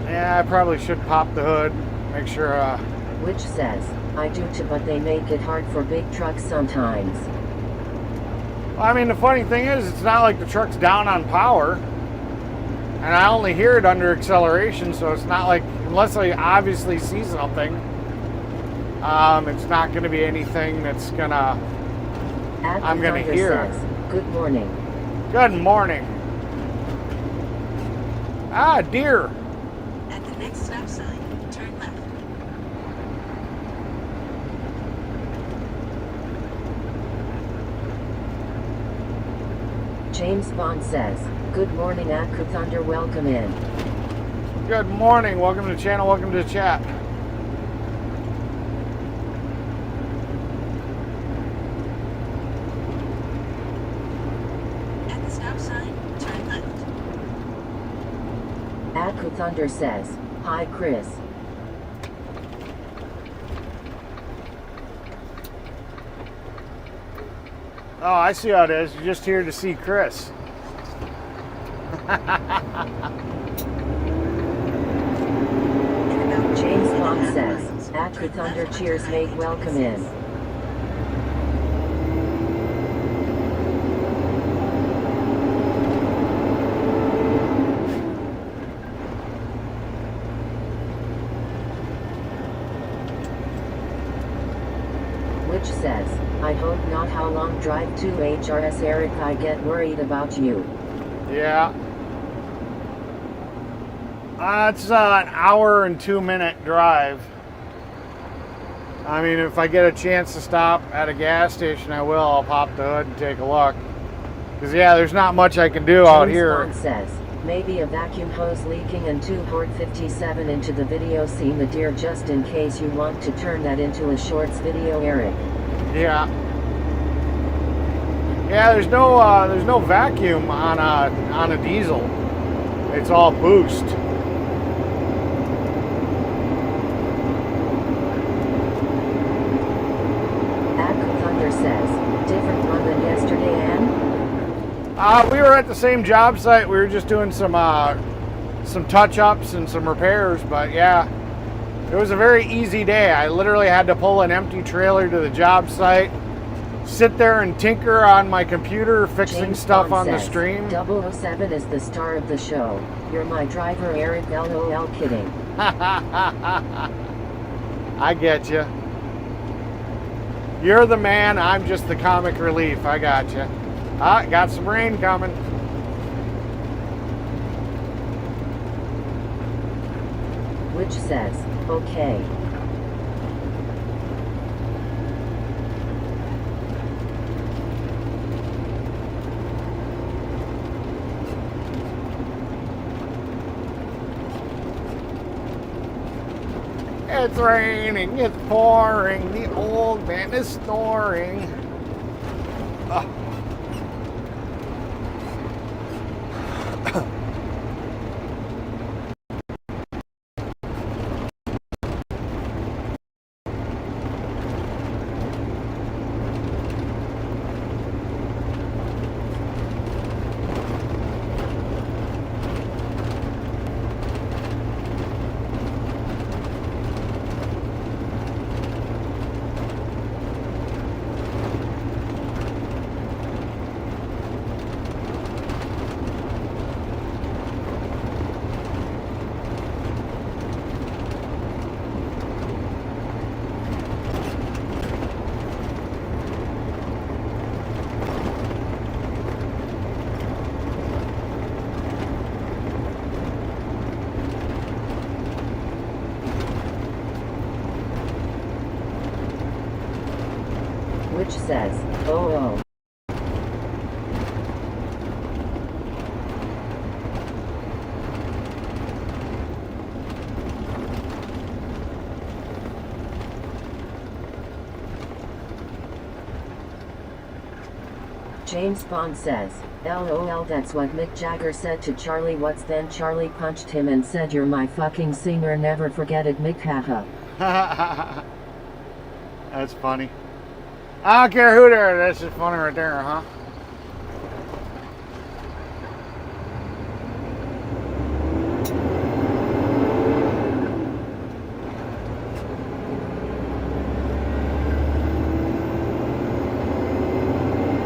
Yeah, I probably should pop the hood, make sure. Which says, I do too, but they make it hard for big trucks sometimes. I mean, the funny thing is, it's not like the truck's down on power, and I only hear it under acceleration, so it's not like, unless I obviously see something, it's not going to be anything that's gonna. I'm gonna hear. Says, good morning. Good morning. Ah, deer. At the next stop sign, turn left. James Bond says, good morning Aku Thunder, welcome in. Good morning. Welcome to the channel. Welcome to the chat. At the stop sign, turn left. Adku Thunder says, "Hi Chris." Oh, I see how it is. You're just here to see Chris. James Bond says, "Adku Thunder cheers mate, welcome in." Which says, "I hope not. How long drive to HRS Eric? I get worried about you." Yeah. It's an hour and 2-minute drive. I mean, if I get a chance to stop at a gas station, I will. I'll pop the hood and take a look. Because, yeah, there's not much I can do out here. James Bond says, "Maybe a vacuum hose leaking and 2 Horde 57 into the video scene the deer, just in case you want to turn that into a shorts video, Eric." Yeah. Yeah, there's no vacuum on a diesel. It's all boost. Adku Thunder says, "Different one than yesterday, and?" We were at the same job site. We were just doing some touch-ups and some repairs, but yeah, it was a very easy day. I literally had to pull an empty trailer to the job site, sit there and tinker on my computer, fixing James stuff Bond on the says, stream. 007 is the star of the show. You're my driver, Eric. LOL, kidding. I get you. You're the man. I'm just the comic relief. I got you. Got some rain coming. Which says, "Okay." It's raining, it's pouring, the old man is snoring. Ugh. Which says, "Oh." James Bond says, "LOL, that's what Mick Jagger said to Charlie. What's then Charlie punched him and said, 'You're my fucking singer, never forget it, Mick, haha.'" That's funny. I don't care who there is. That's just funny right there, huh?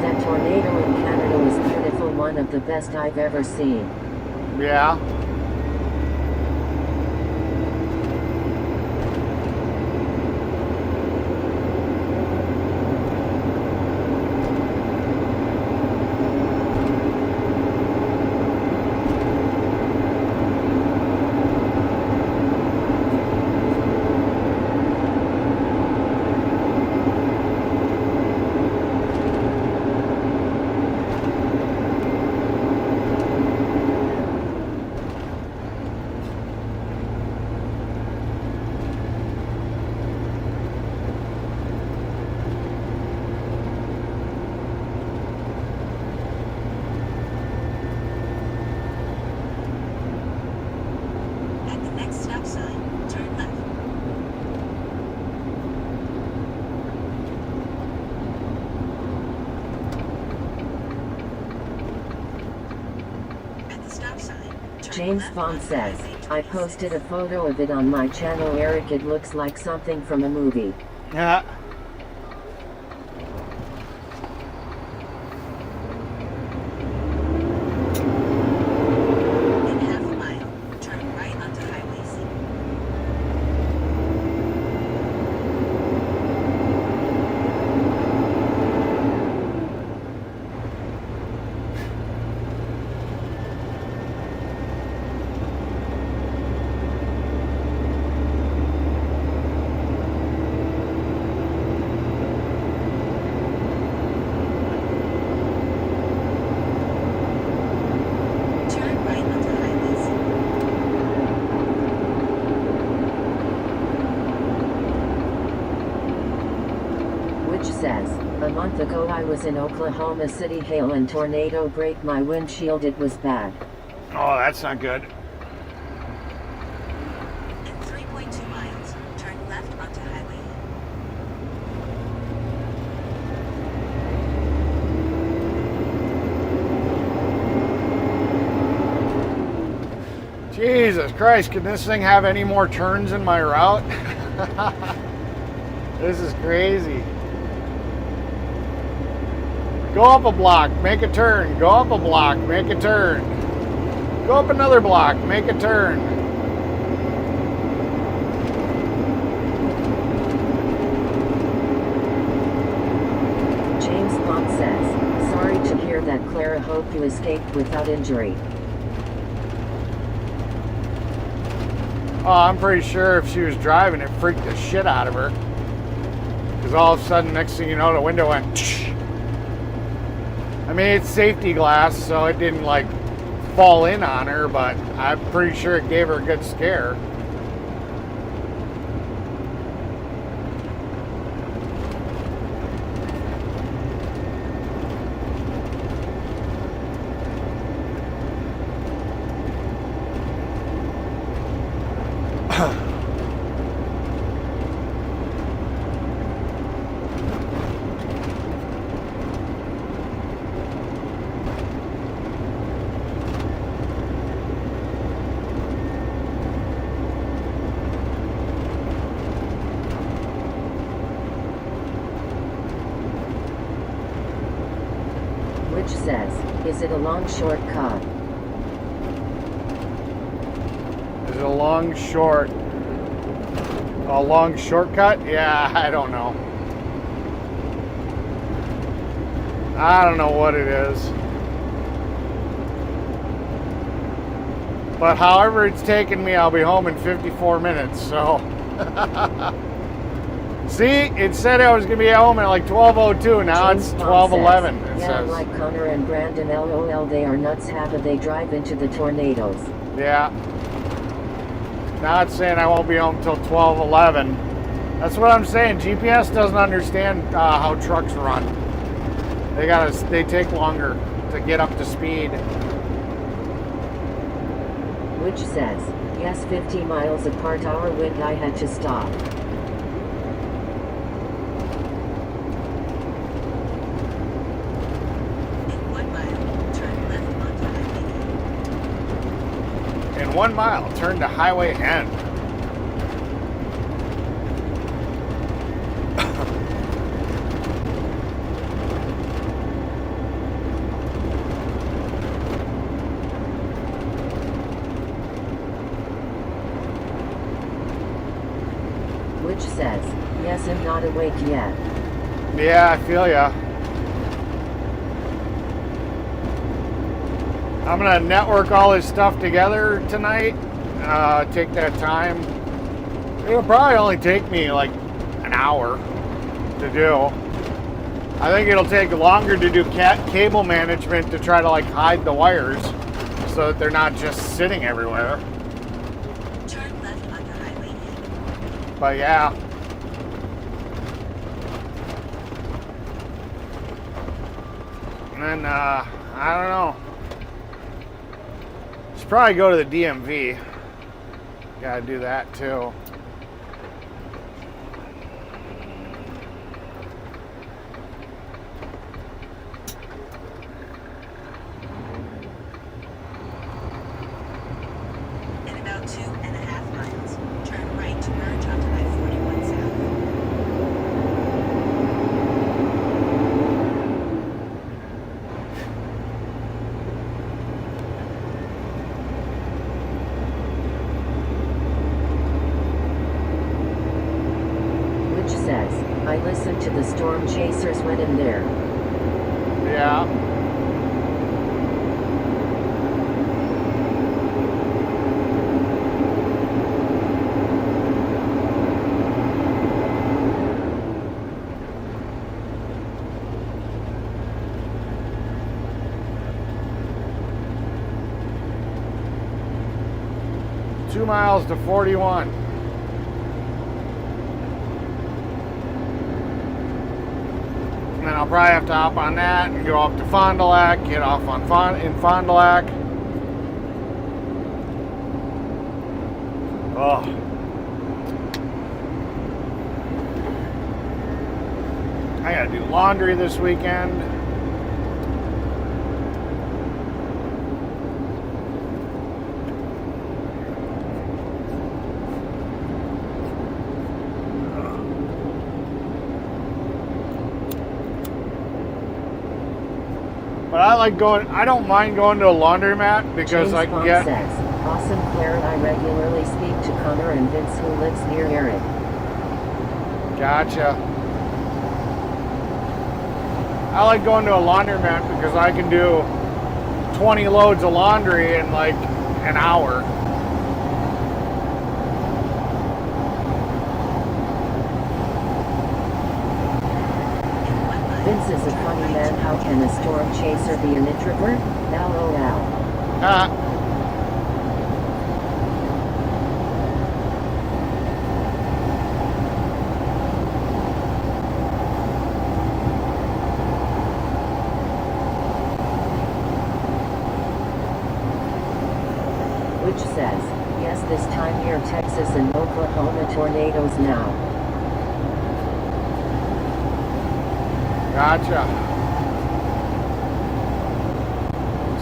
That tornado in Canada was beautiful, one of the best I've ever seen. Yeah. James Bond says, I posted a photo of it on my channel, Eric. It looks like something from a movie. Yeah. In half a mile, turn right onto Highway C. Turn right onto Highway C. Which says, a month ago I was in Oklahoma City, hail and tornado break my windshield. It was bad. Oh, that's not good. In 3.2 miles, turn left onto Highway E. Jesus Christ, can this thing have any more turns in my route? This is crazy. Go up a block, make a turn. Go up a block, make a turn. Go up another block, make a turn. James Bond says, sorry to hear that, Clara. Hope you escaped without injury. Oh, I'm pretty sure if she was driving, it freaked the shit out of her. Because all of a sudden, next thing you know, the window went. Tsh. I mean, it's safety glass, so it didn't like fall in on her, but I'm pretty sure it gave her a good scare. Which says, is it a long shortcut? Is it a long shortcut? Yeah, I don't know. I don't know what it is. But however it's taken me, I'll be home in 54 minutes, so. See, it said I was going to be home at like 12:02. Now James it's Bond 12:11. says, It yeah, says. like Connor and Brandon, LOL, they are nuts. How do they drive into the tornadoes? Yeah. Now it's saying I won't be home till 12:11. That's what I'm saying. GPS doesn't understand how trucks run. They take longer to get up to speed. Which says, yes, 50 miles apart our wind, I had to stop. In 1 mile, turn left onto Highway E. In 1 mile, turn to Highway N. Which says, yes, I'm not awake yet. Yeah, I feel ya. I'm gonna network all this stuff together tonight. Take that time. It'll probably only take me like an hour to do. I think it'll take longer to do cable management to try to like hide the wires so that they're not just sitting everywhere. Turn left onto Highway E. But yeah. And then, I don't know. Should probably go to the DMV. Gotta do that too. I listened to the Storm Chasers when in there. Yeah. Two miles to 41. And then I'll probably have to hop on that and go up to Fond du Lac, get off on in Fond du Lac. Oh. I gotta do laundry this weekend. But I like going, I don't mind going to a laundromat because James I can Bond get... says, awesome Claire and I regularly speak to Connor and Vince who lives near Eric. Gotcha. I like going to a laundromat because I can do 20 loads of laundry in like an hour. Vince is a funny man. How can a storm chaser be an introvert? LOL. Which says, yes, this time near Texas and Oklahoma tornadoes now. Gotcha.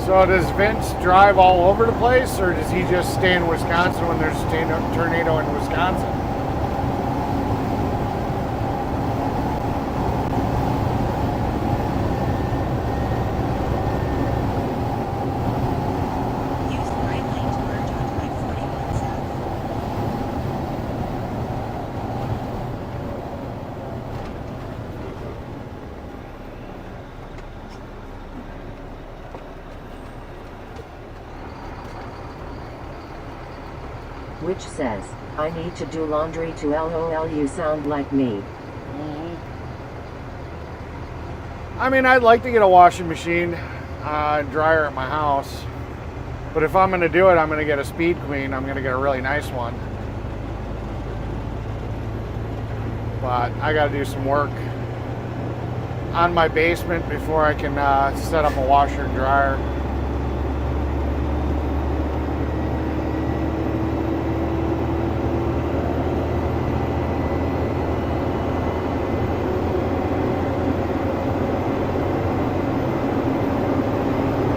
So does Vince drive all over the place, or does he just stay in Wisconsin when there's a tornado in Wisconsin? Use the right lane to merge onto I-41 South. Which says, I need to do laundry to LOL. You sound like me. I mean, I'd like to get a washing machine and dryer at my house. But if I'm going to do it, I'm going to get a Speed Queen. I'm going to get a really nice one. But I got to do some work on my basement before I can set up a washer and dryer.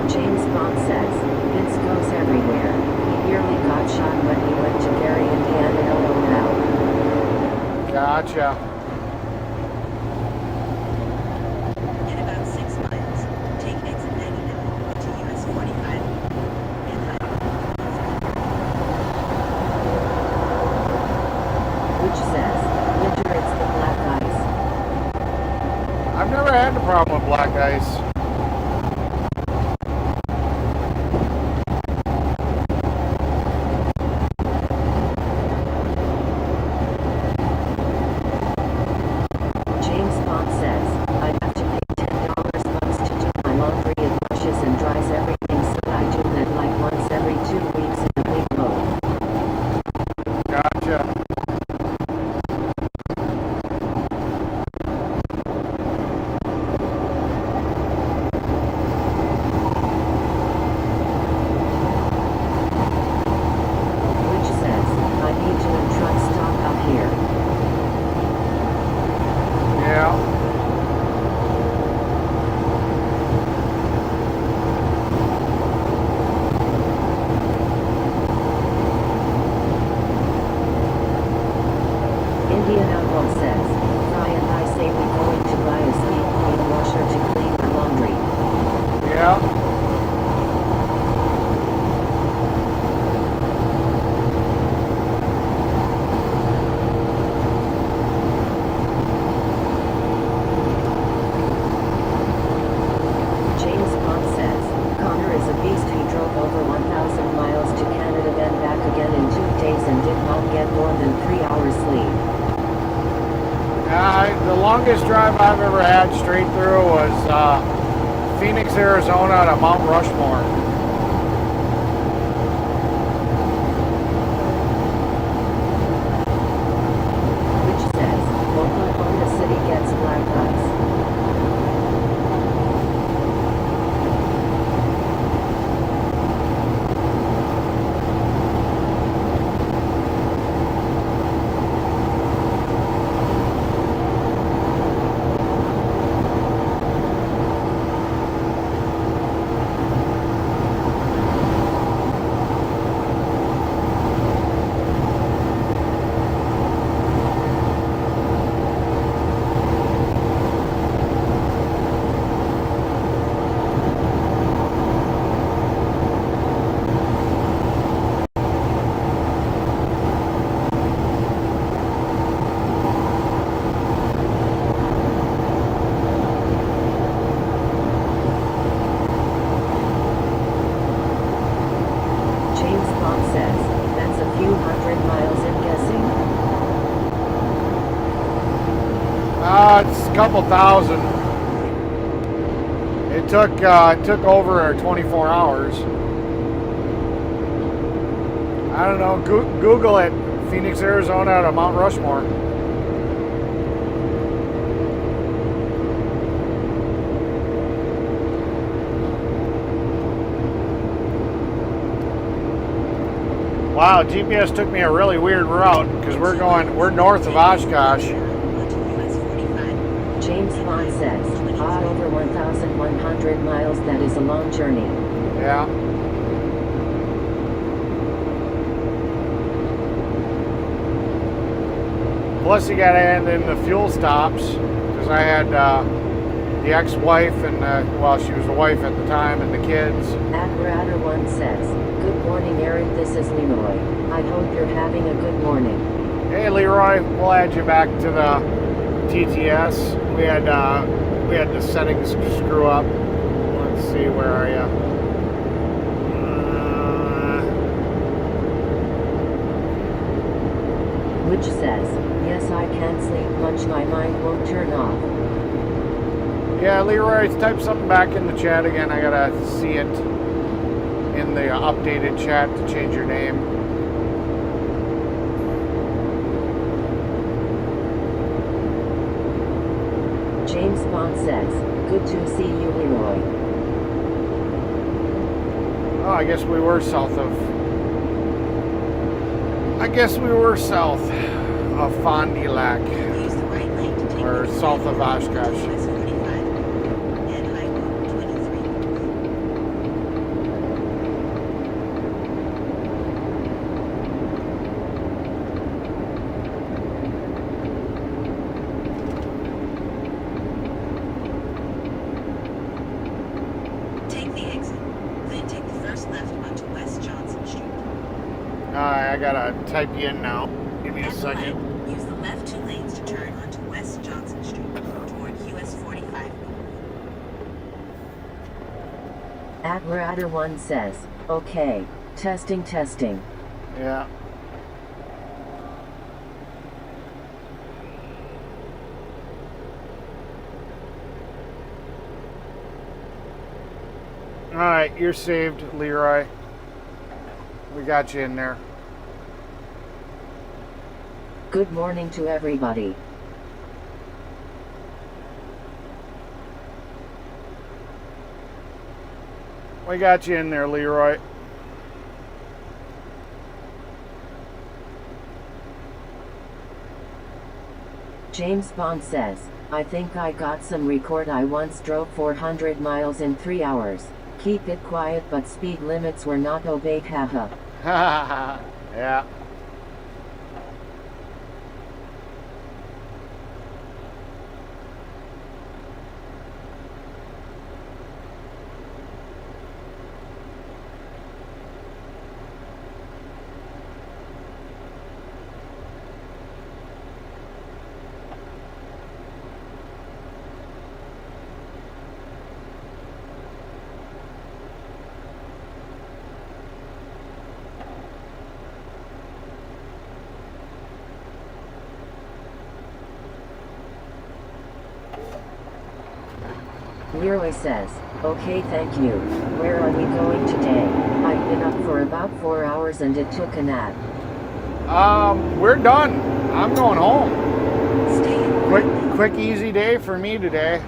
James Bond says, Vince goes everywhere. He nearly got shot when he went to Gary, Indiana. LOL. Gotcha. In about 6 miles, take exit 99 to US 45 and Which says, winter it's the black ice. I've never had a problem with black ice. James Bond says, I'd have to pay $10 bucks to do my laundry. It washes and dries everything, so I do that like once every 2 weeks in a big load. Gotcha. Which says, I need to in truck stop up here. Yeah. Indian Outlaw says, Fry and I say we're going to buy a Speed Queen washer to clean our laundry. Yeah. longest drive I've ever had straight through was Phoenix, Arizona to Mount Rushmore. Which says, Oklahoma City gets black ice. James Bond says, that's a few hundred miles I'm guessing? It's a couple thousand. It took over 24 hours. I don't know. Google it. Phoenix, Arizona to Mount Rushmore. Wow, GPS took me a really weird route because we're north of Oshkosh. James Bond says, over 1,100 miles, that is a long journey. Yeah. Plus you gotta add in the fuel stops because I had the ex-wife and, well, she was the wife at the time and the kids. Admirator1 says, good morning Eric, this is Leroy. I hope you're having a good morning. Hey Leroy, we'll add you back to the TTS. We had the settings screw up. Let's see, where are you? Which says, yes I can't sleep much, my mind won't turn off. Yeah, Leroy, type something back in the chat again. I gotta see it in the updated chat to change your name. James Bond says, good to see you Leroy. Oh, I guess we were south of Fond du Lac. Use the right lane to take Or the south of Oshkosh. US 45 and Highway 23. Take the exit, then take the first left onto West Johnson Street. I gotta type you in now. Give me a At the second. light, use the left 2 lanes to turn onto West Johnson Street toward US 45 North. Admirator1 says, okay, testing. Yeah. Alright, you're saved, Leroy. We got you in there. Good morning to everybody. We got you in there, Leroy. James Bond says, I think I got some record. I once drove 400 miles in 3 hours. Keep it quiet, but speed limits were not obeyed, haha. Yeah. Leroy says, okay, thank you. Where are we going today? I've been up for about 4 hours and it took a nap. We're done. I'm going home. Stay in Quick, easy day for me today.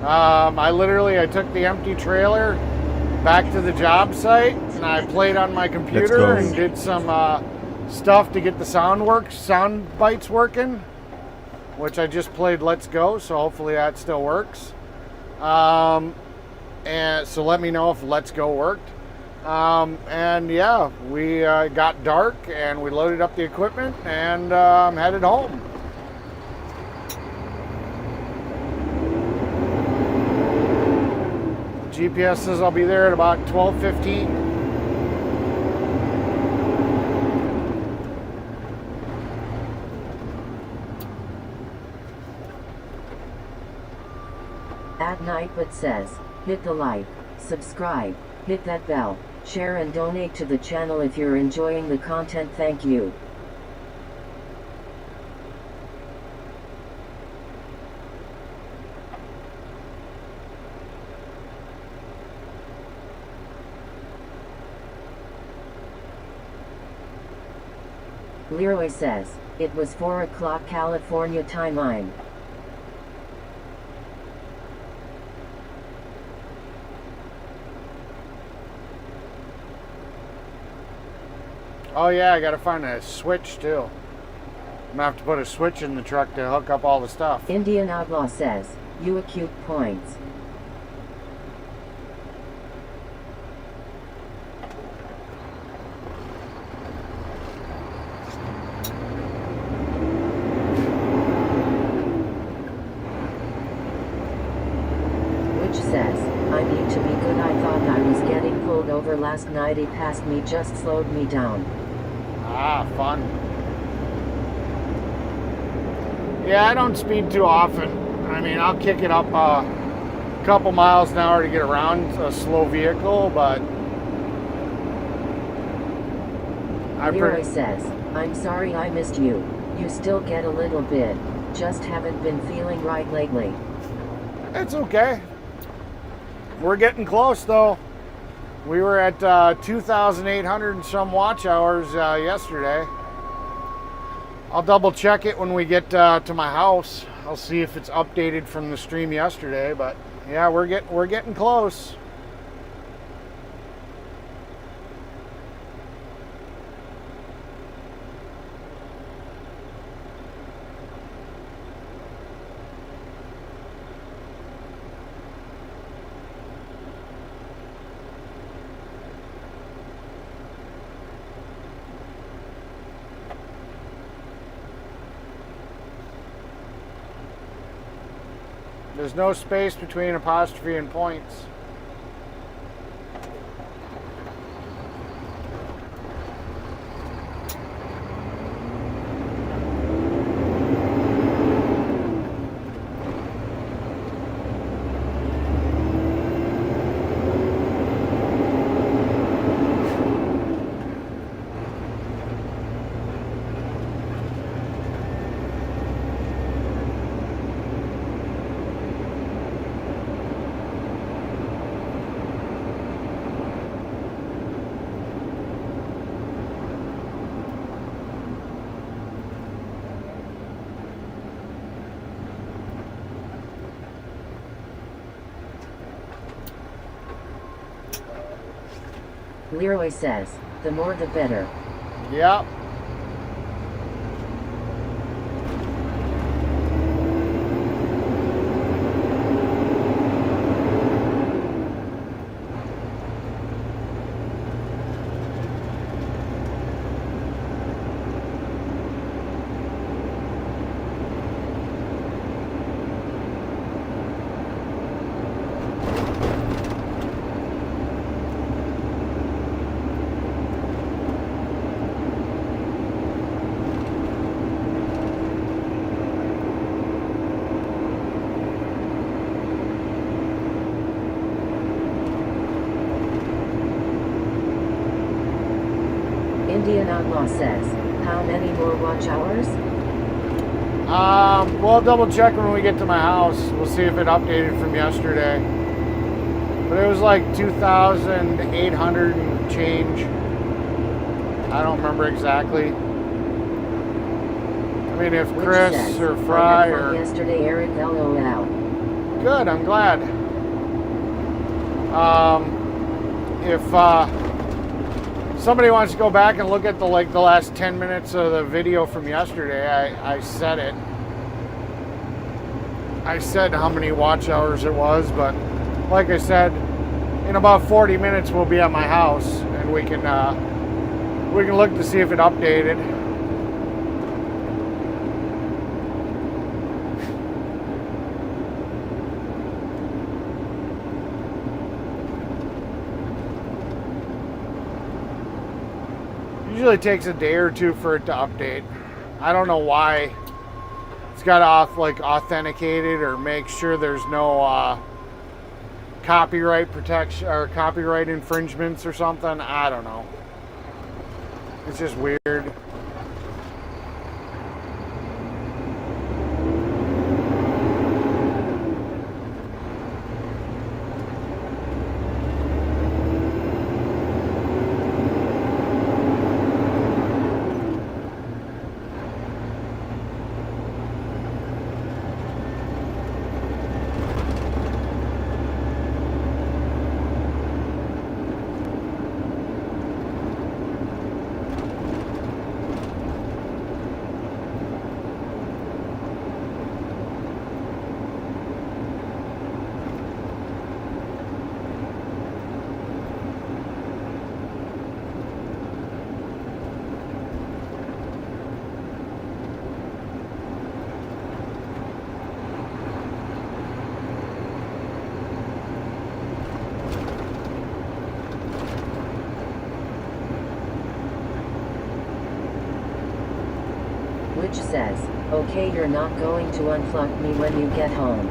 I took the empty trailer back to the job site and I played on my computer and did some stuff to get the sound bites working, which I just played Let's Go, so hopefully that still works. And so let me know if Let's Go worked. And yeah, we got dark and we loaded up the equipment and I'm headed home. GPS says I'll be there at about 12:15. At night but says, hit the like, subscribe, hit that bell, share and donate to the channel if you're enjoying the content. Thank you. Leroy says, it was 4 o'clock California time. Oh yeah, I gotta find a switch too. I'm gonna have to put a switch in the truck to hook up all the stuff. Indian Outlaw says, you acute points. Which says, I need to be good. I thought I was getting pulled over last night. He passed me, just slowed me down. Ah, fun. Yeah, I don't speed too often. I mean, I'll kick it up a couple miles an hour to get around a slow vehicle, but Leroy says, I'm sorry I missed you. You still get a little bit. Just haven't been feeling right lately. It's okay. We're getting close though. We were at 2,800 and some watch hours yesterday. I'll double check it when we get to my house. I'll see if it's updated from the stream yesterday, but yeah, we're getting close. There's no space between apostrophe and points. Leroy says, the more the better. Yep. Indian Outlaw says, how many more watch hours? We'll double check when we get to my house. We'll see if it updated from yesterday. But it was like 2,800 and change. I don't remember exactly. I mean, if Which Chris says, or Fry I had fun or... yesterday, Eric, LOL. Good, I'm glad. If somebody wants to go back and look at the last 10 minutes of the video from yesterday, I said it. I said how many watch hours it was, but like I said, in about 40 minutes we'll be at my house and we can look to see if it updated. Usually takes a day or two for it to update. I don't know why. It's got off like authenticated or make sure there's no copyright protection or copyright infringements or something. I don't know. It's just weird. Which says, okay, you're not going to unplug me when you get home.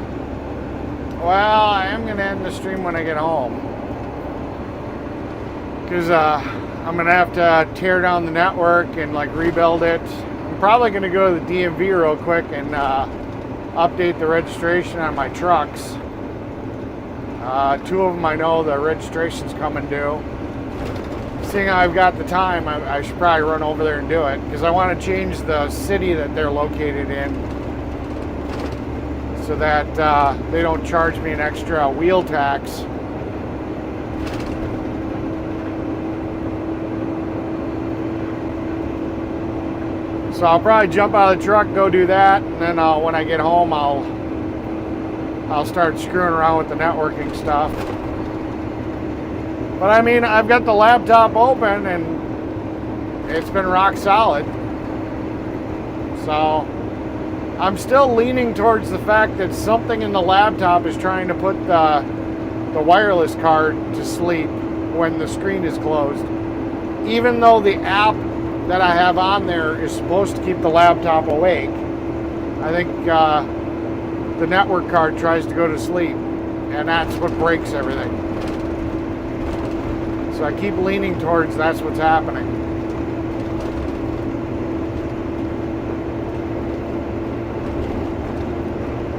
Well, I am going to end the stream when I get home. Because I'm going to have to tear down the network and like rebuild it. I'm probably going to go to the DMV real quick and update the registration on my trucks. Two of them I know the registration's coming due. Seeing how I've got the time, I should probably run over there and do it because I want to change the city that they're located in so that they don't charge me an extra wheel tax. So I'll probably jump out of the truck, go do that, and then when I get home, I'll start screwing around with the networking stuff. But I mean, I've got the laptop open and it's been rock solid. So I'm still leaning towards the fact that something in the laptop is trying to put the wireless card to sleep when the screen is closed. Even though the app that I have on there is supposed to keep the laptop awake, I think the network card tries to go to sleep, and that's what breaks everything. So I keep leaning towards that's what's happening.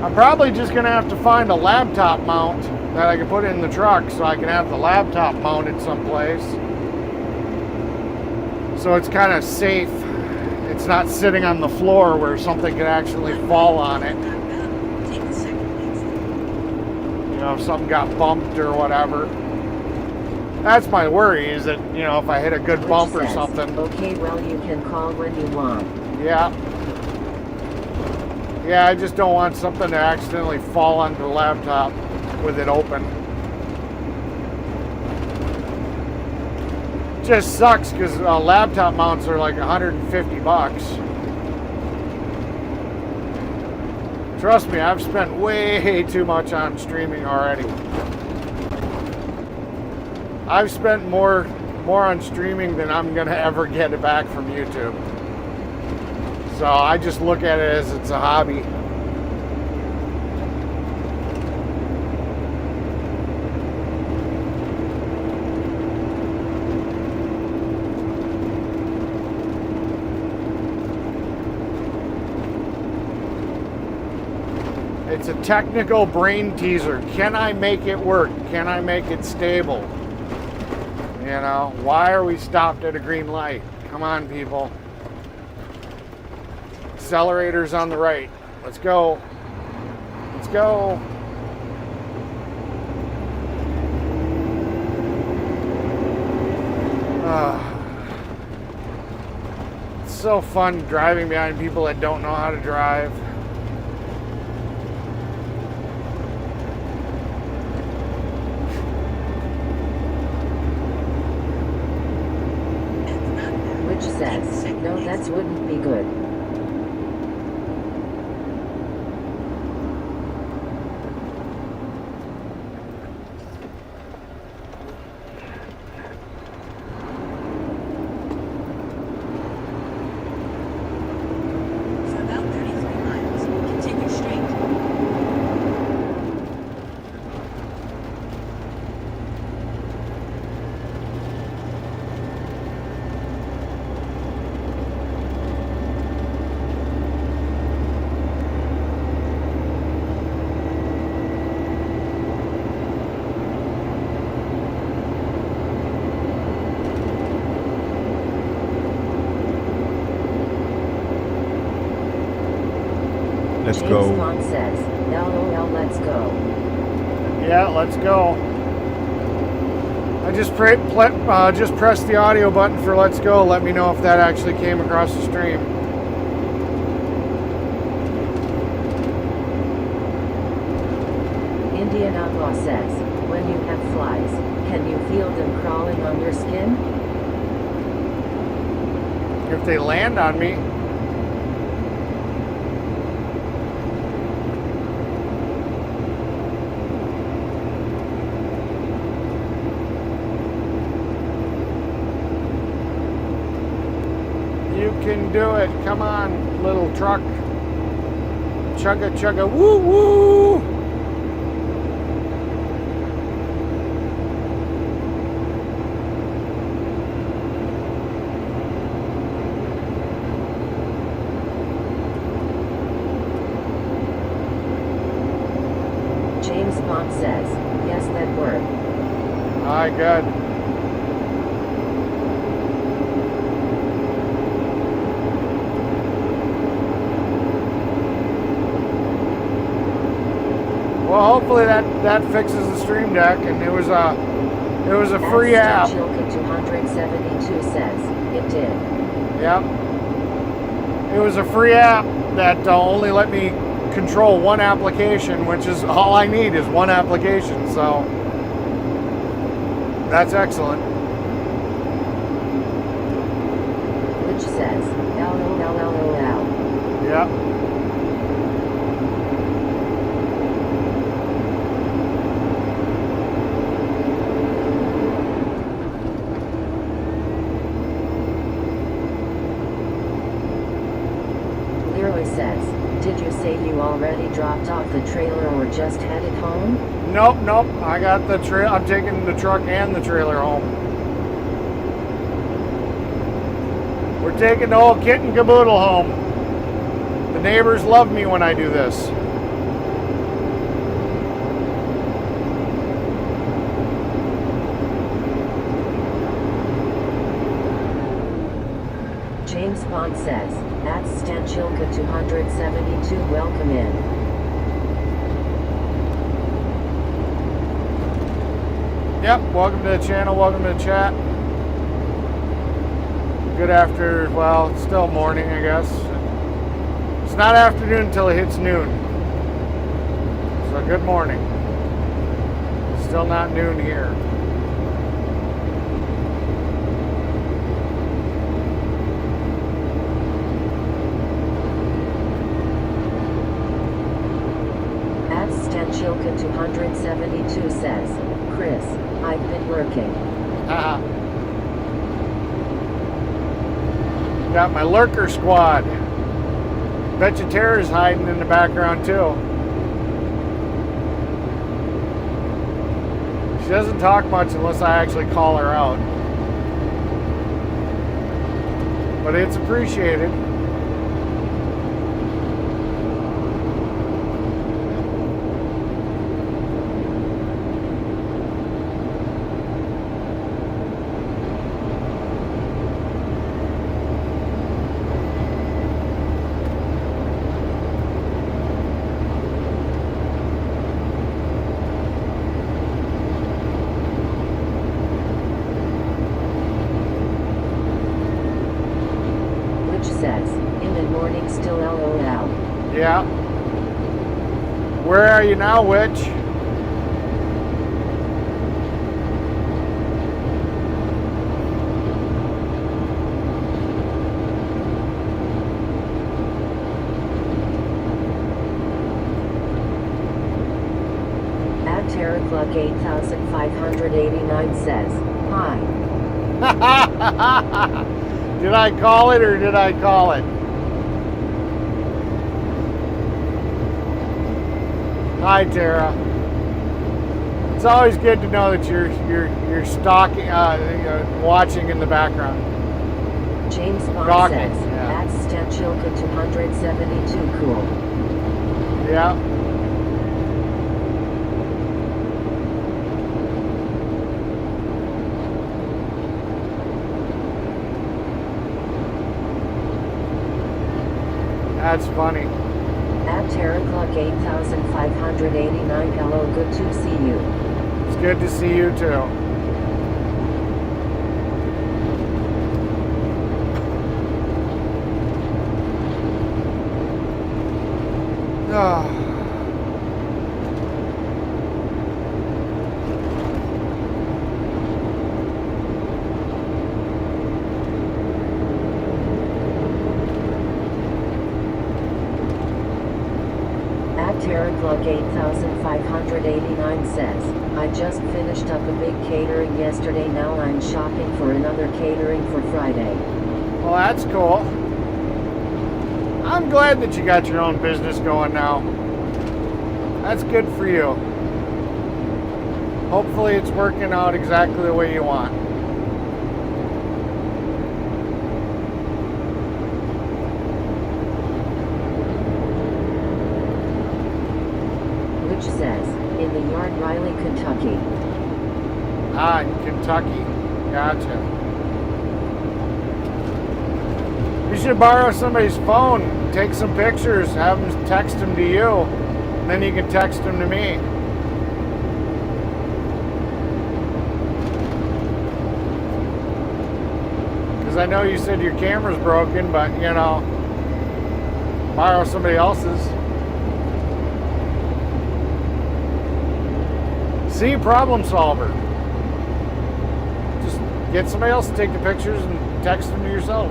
I'm probably just going to have to find a laptop mount that I can put in the truck so I can have the laptop mounted someplace. So it's kind of safe. It's not sitting on the floor where something could actually fall on it. You know, if something got bumped or whatever. That's my worry, is that, you know, if I hit a good bump or something. Okay, well, you can call when you want. Yeah. Yeah, I just don't want something to accidentally fall onto the laptop with it open. Just sucks because laptop mounts are like $150. Trust me, I've spent way too much on streaming already. I've spent more on streaming than I'm gonna ever get it back from YouTube. So I just look at it as it's a hobby. It's a technical brain teaser. Can I make it work? Can I make it stable? You know, why are we stopped at a green light? Come on, people. Accelerator's on the right. Let's go. Let's go. It's so fun driving behind people that don't know how to drive. Which says, no, that wouldn't be good. For about 33 miles, continue straight. Let's James go. Bond says, LOL, let's go. Yeah, let's go. I just pressed the audio button for let's go. Let me know if that actually came across the stream. Indian Outlaw says, when you have flies, can you feel them crawling on your skin? If they land on me, you can do it. Come on, little truck. Chugga chugga woo woo. James Bond says, yes, that worked. Alright, good. Well, hopefully that fixes the stream deck, and it was a free app. Chilka 272 says, it did. Yep. It was a free app that only let me control one application, which is all I need is one application. So that's excellent. Which says, LOL. Yep. Leroy says, did you say you already dropped off the trailer or just headed home? Nope. I got the I'm taking the truck and the trailer home. We're taking the whole kit and caboodle home. The neighbors love me when I do this. James Bond says, at Stanchilka 272, welcome in. Yep, welcome to the channel, welcome to the chat. Good after, well, it's still morning, I guess. It's not afternoon until it hits noon. So good morning. Still not noon here. At Stanchilka 272 says, Chris, I've been working. Got my lurker squad. Bet you Tara's hiding in the background too. She doesn't talk much unless I actually call her out. But it's appreciated. Yeah. Where are you now, Witch? At TerraClug 8589 says, hi. Did I call it or did I call it? Hi, Tara. It's always good to know that you're stalking, watching in the background. James Bond Stalking, says, yeah. at Stanchilka 272 cool. Yeah. That's funny. At TerraClug 8589 hello, good to see you. It's good to see you too. Ah. At TerraClug 8589 says, I just finished up a big catering yesterday, now I'm shopping for another catering for Friday. Well, that's cool. I'm glad that you got your own business going now. That's good for you. Hopefully it's working out exactly the way you want. Which says, in the yard, Riley, Kentucky. Ah, in Kentucky? Gotcha. You should borrow somebody's phone, take some pictures, have them text them to you, and then you can text them to me. Because I know you said your camera's broken, but you know, borrow somebody else's. See, problem solver. Just get somebody else to take the pictures and text them to yourself.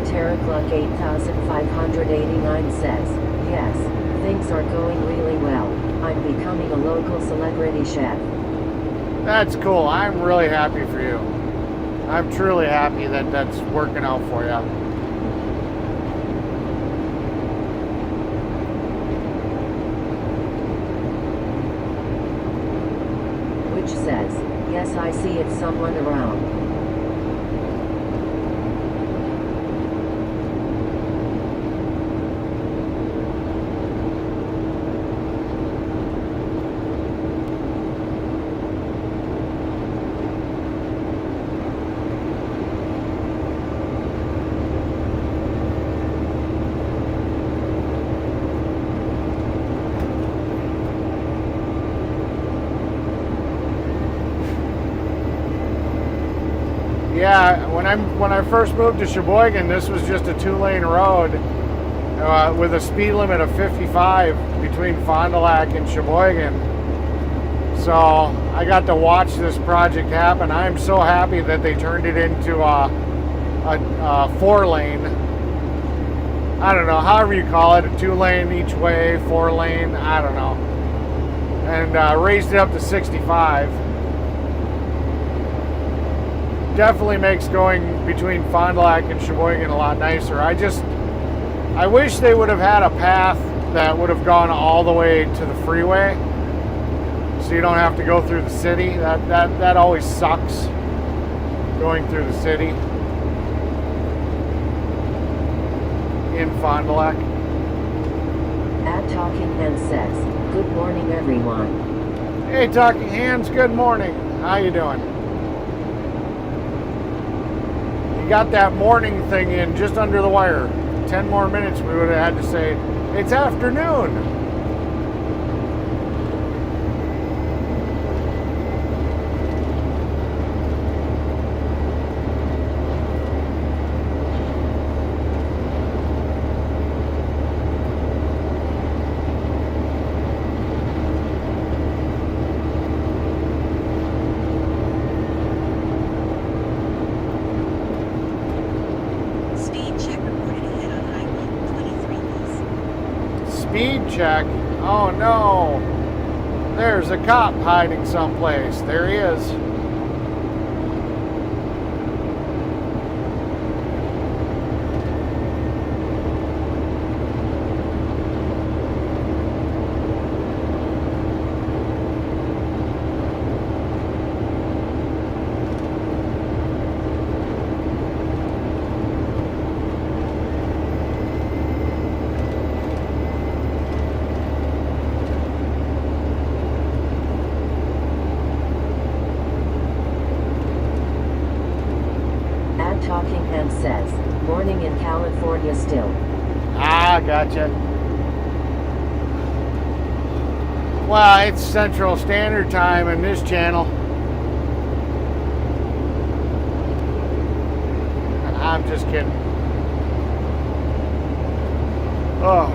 TerraClug 8589 says, yes, things are going really well. I'm becoming a local celebrity chef. That's cool. I'm really happy for you. I'm truly happy that that's working out for you. Which says, yes, I see it's someone around. Yeah, when I first moved to Sheboygan, this was just a 2-lane road with a speed limit of 55 between Fond du Lac and Sheboygan. So I got to watch this project happen. I'm so happy that they turned it into a 4-lane. I don't know, however you call it, a 2-lane each way, 4-lane, I don't know. And raised it up to 65. definitely makes going between Fond du Lac and Sheboygan a lot nicer. I wish they would have had a path that would have gone all the way to the freeway, so you don't have to go through the city. That always sucks, going through the city in Fond du Lac. At Talking Hen says, good morning everyone. Hey, Talking Hands, good morning. How you doing? You got that morning thing in just under the wire. 10 more minutes, we would have had to say, it's afternoon. Speed check reported ahead on Highway 23 East. Speed check. Oh no. There's a cop hiding someplace. There he is. At Talking Hen says, morning in California still. Ah, gotcha. Well, it's Central Standard Time in this channel. I'm just kidding. Oh.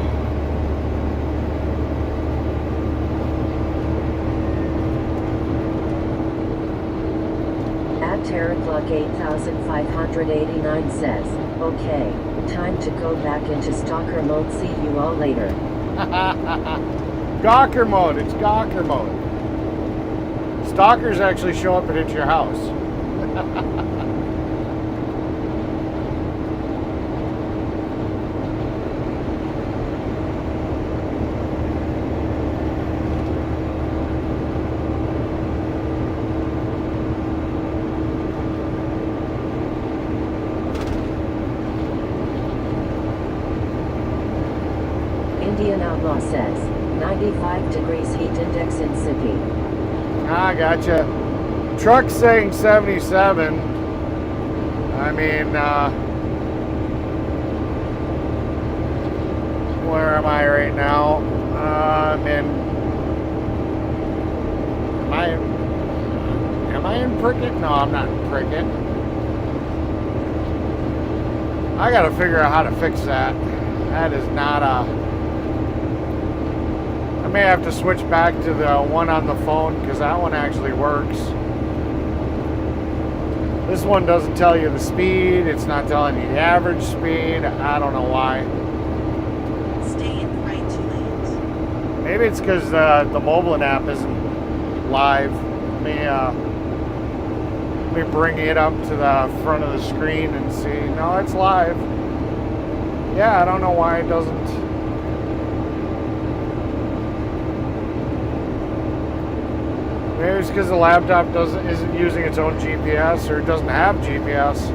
At TerraClock 8589 says, okay, time to go back into stalker mode. See you all later. Gawker mode. It's Gawker mode. Stalkers actually show up at your house. Indian Outlaw says, 95 degrees heat index in city. Ah, gotcha. Truck's saying 77. I mean, where am I right now? I'm in. Am I in Prickett? No, I'm not in Prickett. I gotta figure out how to fix that. That is not a. I may have to switch back to the one on the phone because that one actually works. This one doesn't tell you the speed. It's not telling you the average speed. I don't know why. Stay in right 2 lanes. Maybe it's because the mobile app isn't live. Let me bring it up to the front of the screen and see. No, it's live. Yeah, I don't know why it doesn't. Maybe it's because the laptop isn't using its own GPS, or it doesn't have GPS.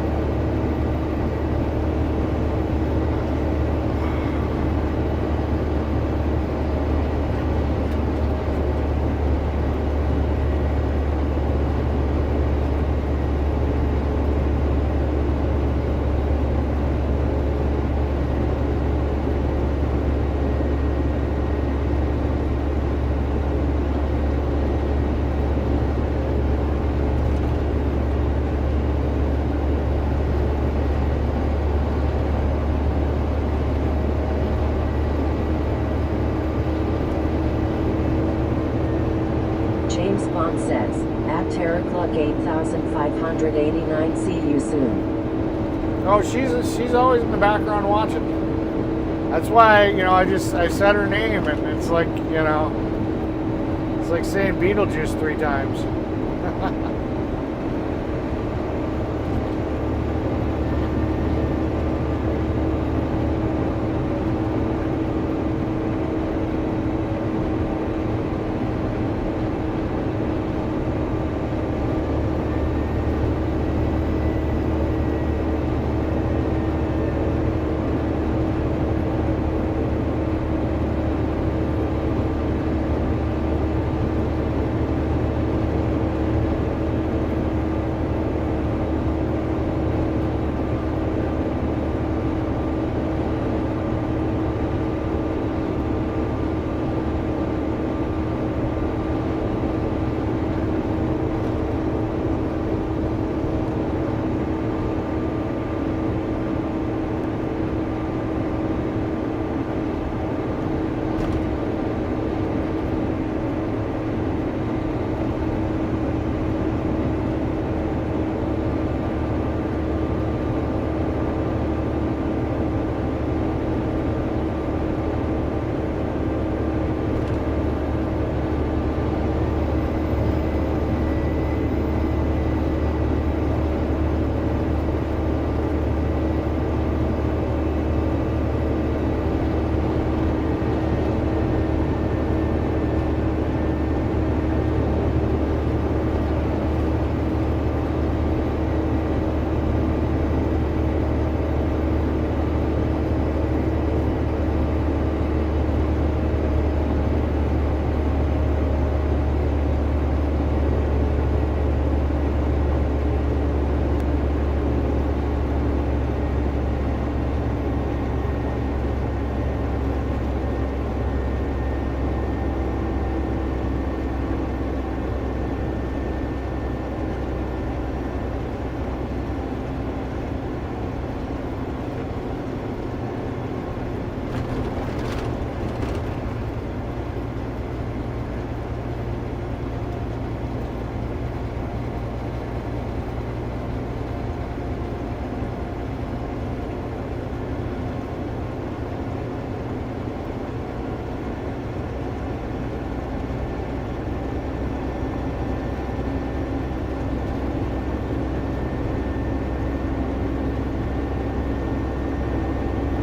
James Bond says, at TerraClock 8589, see you soon. Oh, she's always in the background watching. That's why, I said her name, and it's like, it's like saying Beetlejuice 3 times.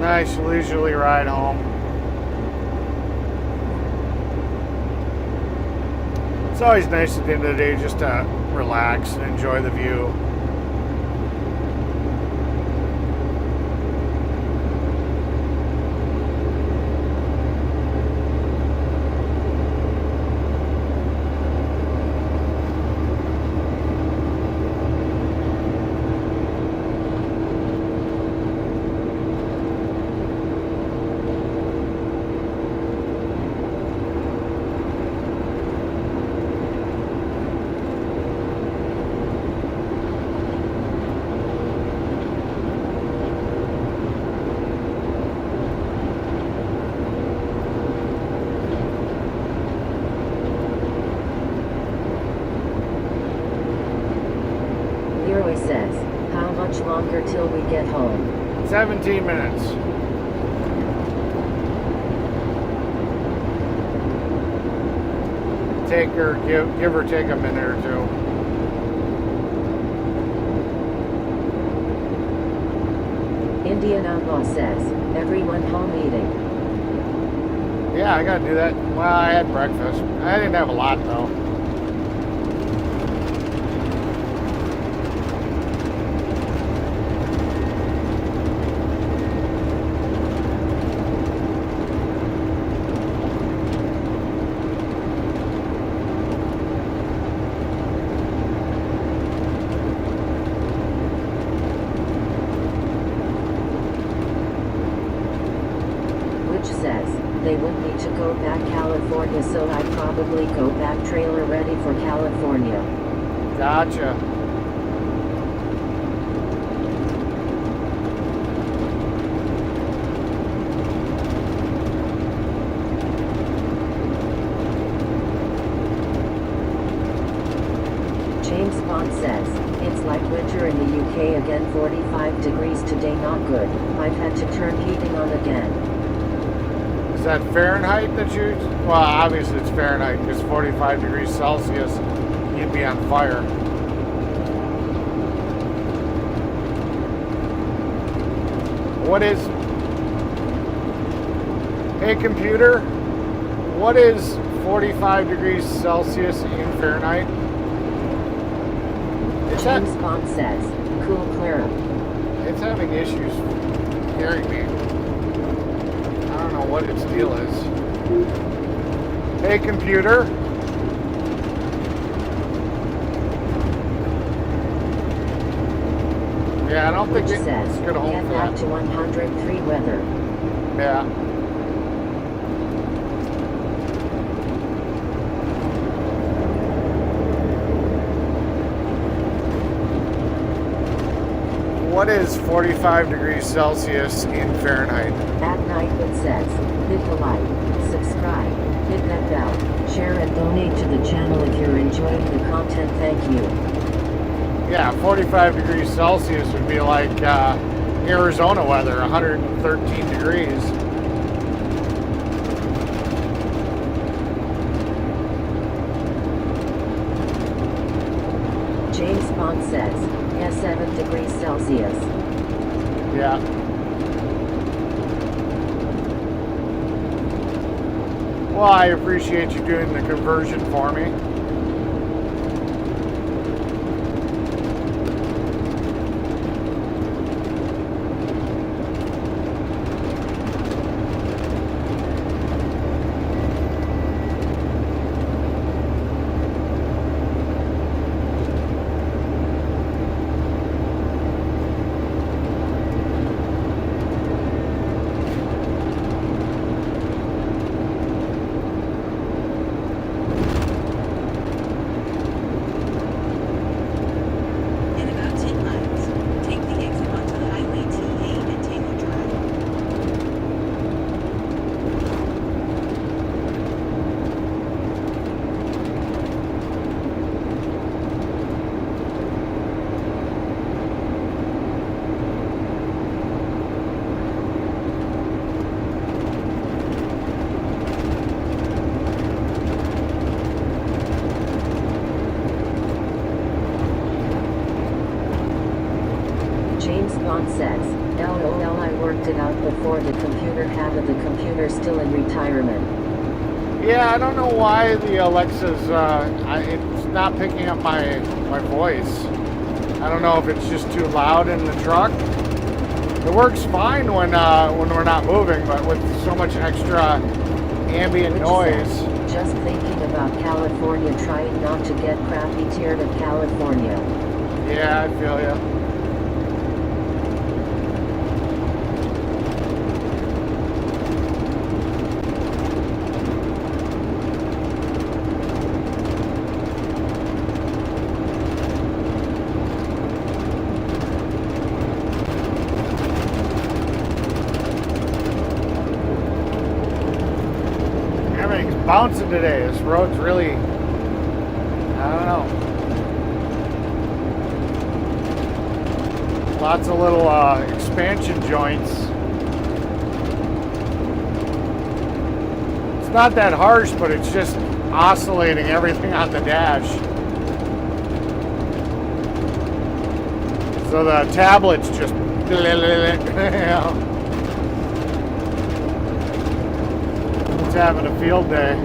Nice leisurely ride home. It's always nice at the end of the day just to relax and enjoy the view. Leroy says, how much longer till we get home? 17 minutes. Give or take a minute or two. Indian Outlaw says, everyone home eating. Yeah, I gotta do that. Well, I had breakfast. I didn't have a lot though. Which says, they want me to go back California, so I probably go back trailer ready for California. Gotcha. James Bond says, it's like winter in the UK again, 45 degrees today, not good. I've had to turn heating on again. Is that Fahrenheit that you... Well, obviously it's Fahrenheit because 45 degrees Celsius, you'd be on fire. What is... Hey computer, what is 45 degrees Celsius in Fahrenheit? James Bond says, cool Clara. It's having issues hearing me. I don't know what its deal is. Hey computer. Yeah, I don't think Which it's says, going to hold get for back that. to 103 weather. Yeah. What is 45 degrees Celsius in Fahrenheit? At night it says, hit the like, subscribe, hit that bell, share and donate to the channel if you're enjoying the content, thank you. Yeah, 45 degrees Celsius would be like Arizona weather, 113 degrees. James Bond says, yeah, 7 degrees Celsius. Yeah. Well, I appreciate you doing the conversion for me. In about 10 miles, take the exit onto Highway T8 and Taylor Drive. James Bond says, LOL, I worked it out before the computer had it. The computer's still in retirement. Yeah, I don't know why the Alexa's, it's not picking up my voice. I don't know if it's just too loud in the truck. It works fine when we're not moving, but with so much extra ambient noise. Just thinking about California, trying not to get crappy tiered of California. Yeah, I feel ya. Bouncing today. This road's really, I don't know. Lots of little expansion joints. It's not that harsh, but it's just oscillating everything on the dash. So the tablet's just, you know. Having a field day.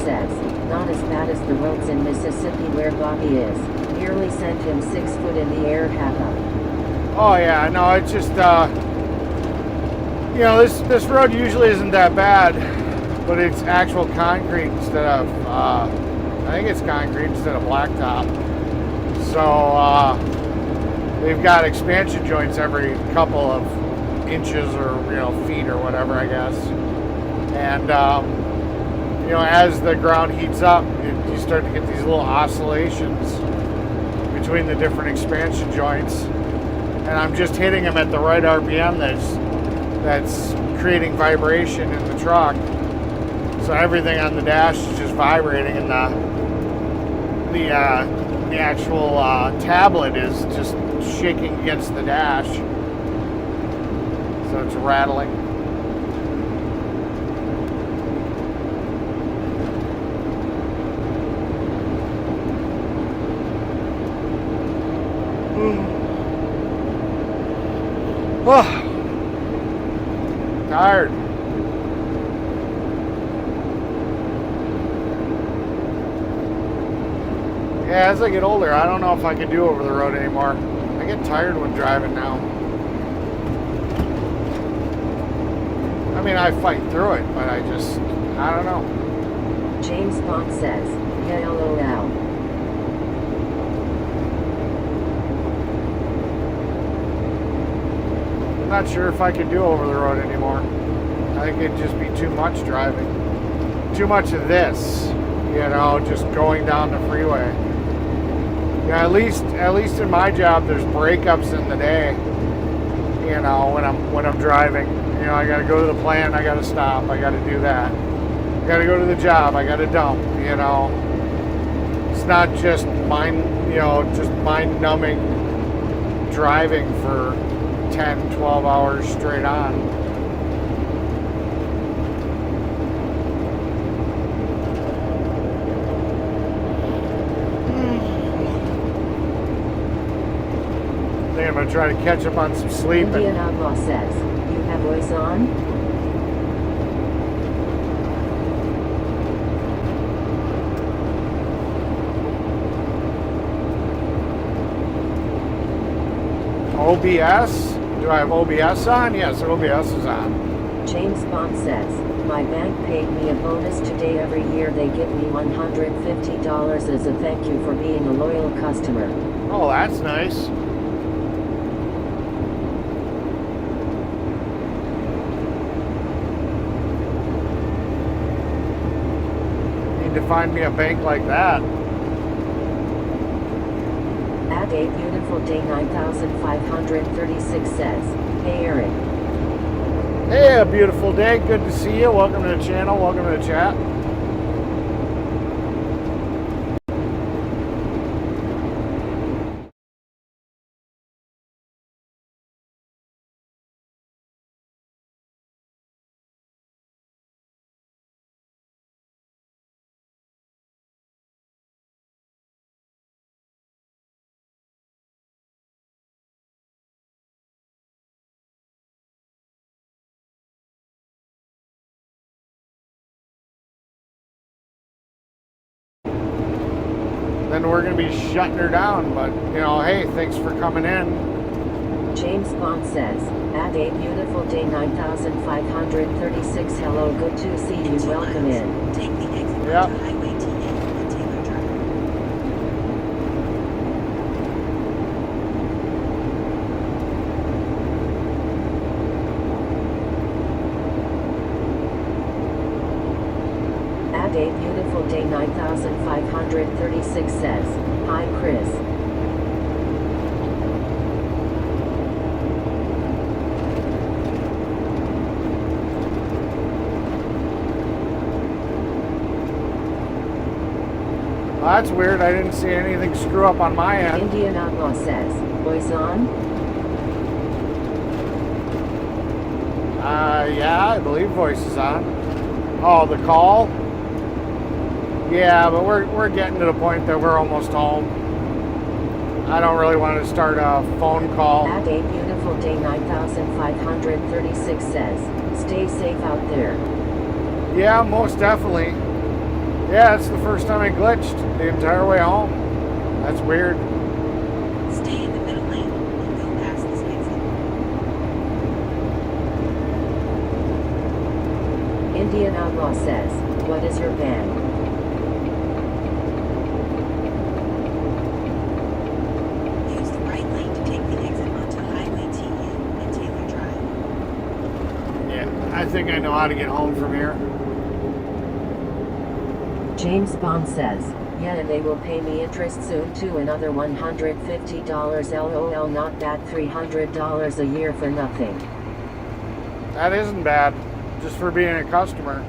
Says, not as bad as the roads in Mississippi where Bobby is. Nearly sent him 6 foot in the air, Happa. Oh yeah, no, it's just, you know, this road usually isn't that bad, but it's actual concrete instead of, I think it's concrete instead of blacktop. So, they've got expansion joints every couple of inches or, you know, feet or whatever, I guess. And, you know, as the ground heats up, you start to get these little oscillations between the different expansion joints. And I'm just hitting them at the right RPM that's creating vibration in the truck. So everything on the dash is just vibrating, and the actual tablet is just shaking against the dash. So it's rattling. Oh, tired. Yeah, as I get older, I don't know if I can do over the road anymore. I get tired when driving now. I mean, I fight through it, but I don't know. James Bond says, yeah, LOL. I'm not sure if I could do over the road anymore. I think it'd just be too much driving. Too much of this, you know, just going down the freeway. Yeah, at least in my job, there's breakups in the day. You know, when I'm driving, you know, I got to go to the plant, I got to stop, I got to do that. I got to go to the job, I got to dump. You know, it's not just mind-numbing driving for 10, 12 hours straight on. gonna try to catch up on some sleep. Indian Outlaw says, you have voice on? OBS? Do I have OBS on? Yes, OBS is on. James Bond says, my bank paid me a bonus today. Every year they give me $150 as a thank you for being a loyal customer. Oh, that's nice. Need to find me a bank like that. At a beautiful day 9536 says, hey Eric. Hey, a beautiful day. Good to see you. Welcome to the channel. Welcome to the chat. Then we're going to be shutting her down. But, you know, hey, thanks for coming in. James Bond says, at a beautiful day 9536 hello, good to see you, welcome in. Take the exit Yep. onto Highway TN and Taylor Drive. At a beautiful day 9536 says, hi Chris. Well, that's weird. I didn't see anything screw up on my end. Indian Outlaw says, voice on? Yeah, I believe voice is on. Oh, the call? Yeah, but we're getting to the point that we're almost home. I don't really want to start a phone call. At a beautiful day 9536 says, stay safe out there. Yeah, most definitely. Yeah, it's the first time I glitched the entire way home. That's weird. Stay in the middle lane and go past this exit. Indian Outlaw says, what is your band? Use the right lane to take the exit onto Highway TN and Taylor Drive. Yeah, I think I know how to get home from here. James Bond says, yeah, they will pay me interest soon too, another $150 LOL, not that $300 a year for nothing. That isn't bad, just for being a customer.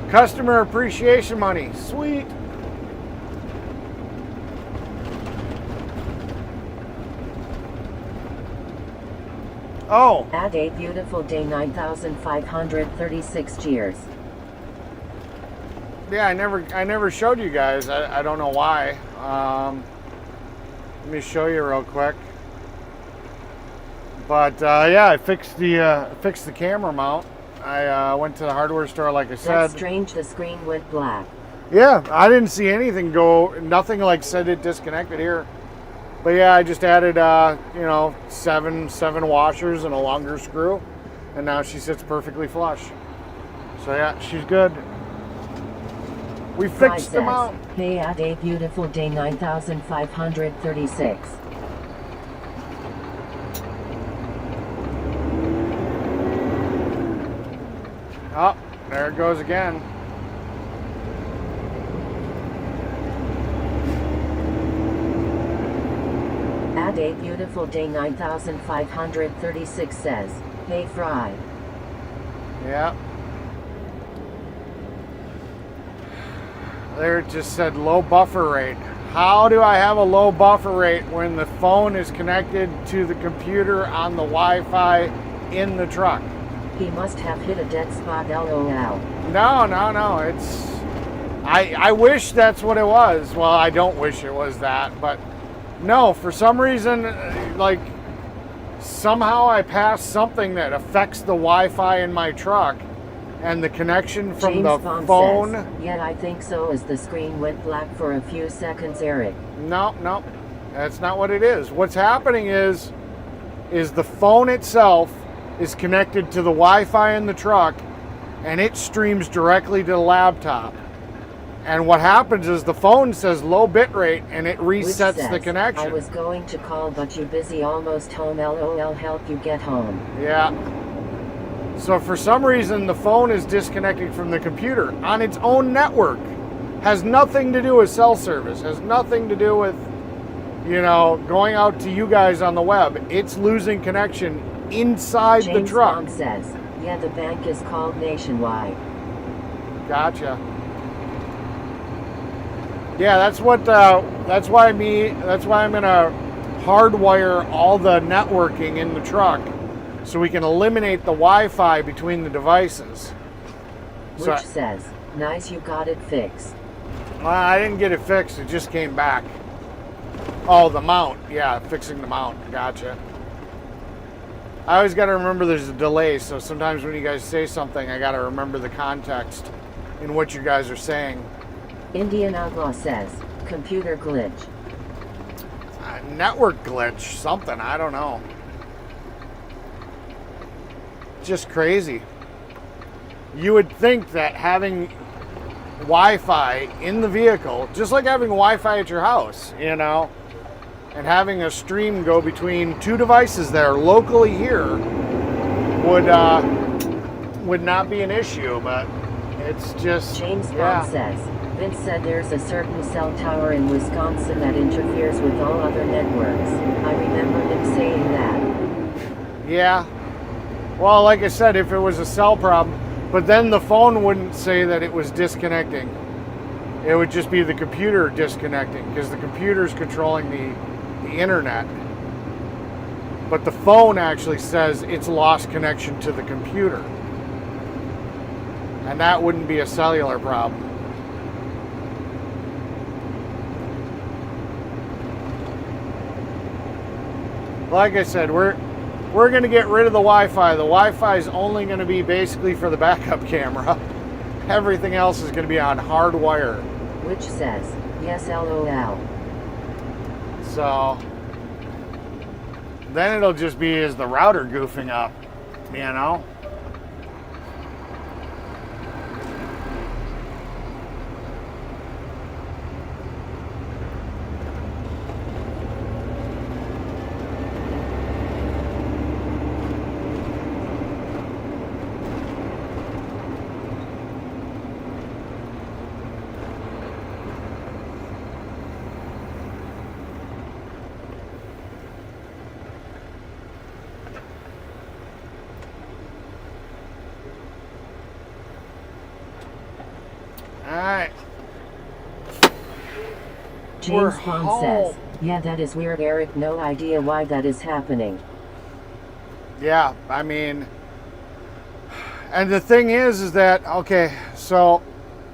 Customer appreciation money, sweet. Oh, At a beautiful day 9536 cheers. yeah, I never showed you guys. I don't know why. Let me show you real quick. But yeah, I fixed the camera mount. I went to the hardware store, like I said. That's strange, the screen went black. Yeah, I didn't see anything go. Nothing like said it disconnected here. But yeah, I just added you know, seven washers and a longer screw, and now she sits perfectly flush. So yeah, she's good. We fixed them out. Hey, at a beautiful day 9536. Oh, there it goes again. At a beautiful day 9536 says, hey Fry. Yeah. There it just said low buffer rate. How do I have a low buffer rate when the phone is connected to the computer on the Wi-Fi in the truck? He must have hit a dead spot, LOL. No. It's... I wish that's what it was. Well, I don't wish it was that, but No, for some reason, like, somehow I passed something that affects the Wi-Fi in my truck, and the connection from James the Bond phone. says, yeah, I think so, as the screen went black for a few seconds, Eric. No, that's not what it is. What's happening is the phone itself is connected to the Wi-Fi in the truck, and it streams directly to the laptop. And what happens is the phone says low bit rate, and it resets Says, the connection. I was going to call, but you busy, almost home, LOL, help you get home. Yeah. So for some reason, the phone is disconnecting from the computer on its own network. Has nothing to do with cell service. Has nothing to do with, you know, going out to you guys on the web. It's losing connection inside the truck. James Bond says, yeah, the bank is called Nationwide. Gotcha. Yeah, that's what. That's why I'm gonna hardwire all the networking in the truck, so we can eliminate the Wi-Fi between the devices. Which says, nice, you got it fixed. I didn't get it fixed. It just came back. Oh, the mount. Yeah, fixing the mount. Gotcha. I always got to remember there's a delay, so sometimes when you guys say something, I got to remember the context in what you guys are saying. Indian Outlaw says, computer glitch. Network glitch, something, I don't know. Just crazy. You would think that having Wi-Fi in the vehicle, just like having Wi-Fi at your house, you know, and having a stream go between two devices that are locally here would not be an issue, but it's just... James Bond says, Vince said there's a certain cell tower in Wisconsin that interferes with all other networks. I remember him saying that. Yeah. Well, like I said, if it was a cell problem, but then the phone wouldn't say that it was disconnecting. It would just be the computer disconnecting, because the computer's controlling the internet. But the phone actually says it's lost connection to the computer. And that wouldn't be a cellular problem. Like I said, we're going to get rid of the Wi-Fi. The Wi-Fi is only going to be basically for the backup camera. Everything else is going to be on hard wire. Which says, yes, LOL. So then it'll just be as the router goofing up, you know? Alright. James Bond says, yeah, that is weird, Eric. No idea why that is happening. Yeah, I mean, and the thing is that, okay, so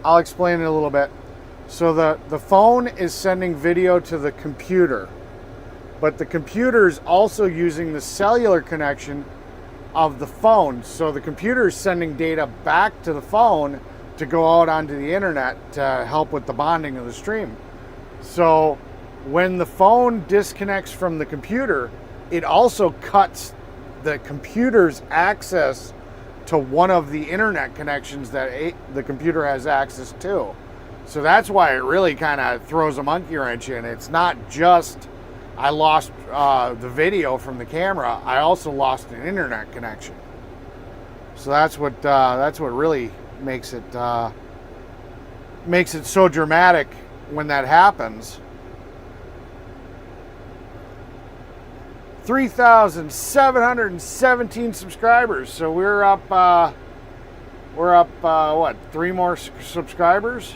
I'll explain it a little bit. So the phone is sending video to the computer, but the computer is also using the cellular connection of the phone. So the computer is sending data back to the phone to go out onto the internet to help with the bonding of the stream. So when the phone disconnects from the computer, it also cuts the computer's access to one of the internet connections that the computer has access to. So that's why it really kind of throws a monkey wrench in. It's not just I lost the video from the camera, I also lost an internet connection. So that's what really makes it so dramatic when that happens. 3,717 subscribers. So we're up what, 3 more subscribers?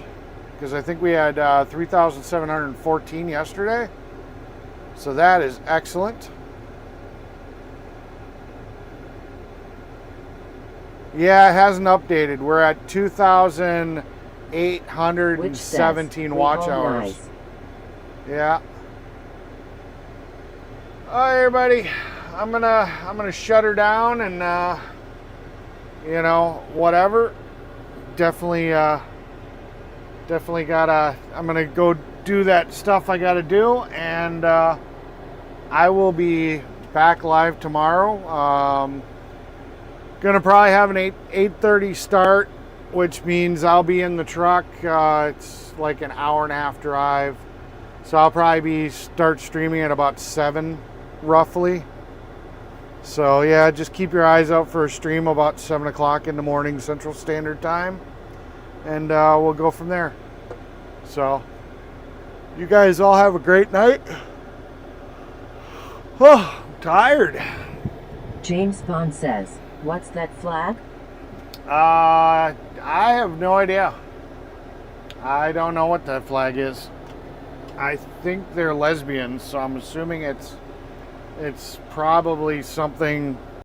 Because I think we had 3,714 yesterday. So that is excellent. Yeah, it hasn't updated. We're at 2,817 watch hours. Nice. Yeah. All right, everybody. I'm gonna shut her down and you know, whatever. Definitely gotta. I'm gonna go do that stuff I gotta do, and I will be back live tomorrow. Gonna probably have an 8:30 start, which means I'll be in the truck. It's like an hour and a half drive, so I'll probably start streaming at about 7, roughly. So yeah, just keep your eyes out for a stream about 7 o'clock in the morning Central Standard Time, and we'll go from there. So you guys all have a great night. Oh, I'm tired. James Bond says, "What's that flag?" I have no idea. I don't know what that flag is. I think they're lesbians, so I'm assuming it's probably something